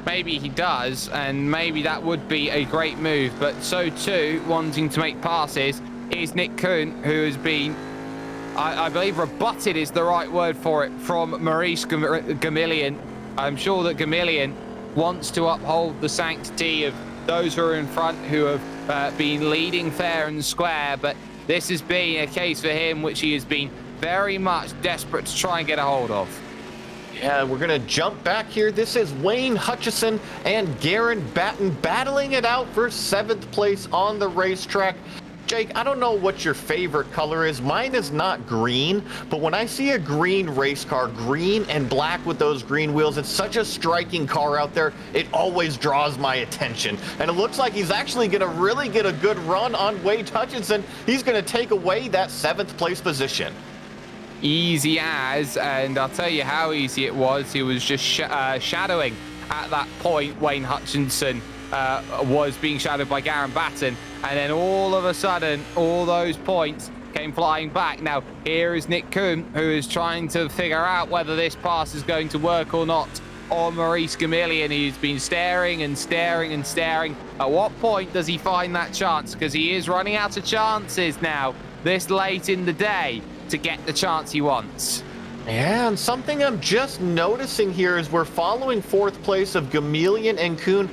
[SPEAKER 5] Maybe he does, and maybe that would be a great move, but so too, wanting to make passes, is Nick Kuhn, who has been, I believe rebutted is the right word for it, from Maurice Gamillion. I'm sure that Gamillion wants to uphold the sanctity of those who are in front, who have been leading fair and square, but this has been a case for him which he has been very much desperate to try and get a hold of.
[SPEAKER 6] Yeah, we're going to jump back here. This is Wayne Hutchison and Garen Batten battling it out for 7th place on the racetrack. Jake, I don't know what your favorite color is. Mine is not green, but when I see a green race car, green and black with those green wheels, it's such a striking car out there. It always draws my attention. And it looks like he's actually going to really get a good run on Wayne Hutchison. He's going to take away that 7th place position.
[SPEAKER 5] Easy as, and I'll tell you how easy it was. He was just shadowing at that point. Wayne Hutchinson was being shadowed by Garen Batten, and then all of a sudden all those points came flying back. Now here is Nick Kuhn, who is trying to figure out whether this pass is going to work or not on Maurice Gamillion. He's been staring and staring and staring. At what point does he find that chance? Because he is running out of chances now this late in the day to get the chance he wants.
[SPEAKER 6] Yeah, and something I'm just noticing here is we're following 4th place of Gamillion and Kuhn.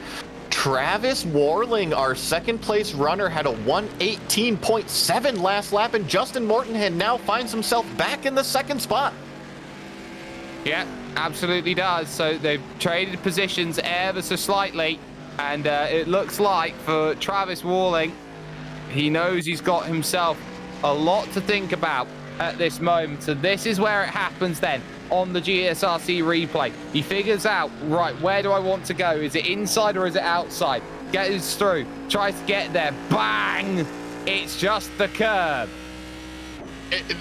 [SPEAKER 6] Travis Warling, our 2nd place runner, had a 1:18.7 last lap, and Justin Morton had now finds himself back in the 2nd spot.
[SPEAKER 5] Yeah, absolutely does. So they've traded positions ever so slightly, and it looks like for Travis Warling, he knows he's got himself a lot to think about at this moment. So this is where it happens then on the GSRC replay. He figures out, right, where do I want to go? Is it inside or is it outside? Gets through, tries to get there, bang! It's just the curb.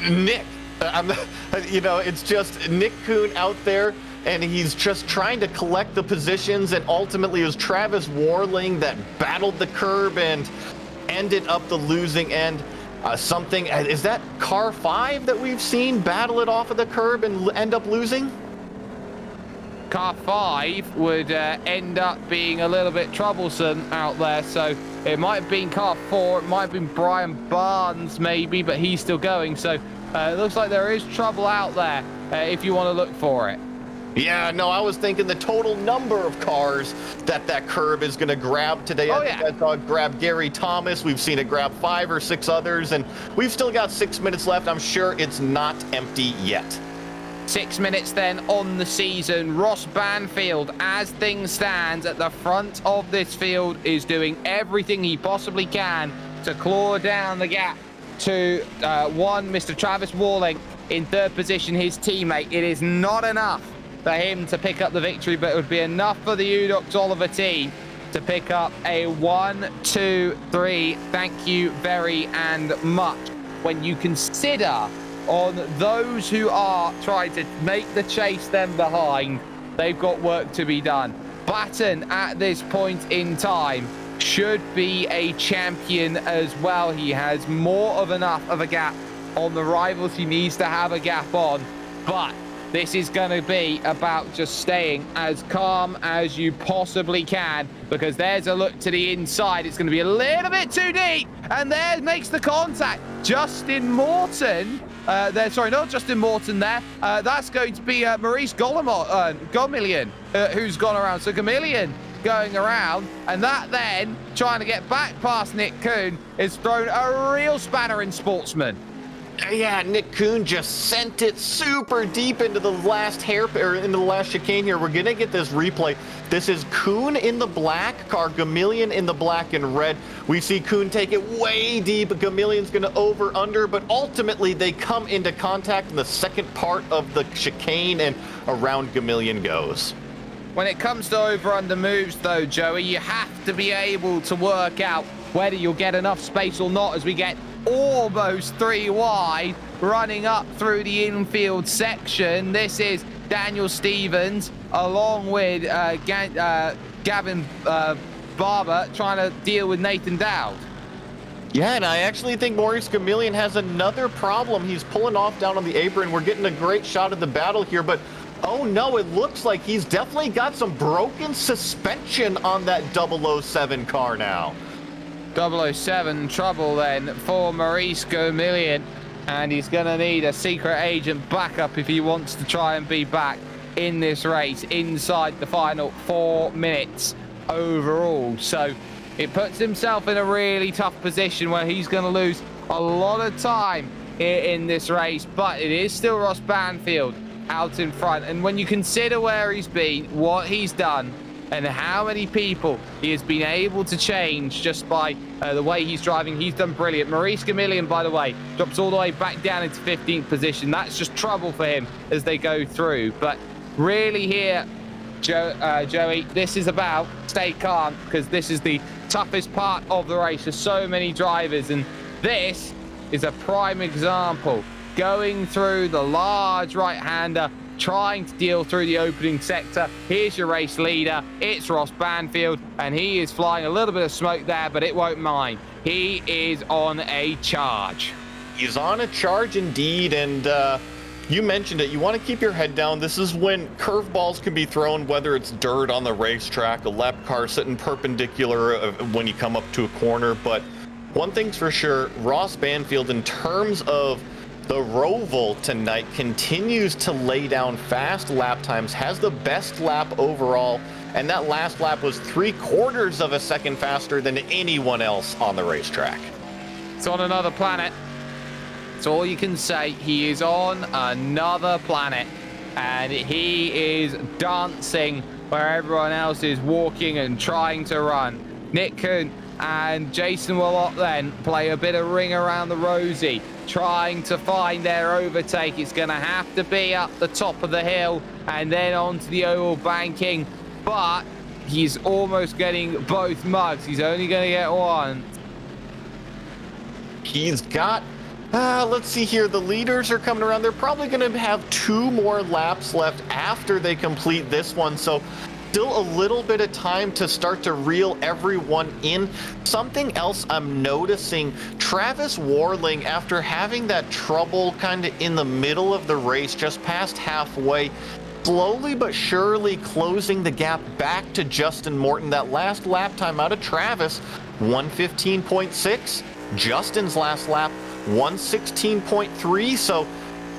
[SPEAKER 6] Nick, it's just Nick Kuhn out there, and he's just trying to collect the positions, and ultimately it was Travis Warling that battled the curb and ended up the losing end. Is that car 5 that we've seen battle it off of the curb and end up losing?
[SPEAKER 5] car 5 would end up being a little bit troublesome out there. So it might have been car 4, it might have been Brian Barnes maybe, but he's still going. So it looks like there is trouble out there if you want to look for it.
[SPEAKER 6] Yeah, no, I was thinking the total number of cars that curb is going to grab today. I think I saw it grab Gary Thomas. We've seen it grab 5 or 6 others, and we've still got 6 minutes left. I'm sure it's not empty yet.
[SPEAKER 5] 6 minutes then on the season. Ross Banfield, as things stand at the front of this field, is doing everything he possibly can to claw down the gap to Mr. Travis Walling in 3rd position, his teammate. It is not enough for him to pick up the victory, but it would be enough for the Udox Oliver team to pick up a 1, 2, 3. Thank you very and much. When you consider on those who are trying to make the chase them behind, they've got work to be done. Baton at this point in time should be a champion as well. He has more of enough of a gap on the rivals he needs to have a gap on, but this is going to be about just staying as calm as you possibly can, because there's a look to the inside. It's going to be a little bit too deep, and there makes the contact. Justin Morton, not Justin Morton there. That's going to be Maurice Gomillion, who's gone around. So Gomillion going around, and that then, trying to get back past Nick Kuhn, is thrown a real spanner in Sportsman.
[SPEAKER 6] Yeah, Nick Kuhn just sent it super deep into the last into the last chicane here. We're gonna get this replay. This is Kuhn in the black car, Gamillion in the black and red. We see Kuhn take it way deep. Gamillion's gonna over/under, but ultimately they come into contact in the second part of the chicane, and around Gamillion goes.
[SPEAKER 5] When it comes to over/under moves, though, Joey, you have to be able to work out whether you'll get enough space or not, as we get almost 3 wide running up through the infield section. This is Daniel Stevens along with Gavin Barber trying to deal with Nathan Dowd.
[SPEAKER 6] Yeah, and I actually think Maurice Gamillion has another problem. He's pulling off down on the apron. We're getting a great shot of the battle here, but oh no, it looks like he's definitely got some broken suspension on that 007 car now.
[SPEAKER 5] 007 trouble then for Maurice Gamillion, and he's going to need a secret agent backup if he wants to try and be back in this race inside the final 4 minutes overall. So it puts himself in a really tough position where he's going to lose a lot of time in this race, but it is still Ross Banfield out in front. And when you consider where he's been, what he's done, and how many people he has been able to change just by the way he's driving, he's done brilliant. Maurice Gamillion, by the way, drops all the way back down into 15th position. That's just trouble for him as they go through. But really here, Joey, this is about stay calm, because this is the toughest part of the race. There's so many drivers, and this is a prime example. Going through the large right-hander, trying to deal through the opening sector. Here's your race leader. It's Ross Banfield, and he is flying a little bit of smoke there, but it won't mind. He is on a charge.
[SPEAKER 6] He's on a charge indeed, and you mentioned it. You want to keep your head down. This is when curveballs can be thrown, whether it's dirt on the racetrack, a lap car sitting perpendicular when you come up to a corner. But one thing's for sure, Ross Banfield, in terms of the Roval tonight, continues to lay down fast lap times, has the best lap overall, and that last lap was 3/4 of a second faster than anyone else on the racetrack.
[SPEAKER 5] It's on another planet. That's all you can say. He is on another planet, and he is dancing where everyone else is walking and trying to run. Nick Kuhn and Jason Willott then play a bit of ring around the rosy, trying to find their overtake. It's going to have to be up the top of the hill and then onto the oval banking, but he's almost getting both mugs. He's only going to get one.
[SPEAKER 6] He's got, let's see here, the leaders are coming around. They're probably going to have 2 more laps left after they complete this one, so still a little bit of time to start to reel everyone in. Something else I'm noticing, Travis Warling, after having that trouble kind of in the middle of the race, just past halfway, slowly but surely closing the gap back to Justin Morton. That last lap time out of Travis, 1:15.6. Justin's last lap, 1:16.3. So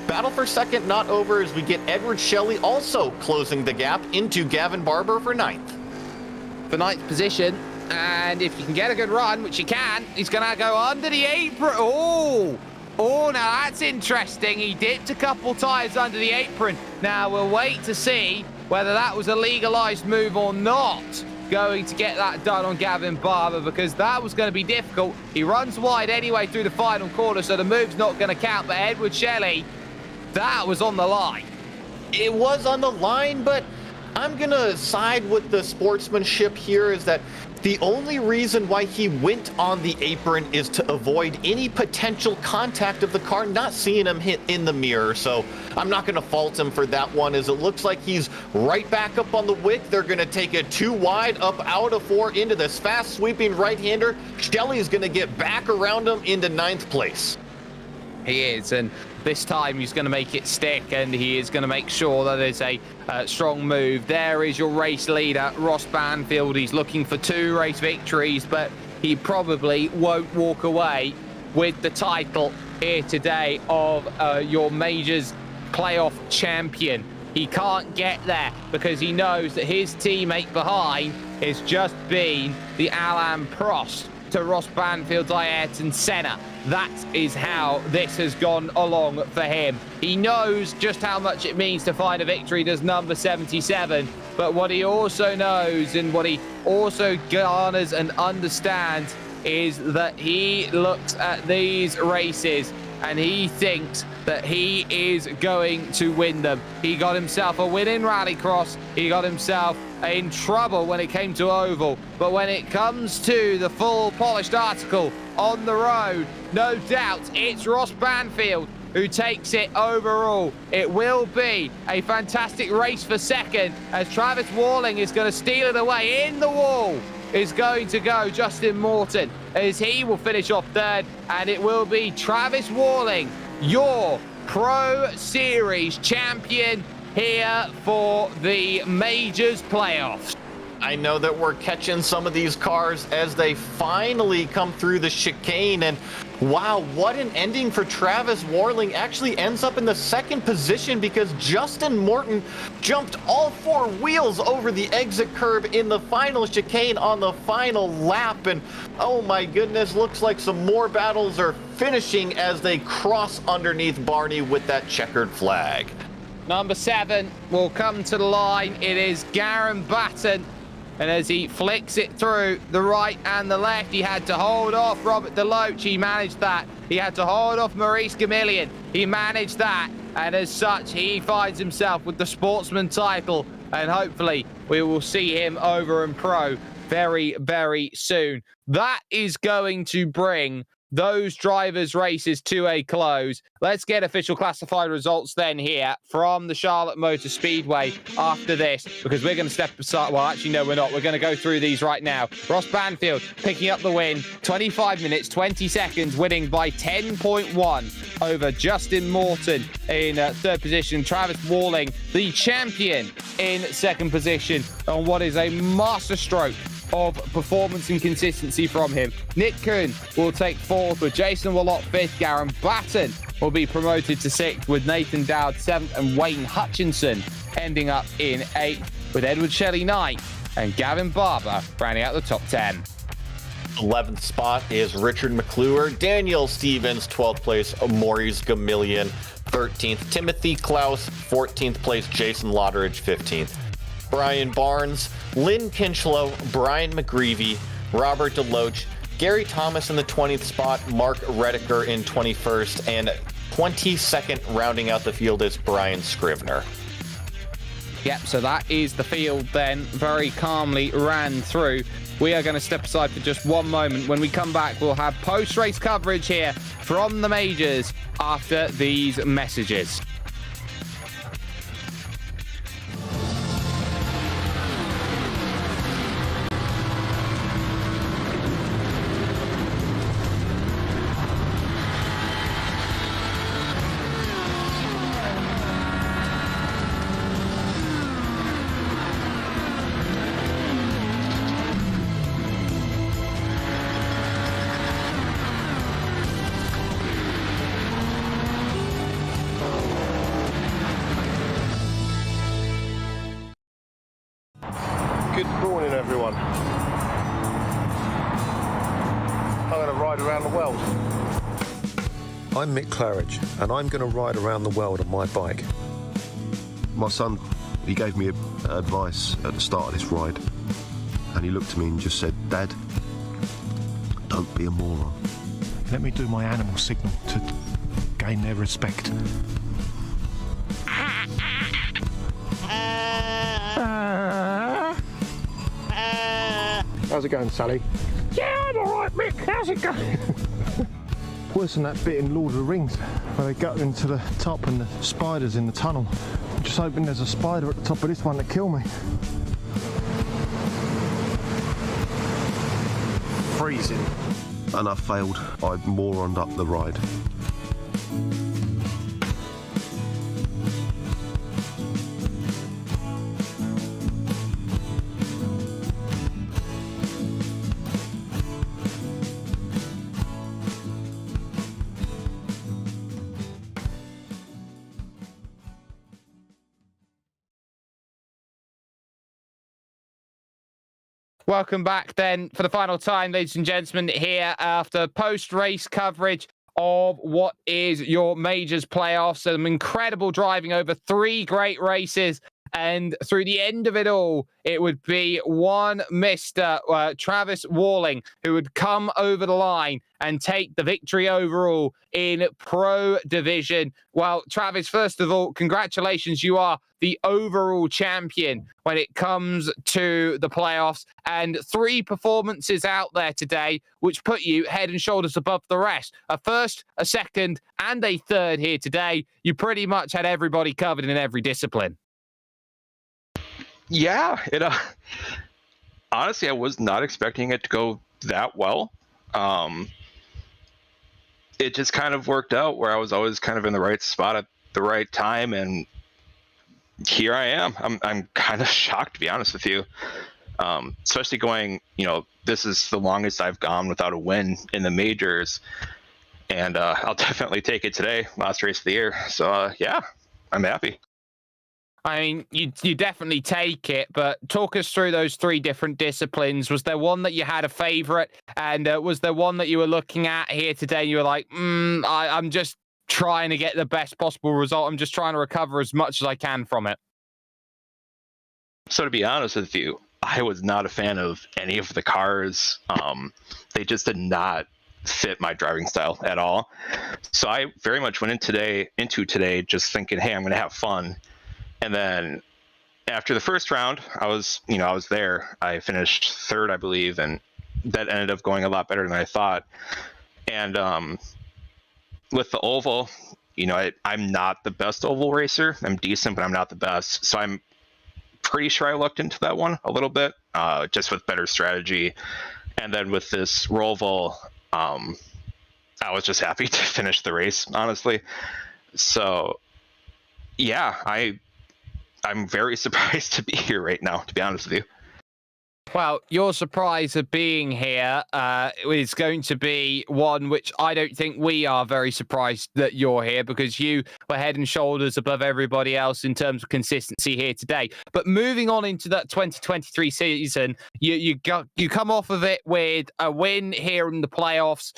[SPEAKER 6] battle for second not over as we get Edward Shelley also closing the gap into Gavin Barber for ninth.
[SPEAKER 5] For ninth position, and if you can get a good run, which you can, he's going to go under the apron. Oh, now that's interesting. He dipped a couple tyres under the apron. Now we'll wait to see whether that was a legalised move or not. Going to get that done on Gavin Barber, because that was going to be difficult. He runs wide anyway through the final corner, so the move's not going to count. But Edward Shelley, that was on the line.
[SPEAKER 6] It was on the line, but I'm going to side with the sportsmanship here, is that the only reason why he went on the apron is to avoid any potential contact of the car, not seeing him hit in the mirror. So I'm not going to fault him for that one, as it looks like he's right back up on the wick. They're going to take it too wide up out of 4 into this fast sweeping right-hander. Shelley's going to get back around him into 9th place.
[SPEAKER 5] He is, and this time he's going to make it stick, and he is going to make sure that it's a strong move. There is your race leader, Ross Banfield. He's looking for 2 race victories, but he probably won't walk away with the title here today of your Majors playoff champion. He can't get there because he knows that his teammate behind is just been the Alain Prost to Ross Banfield's Ayrton Senna. That is how this has gone along for him. He knows just how much it means to find a victory, does number 77. But what he also knows, and what he also garners and understands, is that he looks at these races and he thinks that he is going to win them. He got himself a win in Rallycross. He got himself in trouble when it came to Oval. But when it comes to the full polished article on the road, no doubt it's Ross Banfield who takes it overall. It will be a fantastic race for second, as Travis Walling is going to steal it away. In the wall is going to go Justin Morton, as he will finish off third, and it will be Travis Walling, your Pro Series champion here for the Majors playoffs.
[SPEAKER 6] I know that we're catching some of these cars as they finally come through the chicane, and wow, what an ending for Travis Walling. Actually ends up in the 2nd position because Justin Morton jumped all 4 wheels over the exit curb in the final chicane on the final lap. And oh my goodness, looks like some more battles are finishing as they cross underneath Barney with that checkered flag.
[SPEAKER 5] Number 7 will come to the line. It is Garen Batten. And as he flicks it through the right and the left, he had to hold off Robert Deloach. He managed that. He had to hold off Maurice Gamillion. He managed that. And as such, he finds himself with the Sportsman title. And hopefully, we will see him over in Pro very, very soon. That is going to bring those drivers' races to a close. Let's get official classified results then here from the Charlotte Motor Speedway after this, because we're going to step aside. Well, actually, no, we're not. We're going to go through these right now. Ross Banfield picking up the win, 25 minutes, 20 seconds, winning by 10.1 over Justin Morton in 3rd position. Travis Walling, the champion, in 2nd position on what is a masterstroke of performance and consistency from him. Nick Kuhn will take 4th, with Jason Wallot 5th. Garen Batten will be promoted to 6th, with Nathan Dowd 7th, and Wayne Hutchinson ending up in 8th, with Edward Shelley 9th, and Gavin Barber rounding out the top 10.
[SPEAKER 6] 11th spot is Richard McClure. Daniel Stevens, 12th place. Maurice Gamillion, 13th. Timothy Klaus, 14th place. Jason Lotteridge, 15th. Brian Barnes, Lynn Kinchlow, Brian McGreevy, Robert Deloach, Gary Thomas in the 20th spot, Mark Redeker in 21st, and 22nd rounding out the field is Brian Scrivener.
[SPEAKER 5] Yep, so that is the field then, very calmly ran through. We are going to step aside for just one moment. When we come back, we'll have post-race coverage here from the Majors after these messages.
[SPEAKER 1] Good morning, everyone. I'm going to ride around the world.
[SPEAKER 2] I'm Mick Claridge, and I'm going to ride around the world on my bike.
[SPEAKER 3] My son, he gave me advice at the start of this ride, and he looked at me and just said, "Dad, don't be a moron."
[SPEAKER 4] Let me do my animal signal to gain their respect.
[SPEAKER 1] How's it going, Sally? Yeah, I'm alright, Mick. How's it going? Worse than that bit in Lord of the Rings, where they go into the top and the spiders in the tunnel. I'm just hoping there's a spider at the top of this one to kill me. Freezing.
[SPEAKER 3] And I failed. I moroned up the ride.
[SPEAKER 5] Welcome back then for the final time, ladies and gentlemen, here after post-race coverage of what is your majors playoffs. Some incredible driving over 3 great races. And through the end of it all, it would be one Mr. Travis Walling who would come over the line and take the victory overall in Pro Division. Well, Travis, first of all, congratulations. You are the overall champion when it comes to the playoffs, and 3 performances out there today which put you head and shoulders above the rest. A first, a second, and a third here today. You pretty much had everybody covered in every discipline.
[SPEAKER 9] Yeah, honestly, I was not expecting it to go that well. It just kind of worked out where I was always kind of in the right spot at the right time, and here I am. I'm kind of shocked, to be honest with you. Especially going, this is the longest I've gone without a win in the majors, and I'll definitely take it today, last race of the year. So yeah, I'm happy.
[SPEAKER 5] I mean, you definitely take it, but talk us through those 3 different disciplines. Was there one that you had a favorite, and was there one that you were looking at here today and you were like, I'm just trying to get the best possible result. I'm just trying to recover as much as I can from it?
[SPEAKER 9] So to be honest with you, I was not a fan of any of the cars. They just did not fit my driving style at all. So I very much went into today just thinking, hey, I'm going to have fun. And then after the first round, I was there. I finished 3rd, I believe, and that ended up going a lot better than I thought. And with the oval, I'm not the best oval racer. I'm decent, but I'm not the best. So I'm pretty sure I lucked into that one a little bit, just with better strategy. And then with this Roval, I was just happy to finish the race, honestly. So yeah, I'm very surprised to be here right now, to be honest with you.
[SPEAKER 5] Well, your surprise of being here is going to be one which I don't think we are very surprised that you're here, because you were head and shoulders above everybody else in terms of consistency here today. But moving on into that 2023 season, you come off of it with a win here in the playoffs.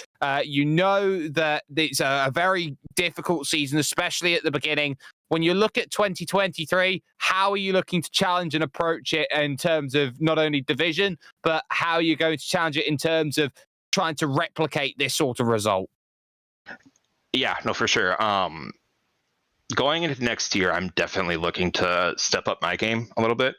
[SPEAKER 5] You know that it's a very difficult season, especially at the beginning. When you look at 2023, how are you looking to challenge and approach it in terms of not only division, but how you're going to challenge it in terms of trying to replicate this sort of result?
[SPEAKER 9] Yeah, no, for sure. Going into next year, I'm definitely looking to step up my game a little bit.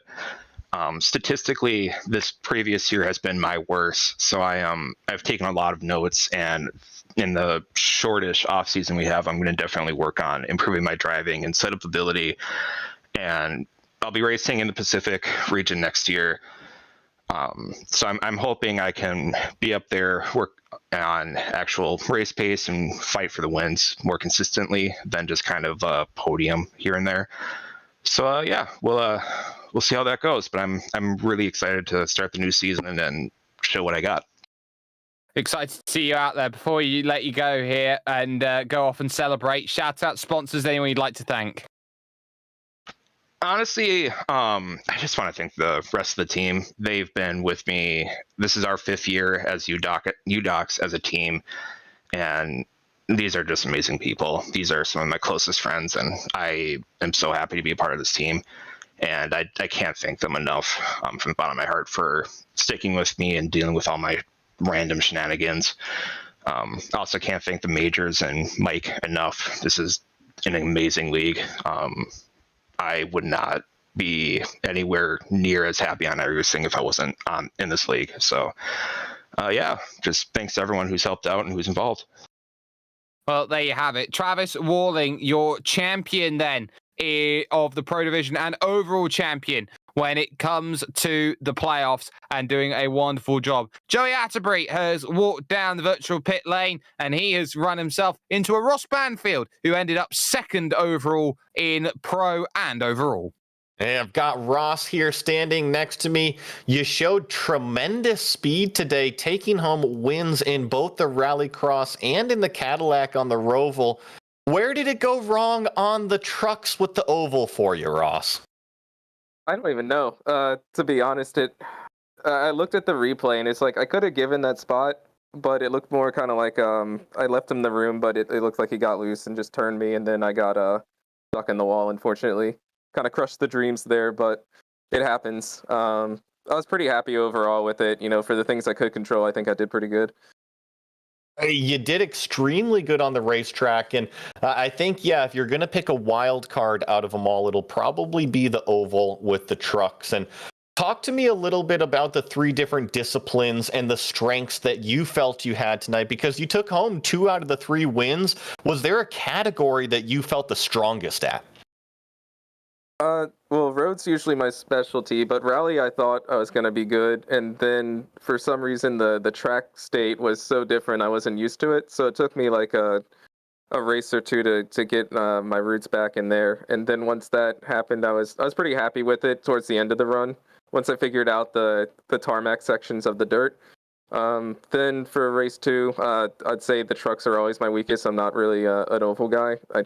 [SPEAKER 9] Statistically, this previous year has been my worst. So I've taken a lot of notes, and in the shortish off season we have, I'm going to definitely work on improving my driving and setup ability. And I'll be racing in the Pacific region next year. So I'm hoping I can be up there, work on actual race pace and fight for the wins more consistently than just kind of a podium here and there. So yeah, we'll see how that goes. But I'm really excited to start the new season and then show what I got.
[SPEAKER 5] Excited to see you out there. Before you let you go here and go off and celebrate, shout out sponsors, anyone you'd like to thank.
[SPEAKER 9] Honestly, I just want to thank the rest of the team. They've been with me. This is our 5th year as UDocs as a team, and these are just amazing people. These are some of my closest friends, and I am so happy to be a part of this team. And I can't thank them enough from the bottom of my heart for sticking with me and dealing with all my random shenanigans. Also can't thank the majors and Mike enough. This is an amazing league. I would not be anywhere near as happy on iRacing if I wasn't in this league. So, yeah, just thanks to everyone who's helped out and who's involved.
[SPEAKER 5] Well, there you have it. Travis Walling, your champion then of the Pro Division and overall champion when it comes to the playoffs, and doing a wonderful job. Joey Atterbury has walked down the virtual pit lane, and he has run himself into a Ross Banfield, who ended up 2nd overall in Pro and overall.
[SPEAKER 6] And I've got Ross here standing next to me. You showed tremendous speed today, taking home wins in both the Rallycross and in the Cadillac on the Roval. Where did it go wrong on the trucks with the oval for you, Ross?
[SPEAKER 10] I don't even know. To be honest, I looked at the replay and it's like I could have given that spot, but it looked more kind of like I left him the room, but it looked like he got loose and just turned me, and then I got stuck in the wall. Unfortunately, kind of crushed the dreams there, but it happens. I was pretty happy overall with it. You know, for the things I could control, I think I did pretty good.
[SPEAKER 6] You did extremely good on the racetrack, and I think, yeah, if you're going to pick a wild card out of them all, it'll probably be the oval with the trucks. And talk to me a little bit about the 3 different disciplines and the strengths that you felt you had tonight, because you took home 2 out of the 3 wins. Was there a category that you felt the strongest at?
[SPEAKER 10] Well, road's usually my specialty, but rally I thought I was going to be good, and then for some reason the track state was so different I wasn't used to it, so it took me like a race or two to get my roots back in there, and then once that happened I was pretty happy with it towards the end of the run, once I figured out the tarmac sections of the dirt. Then for race 2, I'd say the trucks are always my weakest. I'm not really an oval guy. I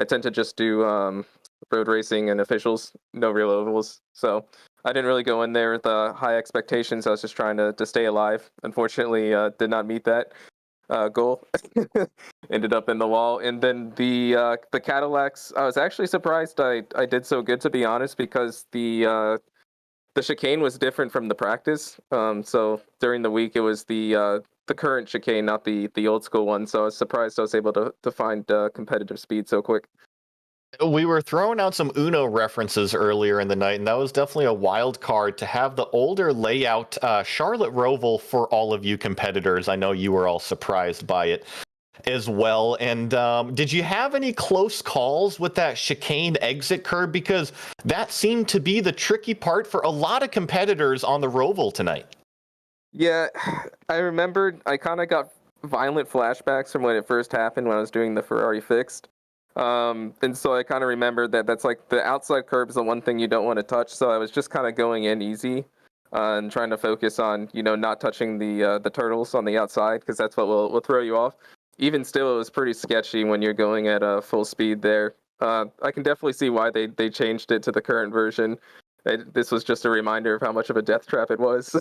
[SPEAKER 10] tend to just do road racing and officials, no real ovals. So I didn't really go in there with high expectations. I was just trying to stay alive. Unfortunately, did not meet that goal. Ended up in the wall. And then the Cadillacs, I was actually surprised I did so good, to be honest, because the chicane was different from the practice. So during the week, it was the current chicane, not the old school one. So I was surprised I was able to find competitive speed so quick.
[SPEAKER 6] We were throwing out some Uno references earlier in the night, and that was definitely a wild card to have the older layout Charlotte Roval for all of you competitors. I know you were all surprised by it as well. And did you have any close calls with that chicane exit curve? Because that seemed to be the tricky part for a lot of competitors on the Roval tonight.
[SPEAKER 10] Yeah, I remembered I kind of got violent flashbacks from when it first happened when I was doing the Ferrari Fixed. And so I kind of remembered that's like the outside curb is the one thing you don't want to touch. So I was just kind of going in easy and trying to focus on, not touching the turtles on the outside, because that's what will throw you off. Even still, it was pretty sketchy when you're going at full speed there. I can definitely see why they changed it to the current version. This was just a reminder of how much of a death trap it was.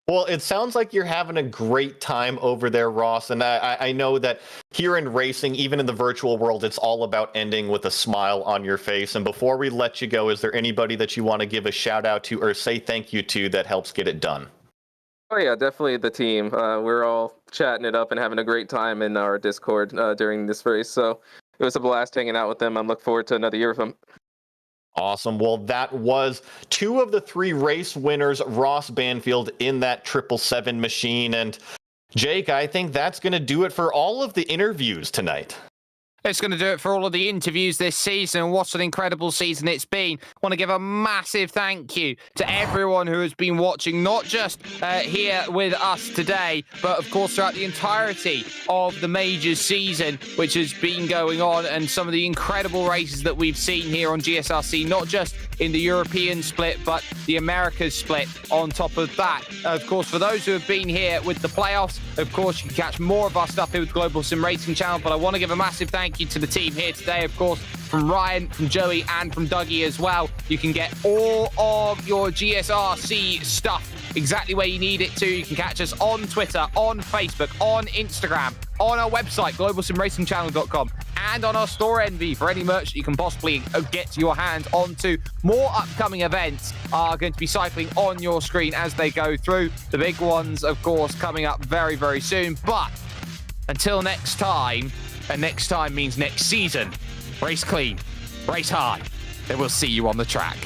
[SPEAKER 6] Well, it sounds like you're having a great time over there, Ross. And I know that here in racing, even in the virtual world, it's all about ending with a smile on your face. And before we let you go, is there anybody that you want to give a shout out to or say thank you to that helps get it done?
[SPEAKER 10] Oh, yeah, definitely the team. We're all chatting it up and having a great time in our Discord during this race. So it was a blast hanging out with them. I'm looking forward to another year with them.
[SPEAKER 6] Awesome. Well, that was 2 of the 3 race winners, Ross Banfield, in that 777 machine. And Jake, I think that's going to do it for all of the interviews tonight.
[SPEAKER 5] It's going to do it for all of the interviews this season. What an incredible season it's been. I want to give a massive thank you to everyone who has been watching, not just here with us today, but of course throughout the entirety of the majors season, which has been going on, and some of the incredible races that we've seen here on GSRC, not just in the European split, but the Americas split on top of that. Of course, for those who have been here with the playoffs, of course, you can catch more of our stuff here with Global Sim Racing channel, but I want to give a massive thank you to the team here today, of course, from from Ryan, from Joey, and from Dougie as well. You can get all of your GSRC stuff exactly where you need it to. You can catch us on Twitter, on Facebook, on Instagram, on our website, globalsimracingchannel.com, and on our store envy for any merch that you can possibly get your hands onto. More upcoming events are going to be cycling on your screen as they go through. The big ones, of course, coming up very, very soon. But until next time, and next time means next season, race clean, race hard, and we'll see you on the track.